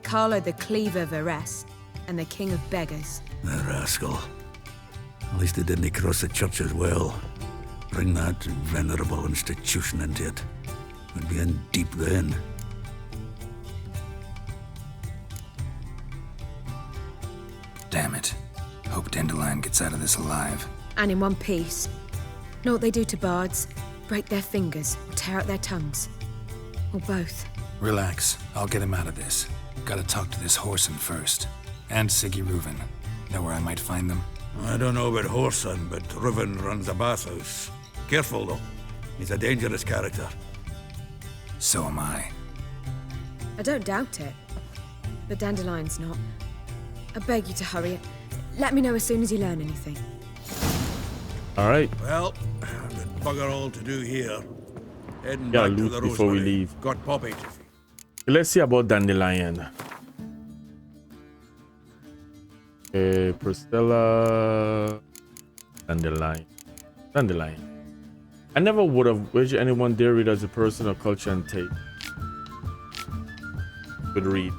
Speaker 14: Carlo the Cleaver Varese, and the King of Beggars.
Speaker 3: The rascal. At least he didn't cross the church as well. Bring that venerable institution into it. We'd be in deep then.
Speaker 4: Damn it. Hope Dandelion gets out of this alive.
Speaker 14: And in one piece. Know what they do to bards? Break their fingers or tear out their tongues. Or both.
Speaker 4: Relax. I'll get him out of this. Gotta talk to this Horson first. And Siggy Reuven. Know where I might find them?
Speaker 3: I don't know about Horson, but Reuven runs a bathhouse. Careful, though. He's a dangerous character.
Speaker 4: So am I.
Speaker 14: I don't doubt it. But Dandelion's not. I beg you to hurry it. Let me know as soon as you learn anything.
Speaker 2: All right.
Speaker 3: Well, I've got bugger all to do here. Heading
Speaker 2: Yeah,
Speaker 3: back to
Speaker 2: loot
Speaker 3: the
Speaker 2: before we
Speaker 3: Rosemary.
Speaker 2: leave.
Speaker 3: Got Poppy.
Speaker 2: Let's see about Dandelion. Priscilla. Dandelion. I never would have wished anyone dare read as a person of culture and taste. Could read.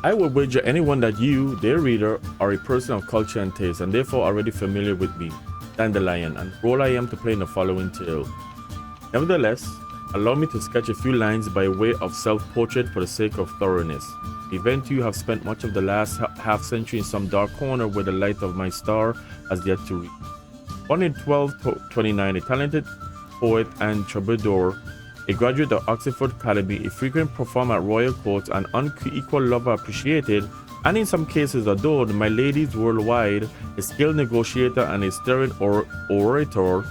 Speaker 2: I will wager anyone that you, their reader, are a person of culture and taste, and therefore already familiar with me, Dandelion, and the role I am to play in the following tale. Nevertheless, allow me to sketch a few lines by way of self-portrait for the sake of thoroughness. The event you have spent much of the last half-century in some dark corner where the light of my star has yet to reach. Born in 1229, a talented poet, and troubadour, a graduate of Oxford Academy, a frequent performer at royal courts, an unequal lover appreciated, and in some cases adored, my ladies worldwide, a skilled negotiator and a stirring orator.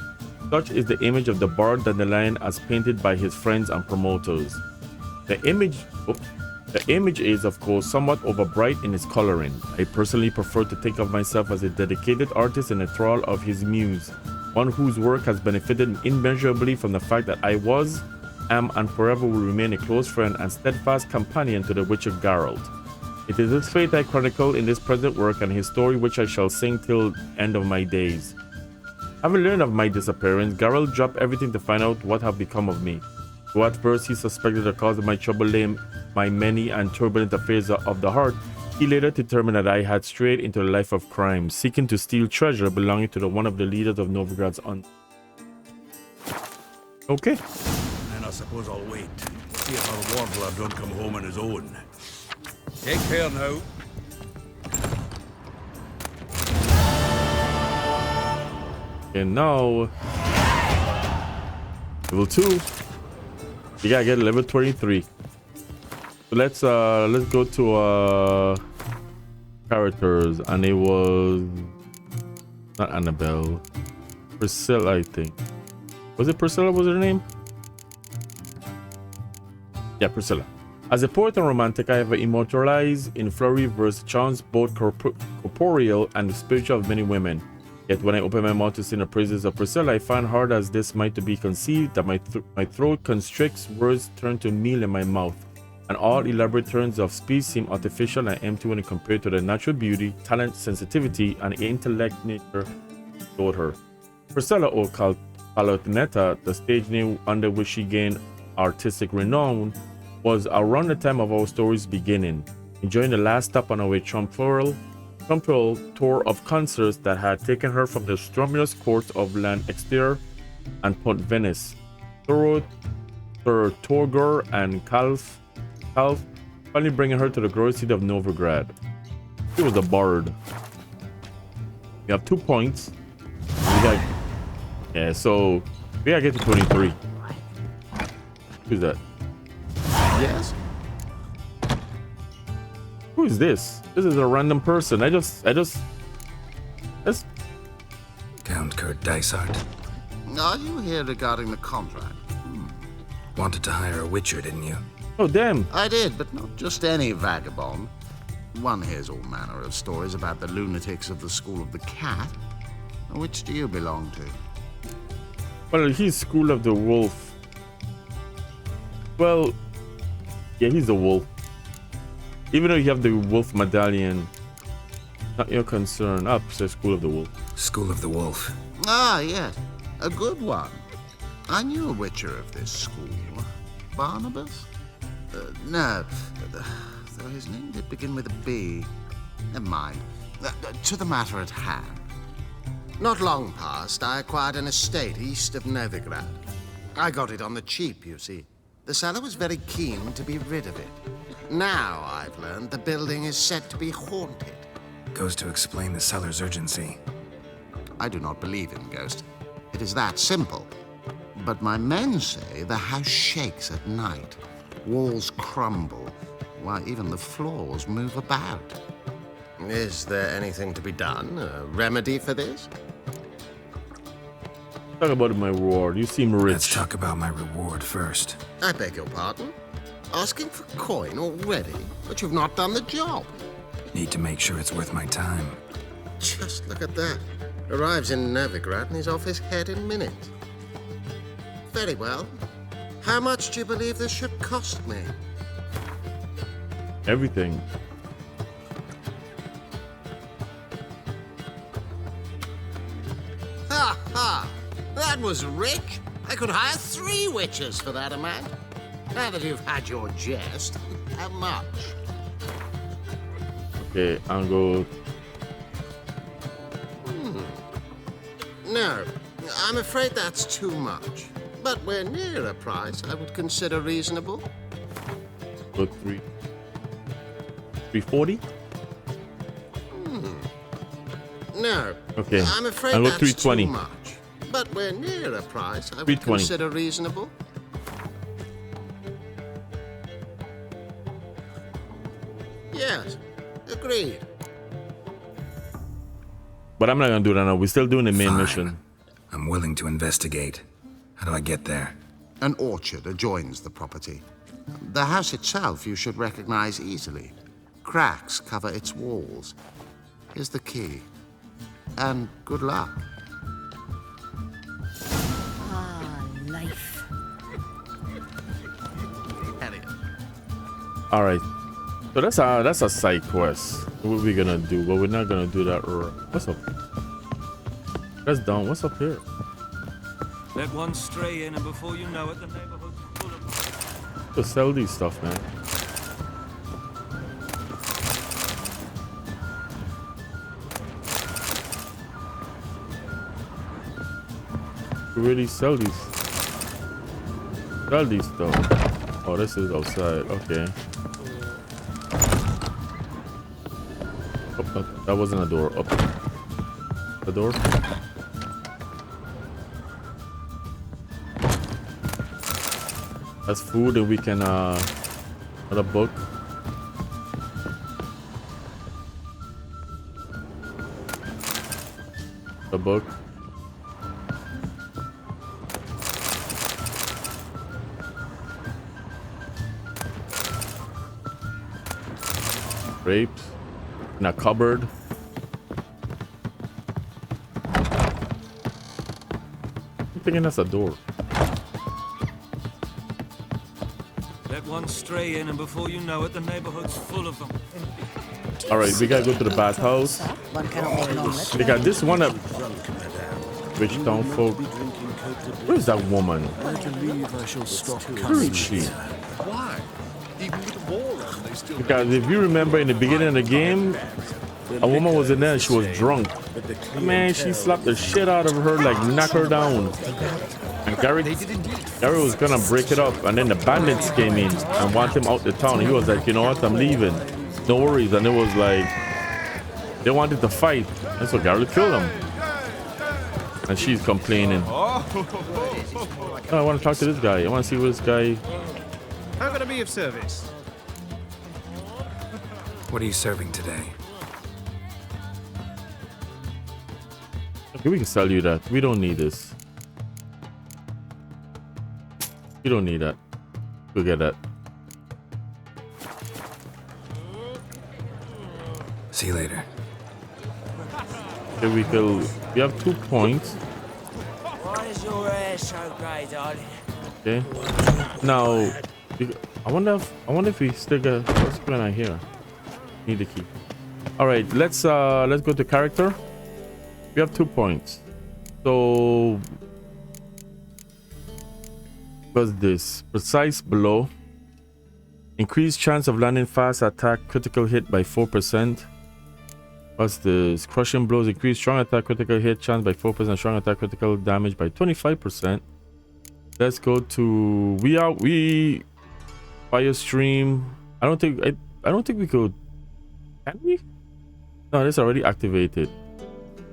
Speaker 2: Such is the image of the borrowed dandelion as painted by his friends and promoters. The image is, of course, somewhat overbright in its coloring. I personally prefer to think of myself as a dedicated artist and a thrall of his muse, one whose work has benefited immeasurably from the fact that I was, am, and forever will remain a close friend and steadfast companion to the Witcher Geralt. It is his fate I chronicle in this present work, and his story which I shall sing till end of my days. Having learned of my disappearance, Geralt dropped everything to find out what had become of me. Though at first he suspected the cause of my trouble lay in my many and turbulent affairs of the heart, he later determined that I had strayed into a life of crime, seeking to steal treasure belonging to one of the leaders of Novigrad's Okay.
Speaker 3: Then I suppose I'll wait. See if our warbler don't come home on his own. Take care now.
Speaker 2: And now, level 2. You gotta get level 23. So let's go to characters, and it was not Annabelle, Priscilla, I think. Was it Priscilla? Was her name? Yeah, Priscilla. As a poet and romantic, I have immortalized in flowery verse charms both corporeal and spiritual of many women. Yet when I open my mouth to sing the praises of Priscilla, I find hard as this might to be conceived that my throat constricts, words turn to meal in my mouth, and all elaborate turns of speech seem artificial and empty when compared to the natural beauty, talent, sensitivity, and intellect nature toward her. Priscilla, or Palatinetta, the stage name under which she gained artistic renown, was around the time of our story's beginning, enjoying the last stop on our triumphal tour of concerts that had taken her from the strenuous courts of Lancaster and Pont Venice. Sir Torgur and Calf, finally bringing her to the glorious city of Novigrad. She was a bard. We have 2 points. So we gotta get to 23. Who's that?
Speaker 7: Yes?
Speaker 2: Who is this? This is a random person. That's
Speaker 4: Count Kurt Dysart.
Speaker 7: Are you here regarding the contract?
Speaker 4: Wanted to hire a witcher, didn't you?
Speaker 2: Oh, damn.
Speaker 7: I did, but not just any vagabond. One hears all manner of stories about the lunatics of the School of the Cat. Which do you belong to?
Speaker 2: Well, he's School of the Wolf. Well, yeah, he's the wolf. Even though you have the wolf medallion, not your concern. Up, says School of the Wolf.
Speaker 4: School of the Wolf.
Speaker 7: Ah, yes. A good one. I knew a witcher of this school. Barnabas? No. Though his name did begin with a B. Never mind. To the matter at hand. Not long past, I acquired an estate east of Novigrad. I got it on the cheap, you see. The seller was very keen to be rid of it. Now, I've learned the building is said to be haunted.
Speaker 4: Goes to explain the seller's urgency.
Speaker 7: I do not believe in ghosts. It is that simple. But my men say the house shakes at night. Walls crumble. Why, even the floors move about. Is there anything to be done? A remedy for this?
Speaker 2: Talk about my reward. You seem rich.
Speaker 4: Let's talk about my reward first.
Speaker 7: I beg your pardon? Asking for coin already? But you've not done the job.
Speaker 4: Need to make sure it's worth my time.
Speaker 7: Just look at that. Arrives in Novigrad and he's off his head in minutes. Very well. How much do you believe this should cost me?
Speaker 2: Everything.
Speaker 7: Ha ha! That was rich. I could hire 3 witches for that amount. Now that you've had your jest, how much?
Speaker 2: Okay, I'll go.
Speaker 7: No, I'm afraid that's too much. But we're near a price I would consider reasonable.
Speaker 2: Go 340.
Speaker 7: No.
Speaker 2: Okay,
Speaker 7: I'm afraid
Speaker 2: I'll go
Speaker 7: that's
Speaker 2: 320.
Speaker 7: too much. But we're near a price I would
Speaker 2: 320.
Speaker 7: consider reasonable. Yes, agreed.
Speaker 2: But I'm not gonna do that now. We're still doing the main mission.
Speaker 4: I'm willing to investigate. How do I get there?
Speaker 7: An orchard adjoins the property. The house itself you should recognize easily. Cracks cover its walls. Here's the key. And good luck.
Speaker 12: Ah, life.
Speaker 2: All right. So that's a side quest. What we gonna do? But we're not gonna do that. What's up? That's down. What's up here?
Speaker 16: Let one stray in, and before you know it, the neighborhood's full of...
Speaker 2: To sell these stuff, man. We really sell these stuff. Oh, this is outside. Okay. Oh, that wasn't a door. Up. The door. That's food, and we can another book. The book. Grapes in a cupboard. I'm thinking that's a door.
Speaker 16: Let one stray in, and before you know it, the neighborhood's full of them.
Speaker 2: All right, we gotta go to the bathhouse. They got this one up. Rich town folk. Where's that woman? Where is she?
Speaker 8: Why? Even with the war on, they still...
Speaker 2: Because if you remember in the beginning of the game, a woman was in there and she was drunk. Man, she slapped the shit out of her, like knock her down. And Gary was gonna break it up, and then the bandits came in and want him out the town. He was like, you know what, I'm leaving. No worries. And it was like they wanted to fight, and so Gary killed him. And she's complaining. Oh, I want to talk to this guy. I want to see what this guy.
Speaker 11: How can I be of service?
Speaker 4: What are you serving today?
Speaker 2: Okay, we can sell you that. We don't need this. You don't need that. Go get that.
Speaker 4: See you later.
Speaker 2: Okay, we have 2 points.
Speaker 17: Why is your hair so grey, darling?
Speaker 2: Okay. Now, I wonder if we still got what's going on here. Need the key. All right, let's go to character. We have 2 points. So, what's this? Precise blow. Increased chance of landing fast attack critical hit by 4%. What's this? Crushing blows increase strong attack critical hit chance by 4%, strong attack critical damage by 25%. Let's go to we fire stream. I don't think we could. Can we? No, it's already activated.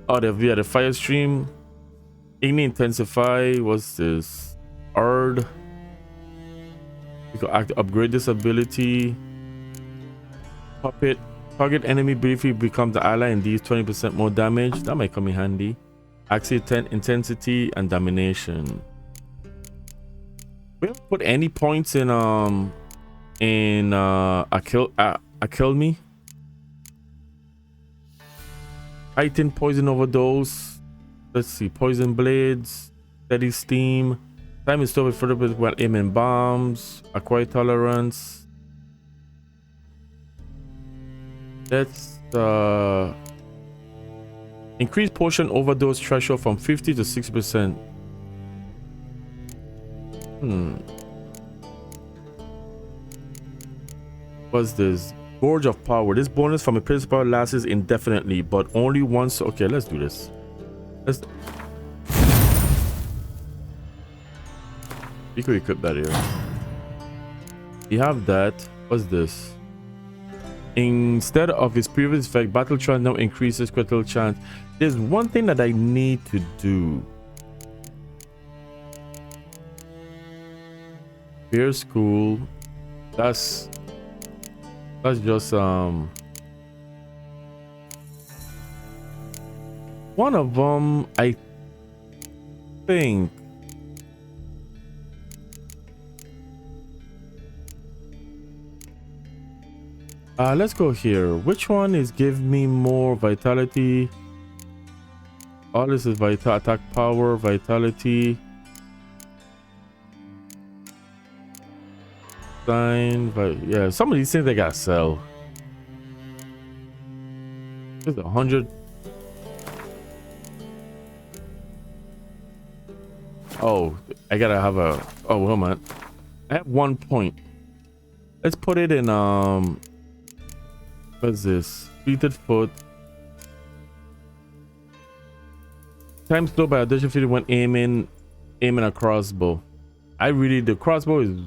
Speaker 2: Oh, the fire stream. Igni intensify. What's this? Ard. We could upgrade this ability. Puppet. Target enemy briefly becomes the ally and deals 20% more damage. That might come in handy. Axis intensity and domination. We haven't put any points in kill me. Heighten poison overdose. Let's see. Poison blades. Steady steam. Time is stopped further while aiming bombs. Acquire tolerance. Let's increase potion overdose threshold from 50 to 6%. What's this? Gorge of Power. This bonus from a principal lasts indefinitely, but only once. Okay, let's do this. You could equip that here. You have that. What's this? Instead of its previous effect, Battle Trance now increases critical chance. There's one thing that I need to do. Beer school. That's just one of them, I think. Let's go here. Which one is give me more vitality? All this is vital attack power, vitality. Sign, yeah, some of these things they gotta sell. There's 100. Oh, I gotta have a. Oh, hold on. I have 1 point. Let's put it in. What's this? Fleeted foot. Time slow by addition 50 when aiming a crossbow. The crossbow is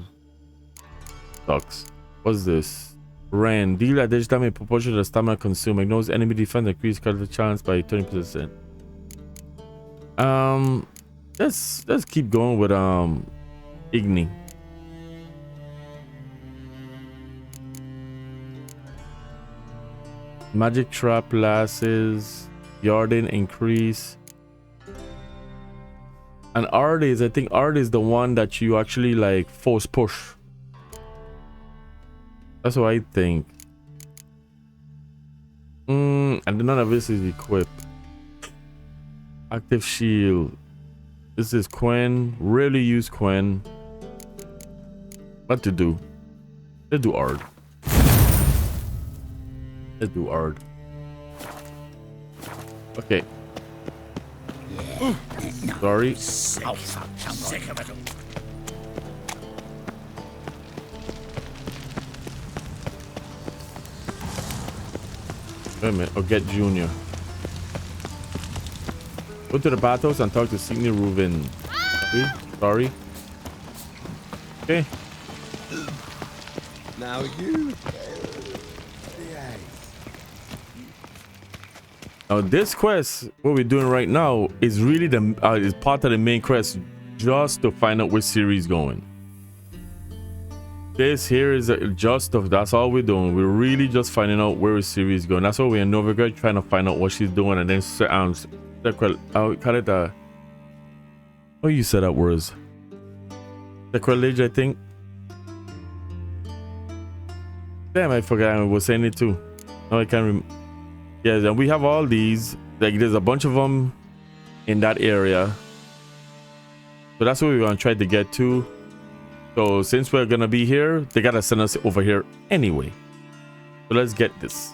Speaker 2: sucks. What's this? Ren. Deal additional damage in proportion to the stamina consumed. Ignores enemy defense, increase critical chance by 20%. Let's keep going with Igni. Magic trap lasses, Yarden increase. And Ard is, I think Ard is the one that you actually like force push. That's what I think. And none of this is equipped. Active shield. This is Quen. Rarely use Quen. What to do? Let's do Ard. Let's do Ard. Okay. Sorry.
Speaker 3: Sick. I'm sick of it all.
Speaker 2: Wait a minute. Or get Junior. Go to the battles and talk to Signy Reuven. Sorry. Okay.
Speaker 11: Now you.
Speaker 2: Now this quest, what we're doing right now, is really is part of the main quest, just to find out which series going. This here is that's all we're doing. We're really just finding out where the series going. That's why we're in Novigrad trying to find out what she's doing, and then I'll call it what you said that words? Sacrilege, I think. Damn, I forgot I was saying it too. No, I can't remember. Yes, and we have all these. Like, there's a bunch of them in that area. So that's what we're gonna try to get to. So since we're gonna be here, they gotta send us over here anyway. So let's get this.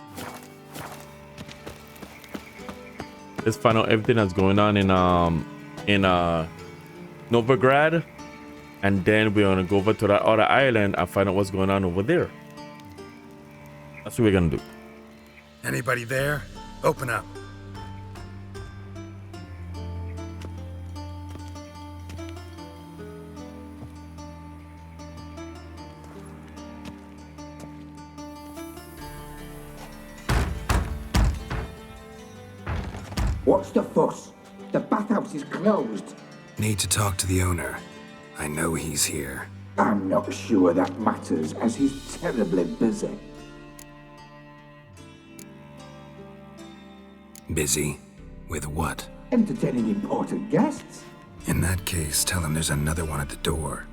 Speaker 2: Let's find out everything that's going on in Novigrad, and then we're gonna go over to that other island and find out what's going on over there. That's what we're gonna do.
Speaker 4: Anybody there? Open up.
Speaker 18: What's the fuss? The bathhouse is closed.
Speaker 4: Need to talk to the owner. I know he's here.
Speaker 18: I'm not sure that matters, as he's terribly busy.
Speaker 4: Busy? With what?
Speaker 18: Entertaining important guests.
Speaker 4: In that case, tell him there's another one at the door.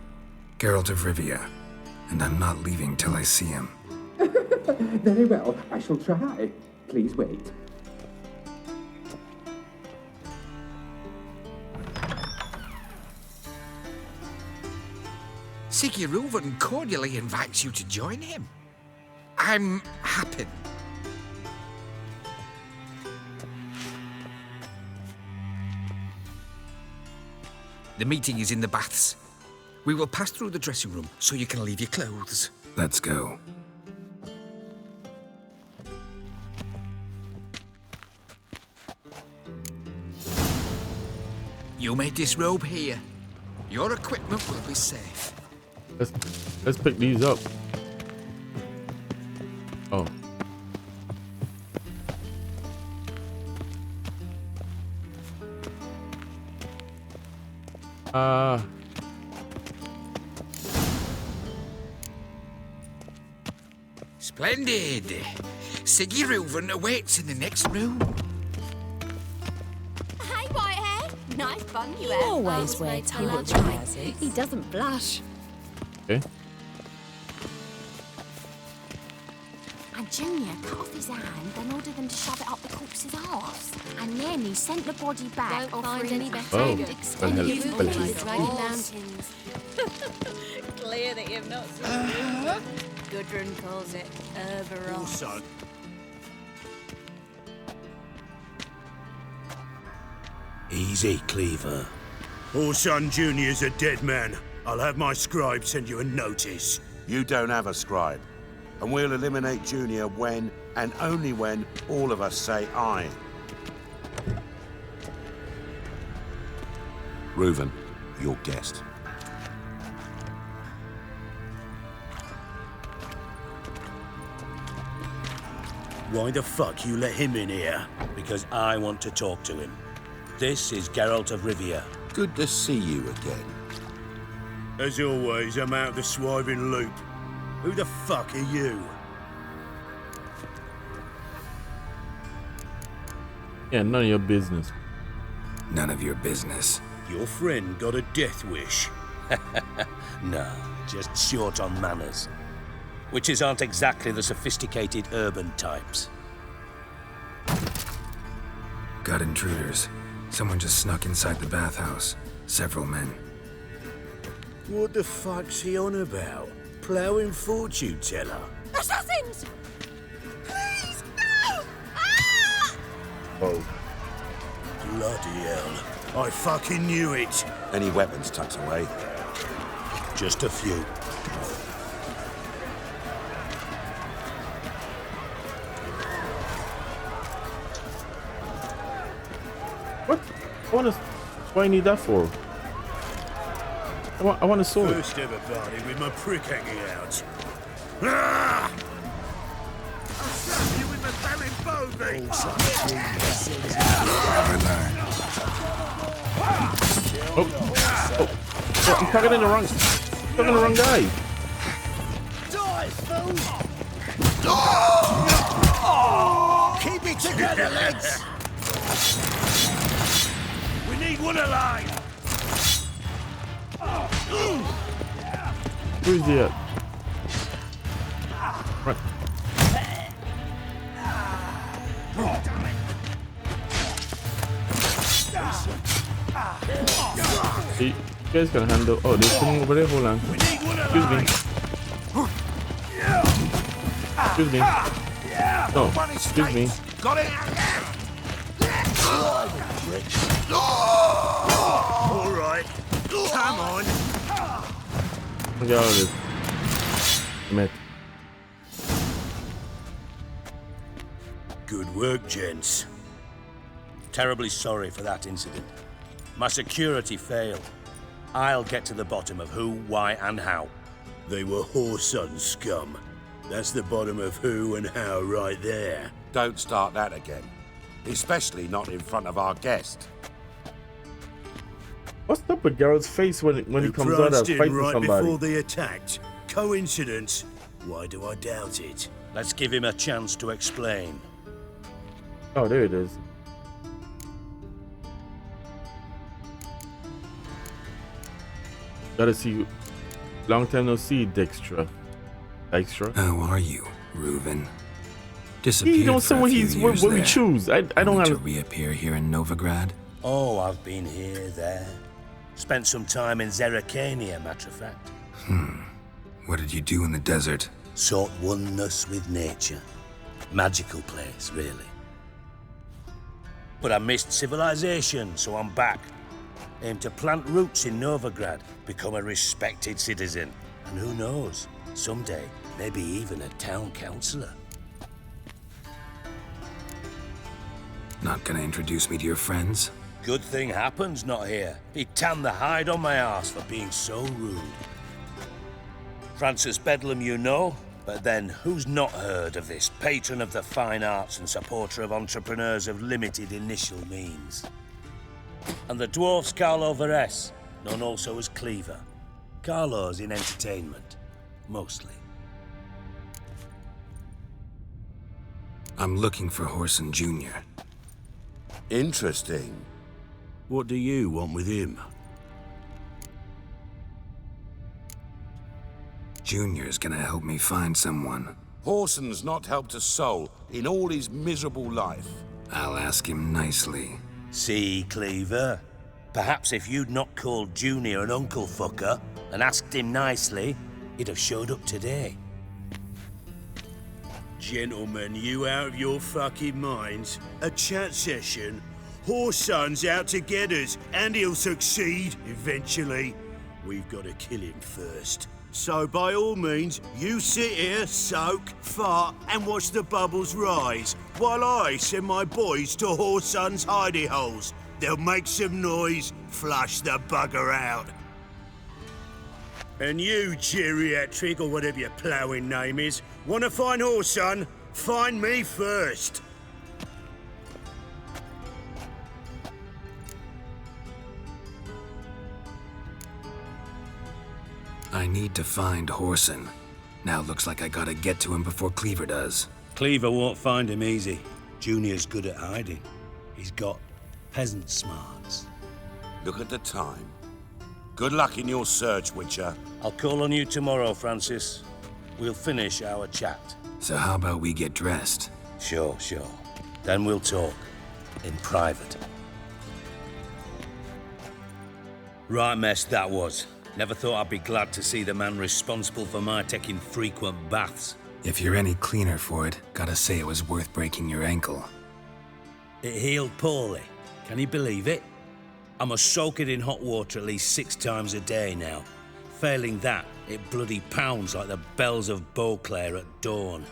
Speaker 4: Geralt of Rivia. And I'm not leaving till I see him.
Speaker 18: Very well, I shall try. Please wait.
Speaker 11: Signy Reuven cordially invites you to join him. I'm happy. The meeting is in the baths. We will pass through the dressing room so you can leave your clothes.
Speaker 4: Let's go.
Speaker 11: You may disrobe here. Your equipment will be safe.
Speaker 2: Let's pick these up. Oh.
Speaker 11: Splendid. Siggy Reuven awaits in the next room.
Speaker 5: Hey, Whitehair. Nice bun you
Speaker 13: You
Speaker 5: have.
Speaker 13: always wear towel trousers. He doesn't blush.
Speaker 2: Okay.
Speaker 5: And Junior cut off his hand, then ordered them to shove it up the corpse's arse. And then he sent the body back.
Speaker 13: Don't find any better.
Speaker 2: Oh,
Speaker 5: Extended
Speaker 2: well,
Speaker 5: his
Speaker 2: well,
Speaker 5: body
Speaker 2: well.
Speaker 5: around mountains.
Speaker 13: Clear that you've not seen it. Gudrun calls it Herberos.
Speaker 3: Also,
Speaker 19: Easy, Cleaver.
Speaker 3: Orson Jr.'s a dead man. I'll have my scribe send you a notice.
Speaker 19: You don't have a scribe. And we'll eliminate Junior when, and only when, all of us say aye. Reuven, your guest.
Speaker 20: Why the fuck you let him in here? Because I want to talk to him. This is Geralt of Rivia.
Speaker 19: Good to see you again.
Speaker 3: As always, I'm out the swiving loop. Who the fuck are you?
Speaker 2: Yeah, none of your business.
Speaker 4: None of your business.
Speaker 20: Your friend got a death wish. No, just short on manners. Witches aren't exactly the sophisticated urban types.
Speaker 4: Got intruders. Someone just snuck inside the bathhouse. Several men.
Speaker 20: What the fuck's he on about? Ploughing fortune teller?
Speaker 5: Assassins! Please, no! Ah!
Speaker 2: Oh.
Speaker 3: Bloody hell. I fucking knew it.
Speaker 19: Any weapons tucked away?
Speaker 20: Just a few.
Speaker 2: What? What do I need that for? I want a sword.
Speaker 3: First ever party with my prick hanging out. Ah! I'll slap you with my barren bowby.
Speaker 2: Oh, I'm talking to the wrong guy.
Speaker 3: Die, fool! Keep it together, lads. We need one alive.
Speaker 2: Who's he at? Right. Hey, you guys can handle. Oh, there's something over there. Hold on. Excuse me. Excuse me. No, excuse me.
Speaker 3: Got it. All right. Come on.
Speaker 2: Look at all this. Met.
Speaker 20: Good work, gents. Terribly sorry for that incident. My security failed. I'll get to the bottom of who, why, and how.
Speaker 3: They were whoreson scum. That's the bottom of who and how right there.
Speaker 19: Don't start that again. Especially not in front of our guest.
Speaker 2: What's up with Geralt's face when he comes out as fighting
Speaker 3: right
Speaker 2: somebody?
Speaker 3: before they attacked. Coincidence? Why do I doubt it?
Speaker 20: Let's give him a chance to explain.
Speaker 2: Oh, there it is. Gotta see you. Long time no see, Dijkstra.
Speaker 4: How are you, Reuven? Disappeared
Speaker 2: You know,
Speaker 4: for a
Speaker 2: someone
Speaker 4: few
Speaker 2: he's
Speaker 4: years
Speaker 2: what we
Speaker 4: there.
Speaker 2: choose. I don't
Speaker 4: Only
Speaker 2: have
Speaker 4: to reappear here in Novigrad.
Speaker 20: Oh, I've been here, there. Spent some time in Zerrikania, matter of fact.
Speaker 4: What did you do in the desert?
Speaker 20: Sought oneness with nature. Magical place, really. But I missed civilization, so I'm back. Aim to plant roots in Novigrad, become a respected citizen. And who knows, someday, maybe even a town councillor.
Speaker 4: Not gonna introduce me to your friends?
Speaker 20: Good thing happens not here. He tanned the hide on my arse for being so rude. Francis Bedlam you know, but then who's not heard of this patron of the fine arts and supporter of entrepreneurs of limited initial means? And the dwarf's Carlo Veres, known also as Cleaver. Carlo's in entertainment, mostly.
Speaker 4: I'm looking for Whoreson Jr.
Speaker 19: Interesting. What do you want with him?
Speaker 4: Junior's gonna help me find someone.
Speaker 19: Whoreson's not helped a soul in all his miserable life.
Speaker 4: I'll ask him nicely.
Speaker 20: See, Cleaver? Perhaps if you'd not called Junior an uncle fucker and asked him nicely, he'd have showed up today.
Speaker 15: Gentlemen, you out of your fucking minds? A chat session? Whoreson's out to get us, and he'll succeed eventually. We've got to kill him first. So by all means, you sit here, soak, fart, and watch the bubbles rise, while I send my boys to Whoreson's hidey holes. They'll make some noise, flush the bugger out. And you, geriatric, or whatever your ploughing name is, want to find Whoreson? Find me first.
Speaker 4: I need to find Whoreson. Now looks like I gotta get to him before Cleaver does.
Speaker 20: Cleaver won't find him easy. Junior's good at hiding. He's got peasant smarts.
Speaker 19: Look at the time. Good luck in your search, Witcher.
Speaker 20: I'll call on you tomorrow, Francis. We'll finish our chat.
Speaker 4: So how about we get dressed?
Speaker 20: Sure. Then we'll talk. In private. Right mess that was. Never thought I'd be glad to see the man responsible for my taking frequent baths.
Speaker 4: If you're any cleaner for it, gotta say it was worth breaking your ankle.
Speaker 20: It healed poorly. Can you believe it? I must soak it in hot water at least 6 times a day now. Failing that, it bloody pounds like the bells of Beauclair at dawn.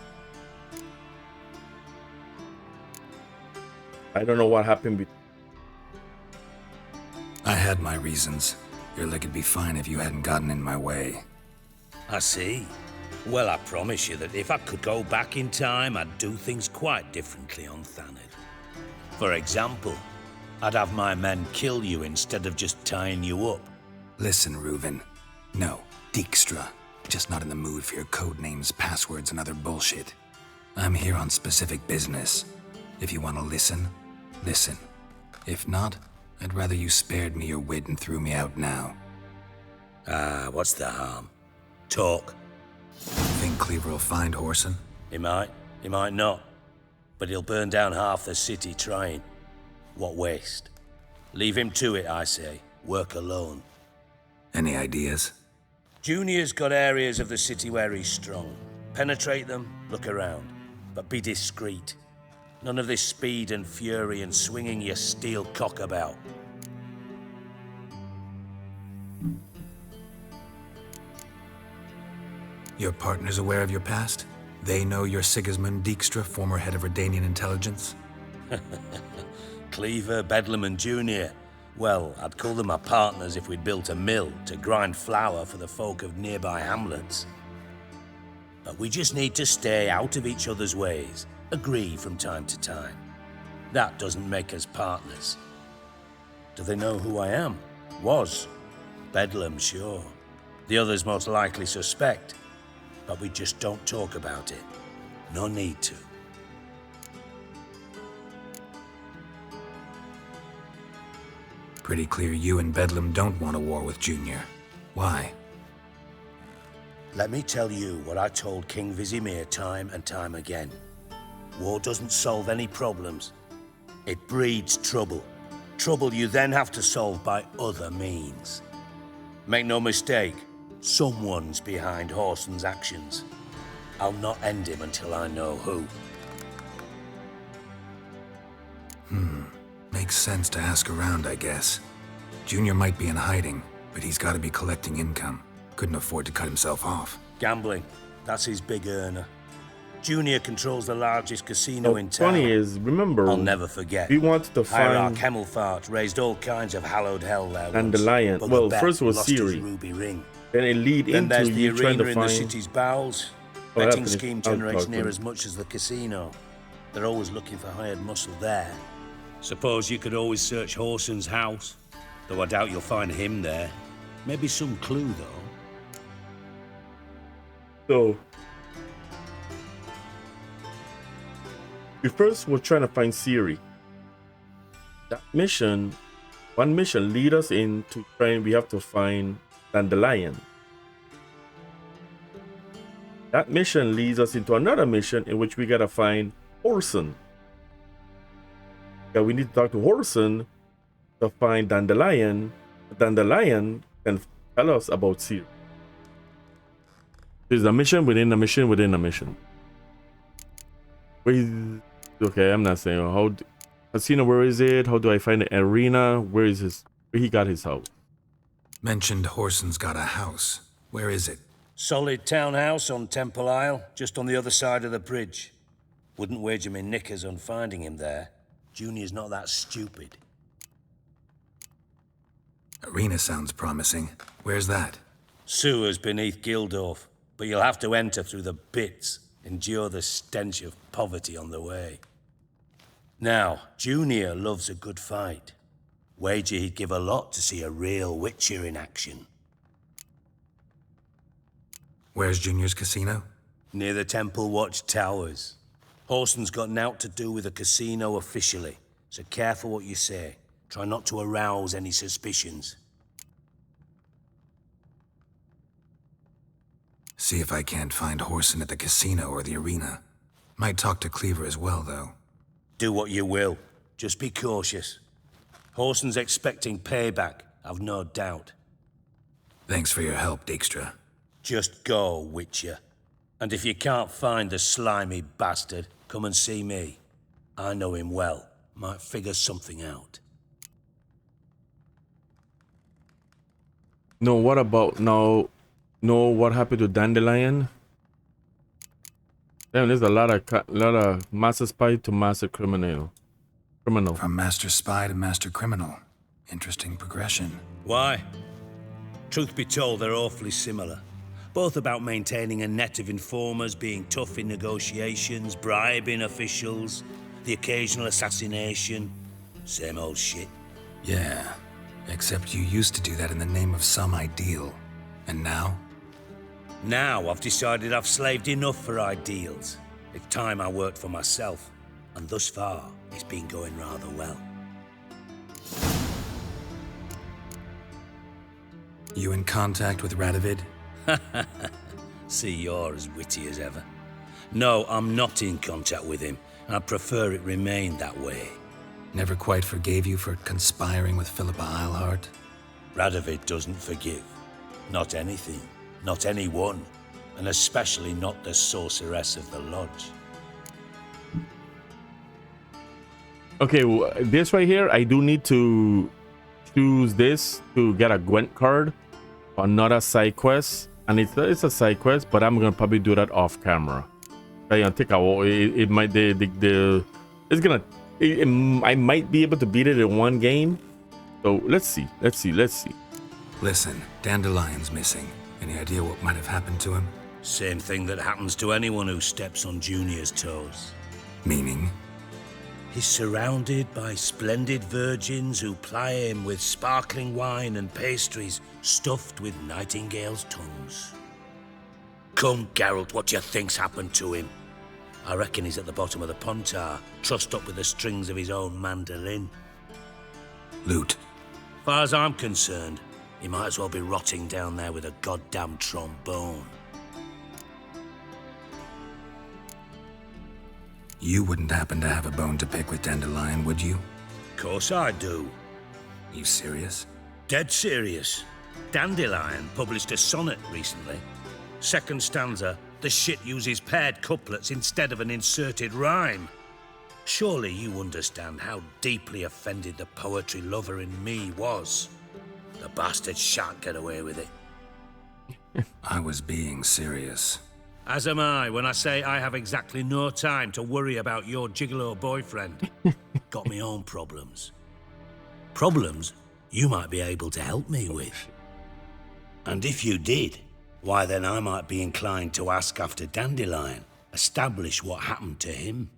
Speaker 2: I don't know what happened.
Speaker 4: I had my reasons. Your leg would be fine if you hadn't gotten in my way.
Speaker 20: I see. Well, I promise you that if I could go back in time, I'd do things quite differently on Thanedd. For example, I'd have my men kill you instead of just tying you up.
Speaker 4: Listen, Reuven. No, Dijkstra. Just not in the mood for your code names, passwords, and other bullshit. I'm here on specific business. If you want to listen, listen. If not, I'd rather you spared me your wit and threw me out now.
Speaker 20: What's the harm? Talk.
Speaker 4: Think Cleaver will find Whoreson?
Speaker 20: He might not. But he'll burn down half the city trying. What waste? Leave him to it, I say. Work alone.
Speaker 4: Any ideas?
Speaker 20: Junior's got areas of the city where he's strong. Penetrate them, look around. But be discreet. None of this speed and fury and swinging your steel cock about.
Speaker 4: Your partner's aware of your past? They know you're Sigismund Dijkstra, former head of Redanian intelligence?
Speaker 20: Cleaver, Bedlam, and Junior. Well, I'd call them my partners if we'd built a mill to grind flour for the folk of nearby hamlets. But we just need to stay out of each other's ways. Agree from time to time. That doesn't make us partners. Do they know who I am? Was. Bedlam, sure. The others most likely suspect. But we just don't talk about it. No need to.
Speaker 4: Pretty clear you and Bedlam don't want a war with Junior. Why?
Speaker 20: Let me tell you what I told King Vizimir time and time again. War doesn't solve any problems. It breeds trouble. Trouble you then have to solve by other means. Make no mistake, someone's behind Whoreson's actions. I'll not end him until I know who.
Speaker 4: Makes sense to ask around, I guess. Junior might be in hiding, but he's got to be collecting income. Couldn't afford to cut himself off.
Speaker 20: Gambling, that's his big earner. Junior controls the largest casino in town.
Speaker 2: Funny is, remember,
Speaker 20: I'll never forget.
Speaker 2: we wanted to
Speaker 20: Hierarch
Speaker 2: find
Speaker 20: Hemmelfart raised all kinds of hallowed hell there
Speaker 2: and
Speaker 20: once.
Speaker 2: the lion.
Speaker 20: But
Speaker 2: Well,
Speaker 20: the bet
Speaker 2: first was
Speaker 20: lost his
Speaker 2: Ciri.
Speaker 20: ruby ring.
Speaker 2: Then it lead
Speaker 20: Then
Speaker 2: into
Speaker 20: there's the
Speaker 2: you trying
Speaker 20: arena
Speaker 2: to
Speaker 20: in the
Speaker 2: find.
Speaker 20: city's bowels.
Speaker 2: Oh, that
Speaker 20: Betting
Speaker 2: finished.
Speaker 20: scheme
Speaker 2: I'll
Speaker 20: generates
Speaker 2: talk
Speaker 20: near
Speaker 2: to
Speaker 20: as much as the casino. They're always looking for hired muscle there. Suppose you could always search Whoreson's house. Though I doubt you'll find him there. Maybe some clue, though.
Speaker 2: So We first were trying to find Ciri. That mission, one mission lead us into trying, we have to find Dandelion. That mission leads us into another mission in which we gotta find Whoreson. Yeah, we need to talk to Whoreson to find Dandelion. Dandelion can tell us about Ciri. There's a mission within a mission within a mission. Okay, I'm not saying how. Casino, where is it? How do I find the arena? Where is his? Where he got his house?
Speaker 4: Mentioned Whoreson's got a house. Where is it?
Speaker 20: Solid townhouse on Temple Isle, just on the other side of the bridge. Wouldn't wager me knickers on finding him there. Junior's not that stupid.
Speaker 4: Arena sounds promising. Where's that?
Speaker 20: Sewers beneath Gildorf, but you'll have to enter through the bits, endure the stench of poverty on the way. Now, Junior loves a good fight. Wager he'd give a lot to see a real Witcher in action.
Speaker 4: Where's Junior's casino?
Speaker 20: Near the Temple Watch Towers. Whoreson's got naught to do with the casino officially, so careful what you say. Try not to arouse any suspicions.
Speaker 4: See if I can't find Whoreson at the casino or the arena. Might talk to Cleaver as well, though.
Speaker 20: Do what you will. Just be cautious. Whoreson's expecting payback, I've no doubt.
Speaker 4: Thanks for your help, Dijkstra.
Speaker 20: Just go, Witcher. And if you can't find the slimy bastard, come and see me. I know him well. Might figure something out.
Speaker 2: No, what about now? No, what happened to Dandelion? Damn, there's a lot of master spy to master criminal.
Speaker 4: From master spy to master criminal. Interesting progression.
Speaker 20: Why? Truth be told, they're awfully similar. Both about maintaining a net of informers, being tough in negotiations, bribing officials, the occasional assassination. Same old shit.
Speaker 4: Yeah, except you used to do that in the name of some ideal. And now?
Speaker 20: Now I've decided I've slaved enough for ideals. It's time I worked for myself. And thus far, it's been going rather well.
Speaker 4: You in contact with Radovid?
Speaker 20: See, you're as witty as ever. No, I'm not in contact with him. I prefer it remain that way.
Speaker 4: Never quite forgave you for conspiring with Philippa Eilhart?
Speaker 20: Radovid doesn't forgive. Not anything. Not anyone. And especially not the sorceress of the Lodge.
Speaker 2: Okay, this right here, I do need to choose this to get a Gwent card for another side quest. And it's a side quest, but I'm gonna probably do that off camera. I think it might I might be able to beat it in one game. So let's see.
Speaker 4: Listen, Dandelion's missing. Any idea what might have happened to him?
Speaker 20: Same thing that happens to anyone who steps on Junior's toes.
Speaker 4: Meaning?
Speaker 20: He's surrounded by splendid virgins who ply him with sparkling wine and pastries stuffed with nightingales' tongues. Come, Geralt, what do you think's happened to him? I reckon he's at the bottom of the Pontar, trussed up with the strings of his own mandolin.
Speaker 4: Loot.
Speaker 20: Far as I'm concerned, he might as well be rotting down there with a goddamn trombone.
Speaker 4: You wouldn't happen to have a bone to pick with Dandelion, would you?
Speaker 20: Course I do.
Speaker 4: You serious?
Speaker 20: Dead serious. Dandelion published a sonnet recently. Second stanza, the shit uses paired couplets instead of an inserted rhyme. Surely you understand how deeply offended the poetry lover in me was. The bastard shan't get away with it.
Speaker 4: I was being serious.
Speaker 20: As am I when I say I have exactly no time to worry about your gigolo boyfriend. Got me own problems. Problems you might be able to help me with. And if you did, why then I might be inclined to ask after Dandelion, establish what happened to him.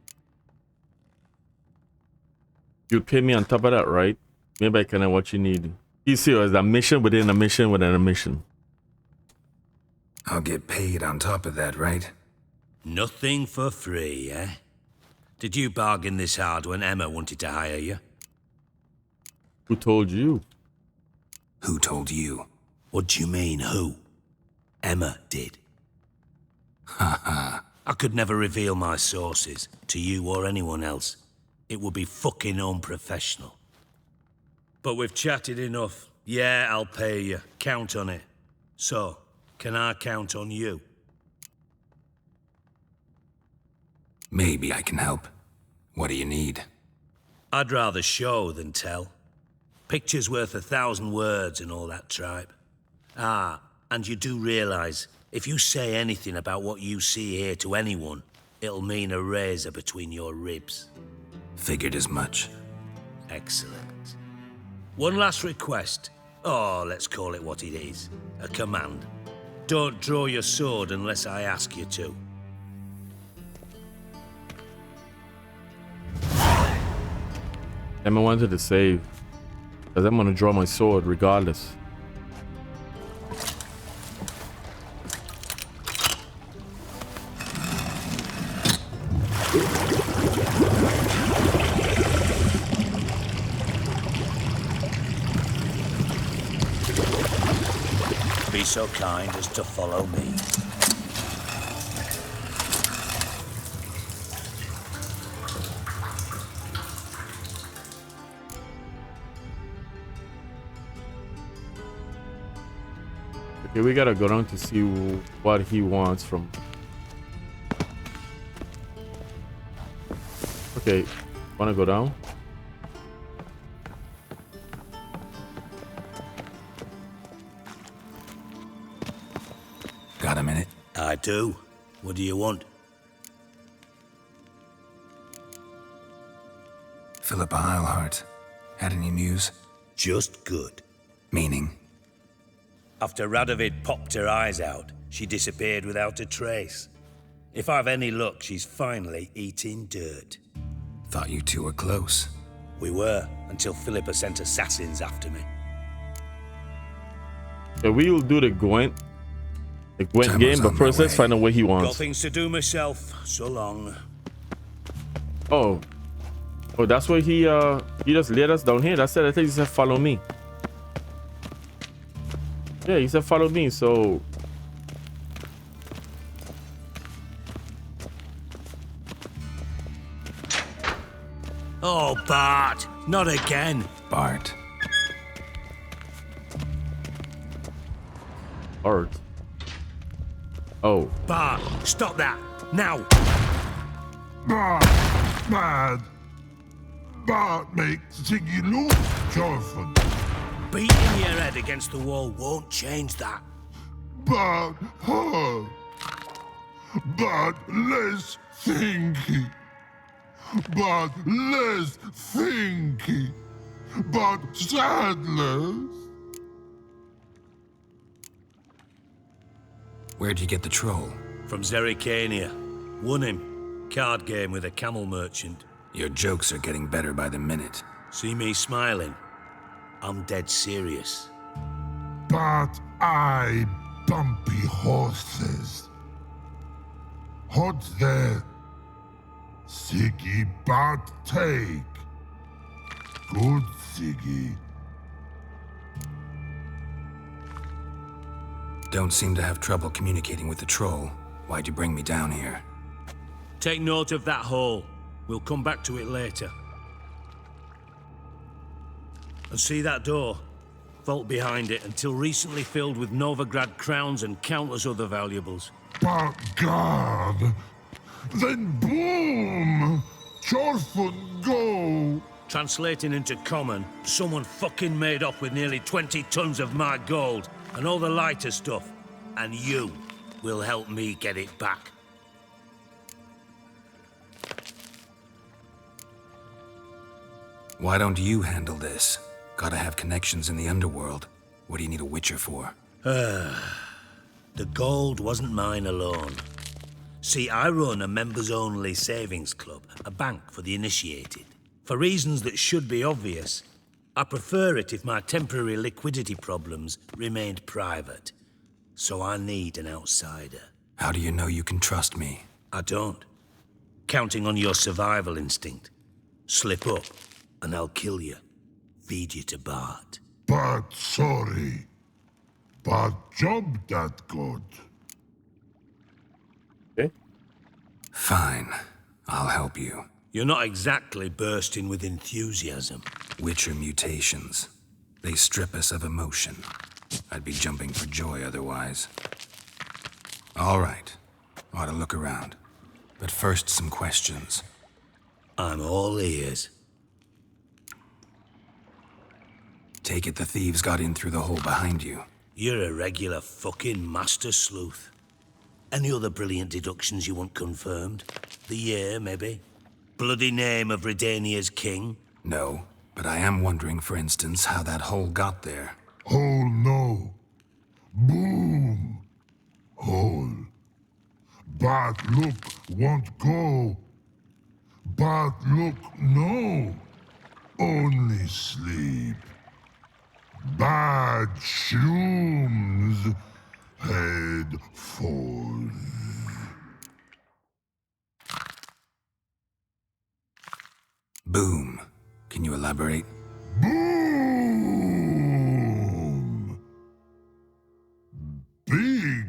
Speaker 2: You pay me on top of that, right? Maybe I can have what you need. You see, it's a mission within a mission within a mission.
Speaker 4: I'll get paid on top of that, right?
Speaker 20: Nothing for free, eh? Did you bargain this hard when Emma wanted to hire you?
Speaker 2: Who told you?
Speaker 4: Who told you?
Speaker 20: What do you mean, who? Emma did.
Speaker 4: Ha ha.
Speaker 20: I could never reveal my sources to you or anyone else. It would be fucking unprofessional. But we've chatted enough. Yeah, I'll pay you. Count on it. So, can I count on you?
Speaker 4: Maybe I can help. What do you need?
Speaker 20: I'd rather show than tell. Picture's worth 1,000 words and all that tripe. Ah, and you do realize, if you say anything about what you see here to anyone, it'll mean a razor between your ribs.
Speaker 4: Figured as much.
Speaker 20: Excellent. One last request. Oh, let's call it what it is. A command. Don't draw your sword unless I ask you to.
Speaker 2: Emma wanted to save, because I'm gonna draw my sword regardless.
Speaker 20: Be so kind as to follow me.
Speaker 2: Okay, we gotta go down to see what he wants from... Okay, wanna go down?
Speaker 4: Got a minute?
Speaker 20: I do. What do you want?
Speaker 4: Philippa Eilhart. Had any news?
Speaker 20: Just good.
Speaker 4: Meaning?
Speaker 20: After Radovid popped her eyes out, she disappeared without a trace. If I've any luck, she's finally eating dirt.
Speaker 4: Thought you two were close.
Speaker 20: We were, until Philippa sent assassins after me.
Speaker 2: Okay, we will do the Gwent game, but first let's find out what he
Speaker 20: Got
Speaker 2: wants.
Speaker 20: things to do myself. So long.
Speaker 2: Oh, that's why he just led us down here. That's it. I think he said follow me. Yeah, he said follow me. So
Speaker 20: oh, Bart, not again.
Speaker 4: Bart.
Speaker 2: Bart. Oh.
Speaker 20: Bart, stop that now.
Speaker 8: Bart, bad. Bart makes Ziggy lose, Jonathan.
Speaker 20: Beating your head against the wall won't change that.
Speaker 8: Bart hurt. Bart less thinky. Bart less thinky. Bart sadness.
Speaker 4: Where'd you get the troll?
Speaker 20: From Zerrikania. Won him. Card game with a camel merchant.
Speaker 4: Your jokes are getting better by the minute.
Speaker 20: See me smiling? I'm dead serious.
Speaker 8: But I bumpy horses. Hot there. Siggy but take. Good Siggy.
Speaker 4: Don't seem to have trouble communicating with the troll. Why'd you bring me down here?
Speaker 20: Take note of that hole. We'll come back to it later. And see that door? Vault behind it, until recently filled with Novigrad crowns and countless other valuables.
Speaker 8: But God! Then boom! Chorfun go!
Speaker 20: Translating into common, someone fucking made off with nearly 20 tons of my gold and all the lighter stuff. And you will help me get it back.
Speaker 4: Why don't you handle this? Gotta have connections in the underworld. What do you need a Witcher for?
Speaker 20: The gold wasn't mine alone. See, I run a members-only savings club, a bank for the initiated. For reasons that should be obvious, I prefer it if my temporary liquidity problems remained private. So I need an outsider.
Speaker 4: How do you know you can trust me?
Speaker 20: I don't. counting on your survival instinct. Slip up, and I'll kill you. Feed you to Bart.
Speaker 8: But sorry. But job that good.
Speaker 2: Okay.
Speaker 4: Fine. I'll help you.
Speaker 20: You're not exactly bursting with enthusiasm.
Speaker 4: Witcher mutations. They strip us of emotion. I'd be jumping for joy otherwise. All right. Ought to look around. But first, some questions.
Speaker 20: I'm all ears.
Speaker 4: Take it the thieves got in through the hole behind you.
Speaker 20: You're a regular fucking master sleuth. Any other brilliant deductions you want confirmed? The year, maybe? Bloody name of Redania's king?
Speaker 4: No, but I am wondering, for instance, how that hole got there.
Speaker 8: Hole no. Boom. Hole. But look won't go. But look no. Only sleep. Bad shrooms. Head falls.
Speaker 4: Boom. Can you elaborate?
Speaker 8: Boom! Big.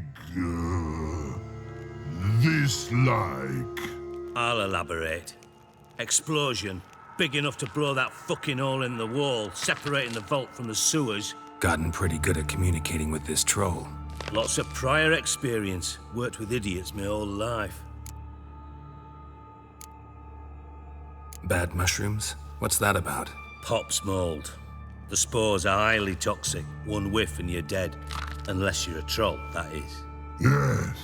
Speaker 8: This like.
Speaker 20: I'll elaborate. Explosion. Big enough to blow that fucking hole in the wall, separating the vault from the sewers.
Speaker 4: Gotten pretty good at communicating with this troll.
Speaker 20: Lots of prior experience. Worked with idiots my whole life.
Speaker 4: Bad mushrooms? What's that about?
Speaker 20: Pops mold. The spores are highly toxic. One whiff and you're dead. Unless you're a troll, that is.
Speaker 8: Yes.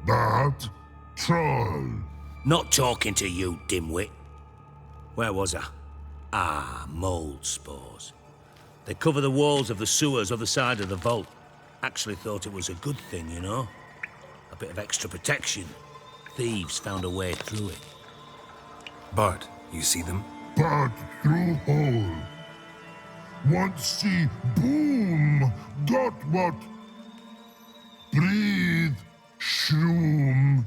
Speaker 8: But troll.
Speaker 20: Not talking to you, dimwit. Where was I? Ah, mold spores. They cover the walls of the sewers other side of the vault. Actually thought it was a good thing, you know? A bit of extra protection. Thieves found a way through it.
Speaker 4: Bart, you see them?
Speaker 8: But through hole. Want see boom. Got what? Breathe. Shroom.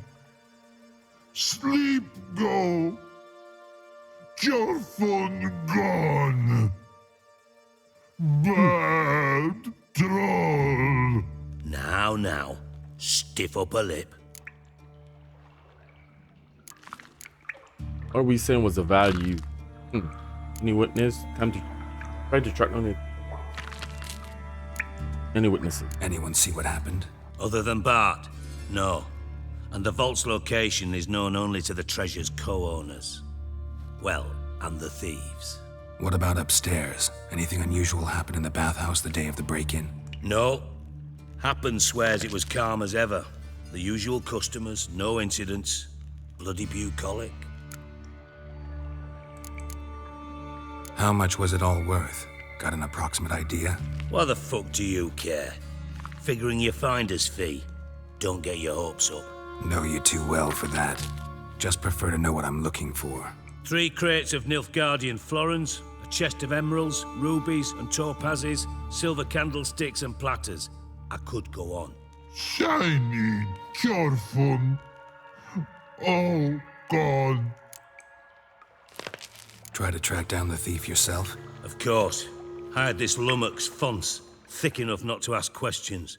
Speaker 8: Sleep go. Your phone gone. Bad troll.
Speaker 20: Now. Stiff upper lip.
Speaker 2: What are we saying was the value? Any witness? Time to try to track on it. Any witnesses?
Speaker 4: Anyone see what happened?
Speaker 20: Other than Bart? No. And the vault's location is known only to the treasure's co-owners. Well, and the thieves.
Speaker 4: What about upstairs? Anything unusual happen in the bathhouse the day of the break-in?
Speaker 20: No. Happen swears it was calm as ever. The usual customers, no incidents. Bloody bucolic.
Speaker 4: How much was it all worth? Got an approximate idea?
Speaker 20: Why the fuck do you care? Figuring your finder's fee. Don't get your hopes up.
Speaker 4: Know you too well for that. Just prefer to know what I'm looking for.
Speaker 20: 3 crates of Nilfgaardian florins, a chest of emeralds, rubies and topazes, silver candlesticks and platters. I could go on.
Speaker 8: Shiny, careful. Oh, God.
Speaker 4: Try to track down the thief yourself?
Speaker 20: Of course. Hired this lummox, Fons, thick enough not to ask questions.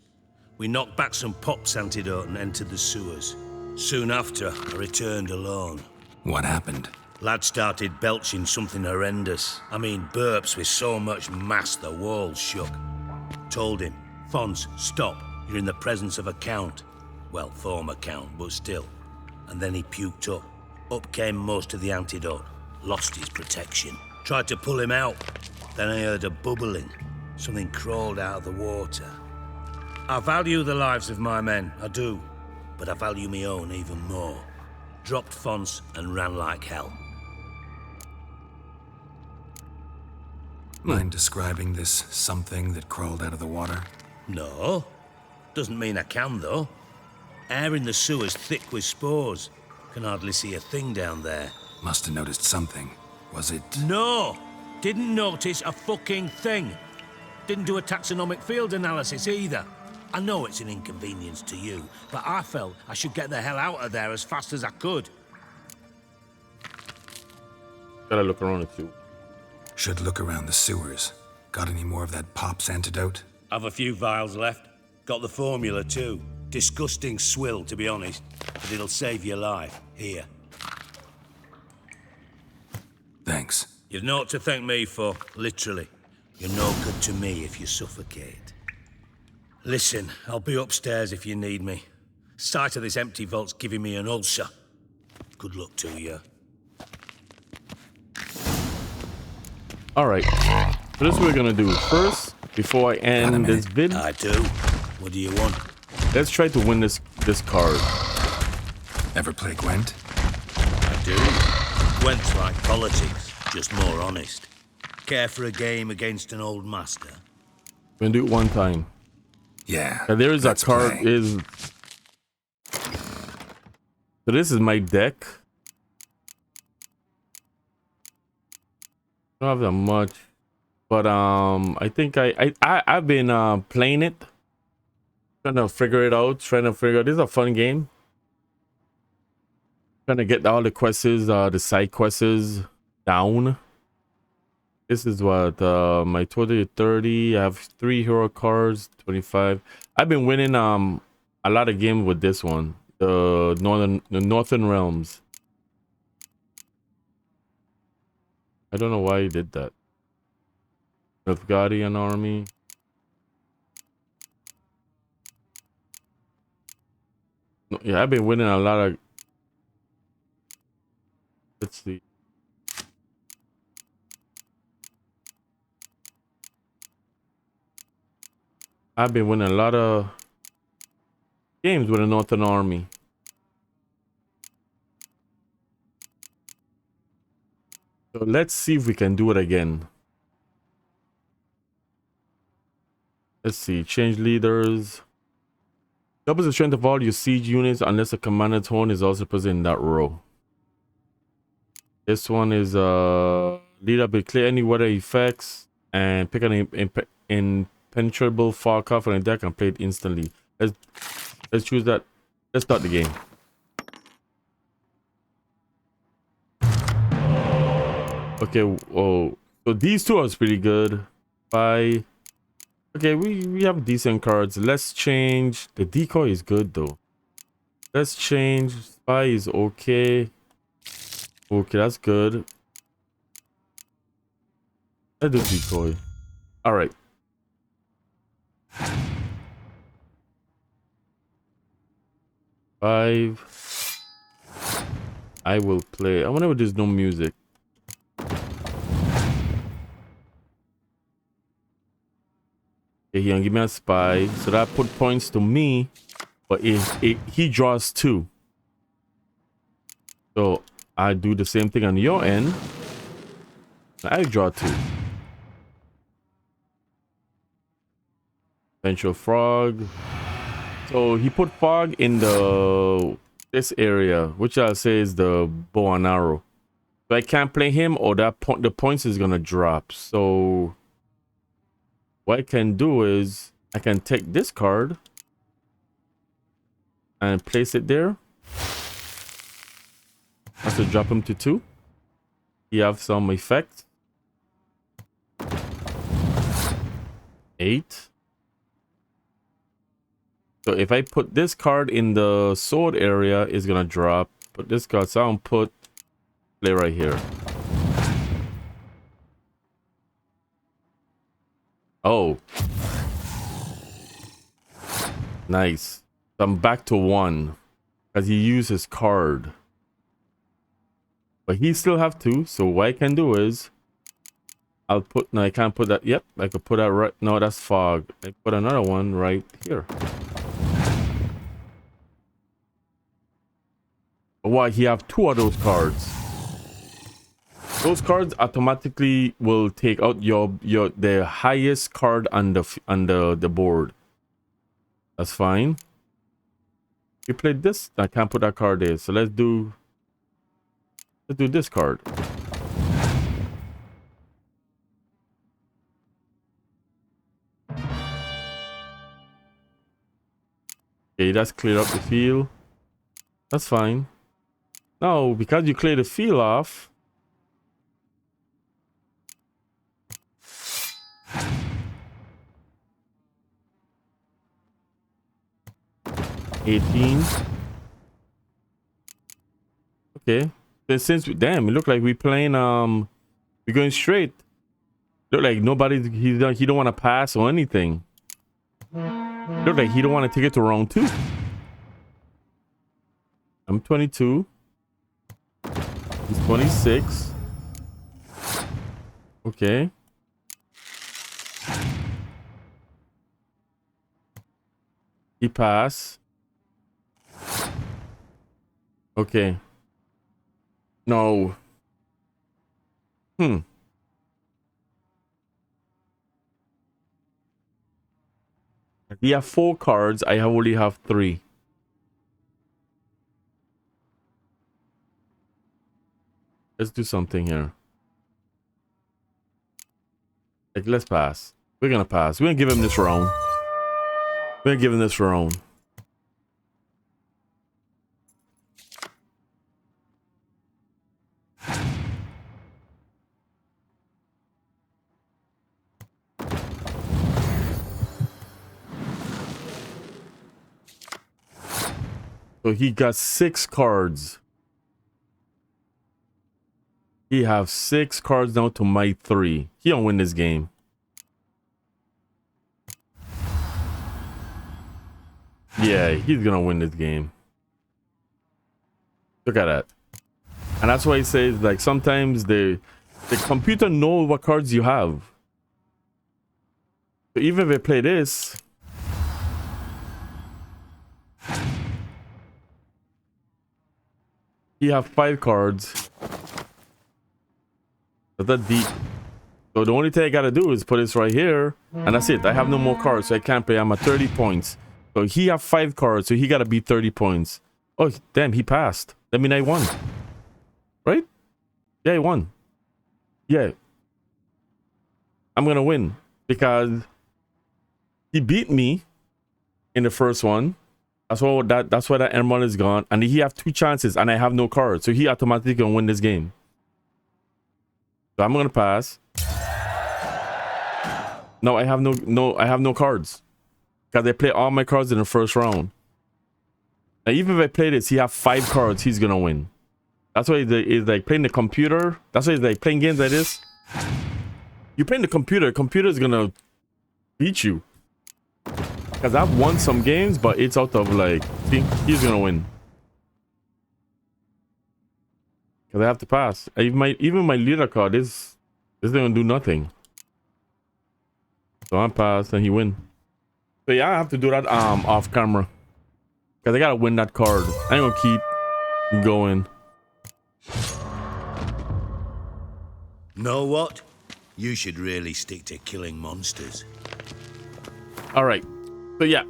Speaker 20: We knocked back some Pop's antidote and entered the sewers. Soon after, I returned alone.
Speaker 4: What happened?
Speaker 20: Lad started belching something horrendous. I mean, burps with so much mass the walls shook. Told him, Fons, stop. You're in the presence of a count. Well, former count, but still. And then he puked up. Up came most of the antidote. Lost his protection. Tried to pull him out. Then I heard a bubbling. Something crawled out of the water. I value the lives of my men, I do. But I value my own even more. Dropped Fons and ran like hell.
Speaker 4: Mind describing this something that crawled out of the water?
Speaker 20: No. Doesn't mean I can, though. Air in the sewer's thick with spores. Can hardly see a thing down there.
Speaker 4: Must have noticed something. Was it...
Speaker 20: No! Didn't notice a fucking thing. Didn't do a taxonomic field analysis either. I know it's an inconvenience to you, but I felt I should get the hell out of there as fast as I could.
Speaker 2: Gotta look around at you.
Speaker 4: Should look around the sewers. Got any more of that Pop's antidote?
Speaker 20: I've a few vials left. Got the formula too. Disgusting swill, to be honest, but it'll save your life. Here.
Speaker 4: Thanks.
Speaker 20: You've naught to thank me for, literally. You're no good to me if you suffocate. Listen, I'll be upstairs if you need me. Sight of this empty vault's giving me an ulcer. Good luck to you.
Speaker 2: Alright. So this is what we're gonna do. First, before I end this vid.
Speaker 20: I do. What do you want?
Speaker 2: Let's try to win this card.
Speaker 4: Ever play Gwent?
Speaker 20: I do. Gwent's like politics, just more honest. Care for a game against an old master?
Speaker 2: We're gonna do it one time.
Speaker 4: Yeah.
Speaker 2: And there is a card is. So this is my deck. I don't have that much, but I think I've been playing it, trying to figure it out. This is a fun game. Trying to get all the quests, the side quests down. This is what my total is 30. I have 3 hero cards, 25. I've been winning a lot of games with this one, the Northern Realms. I don't know why he did that. Nilfgaardian army. No, yeah, I've been winning a lot of. Let's see. I've been winning a lot of games with the Northern Army. So let's see if we can do it again. Let's see. Change leaders. Doubles the strength of all your siege units unless a commander tone is also present in that row. This one is leader will clear any weather effects and pick an impenetrable fog card from the deck and play it instantly. Let's choose that. Let's start the game. Okay, whoa. So these two are pretty good. Okay, we have decent cards. Let's change. The decoy is good though. Let's change. Spy is okay. Okay, that's good. Let's do decoy. Alright. Five. I will play. I wonder if there's no music. Okay, he can give me a spy. So that put points to me. But he draws 2. So I do the same thing on your end. I draw 2. Ventral frog. So he put fog in this area, which I'll say is the bow and arrow. So I can't play him, or the points is gonna drop. So what I can do is I can take this card and place it there. I have to drop him to 2. You have some effect. 8. So if I put this card in the sword area, it's gonna drop. Put this card, so I'll put play right here. Oh, nice. So I'm back to 1 because he used his card. But he still have 2, so what I can do is I'll put, no, I can't put that. Yep, I could put that right. No, that's fog. I put another one right here. Why? He have 2 of those cards. Those cards automatically will take out the highest card on the board. That's fine. You played this. I can't put that card there. So let's do this card. Okay, that's cleared up the field. That's fine. No, because you clear the field off. Okay. Then since damn, it looked like we playing we're going straight. Look like nobody he don't want to pass or anything. Look like he don't want to take it to round 2. I'm 22. He's 26. Okay. He passed. Okay. No. He have 4 cards. I only have 3. Let's do something here. Like, let's pass. We're gonna pass. We're gonna give him this round. We're gonna give him this round. So he got 6 cards. He have 6 cards down to my 3. He don't win this game. Yeah, he's gonna win this game. Look at that. And that's why he says, like, sometimes the computer knows what cards you have. So even if I play this, he have 5 cards. That's that deep. So the only thing I gotta do is put this right here, and that's it. I have no more cards, so I can't play. I'm at 30 points. So he have 5 cards, so he gotta beat 30 points. Oh damn, he passed. That mean I won, right? Yeah, I won. Yeah, I'm gonna win because he beat me in the first one. That's why that emerald is gone, and he have 2 chances, and I have no cards, so he automatically gonna win this game. So I'm gonna pass. No, I have no cards because I play all my cards in the first round. Now, even if I play this, he have 5 cards. He's gonna win. That's why he's like playing the computer. That's why he's like playing games like this. You playing the computer. Computer is gonna beat you. Because I've won some games, but it's out of like, see, he's gonna win. Because I have to pass. Even my leader card is gonna do nothing. So I'm passed and he win. So yeah, I have to do that off camera. Because I gotta win that card. I ain't gonna keep going.
Speaker 15: Know what? You should really stick to killing monsters.
Speaker 2: Alright. So yeah.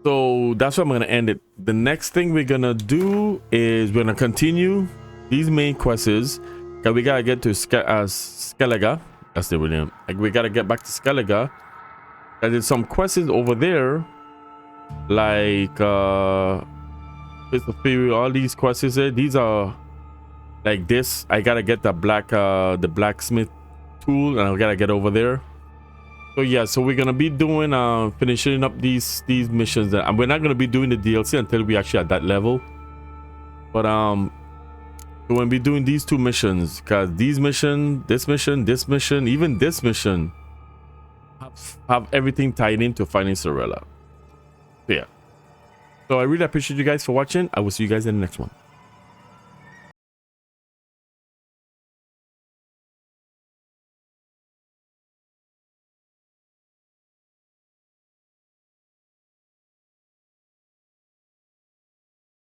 Speaker 2: So that's where I'm gonna end it. The next thing we're gonna do is we're gonna continue these main quests. Cause we gotta get to Skellige. That's the name. Like, we gotta get back to Skellige. There's some quests over there. Like it's a few, all these quests there. These are like this. I gotta get the blacksmith tool, and I gotta get over there. So yeah, so we're gonna be doing finishing up these missions, and we're not gonna be doing the DLC until we actually at that level. But we're gonna be doing these 2 missions, because this mission, even this mission have everything tied into finding Cirilla. So yeah. So I really appreciate you guys for watching. I will see you guys in the next one.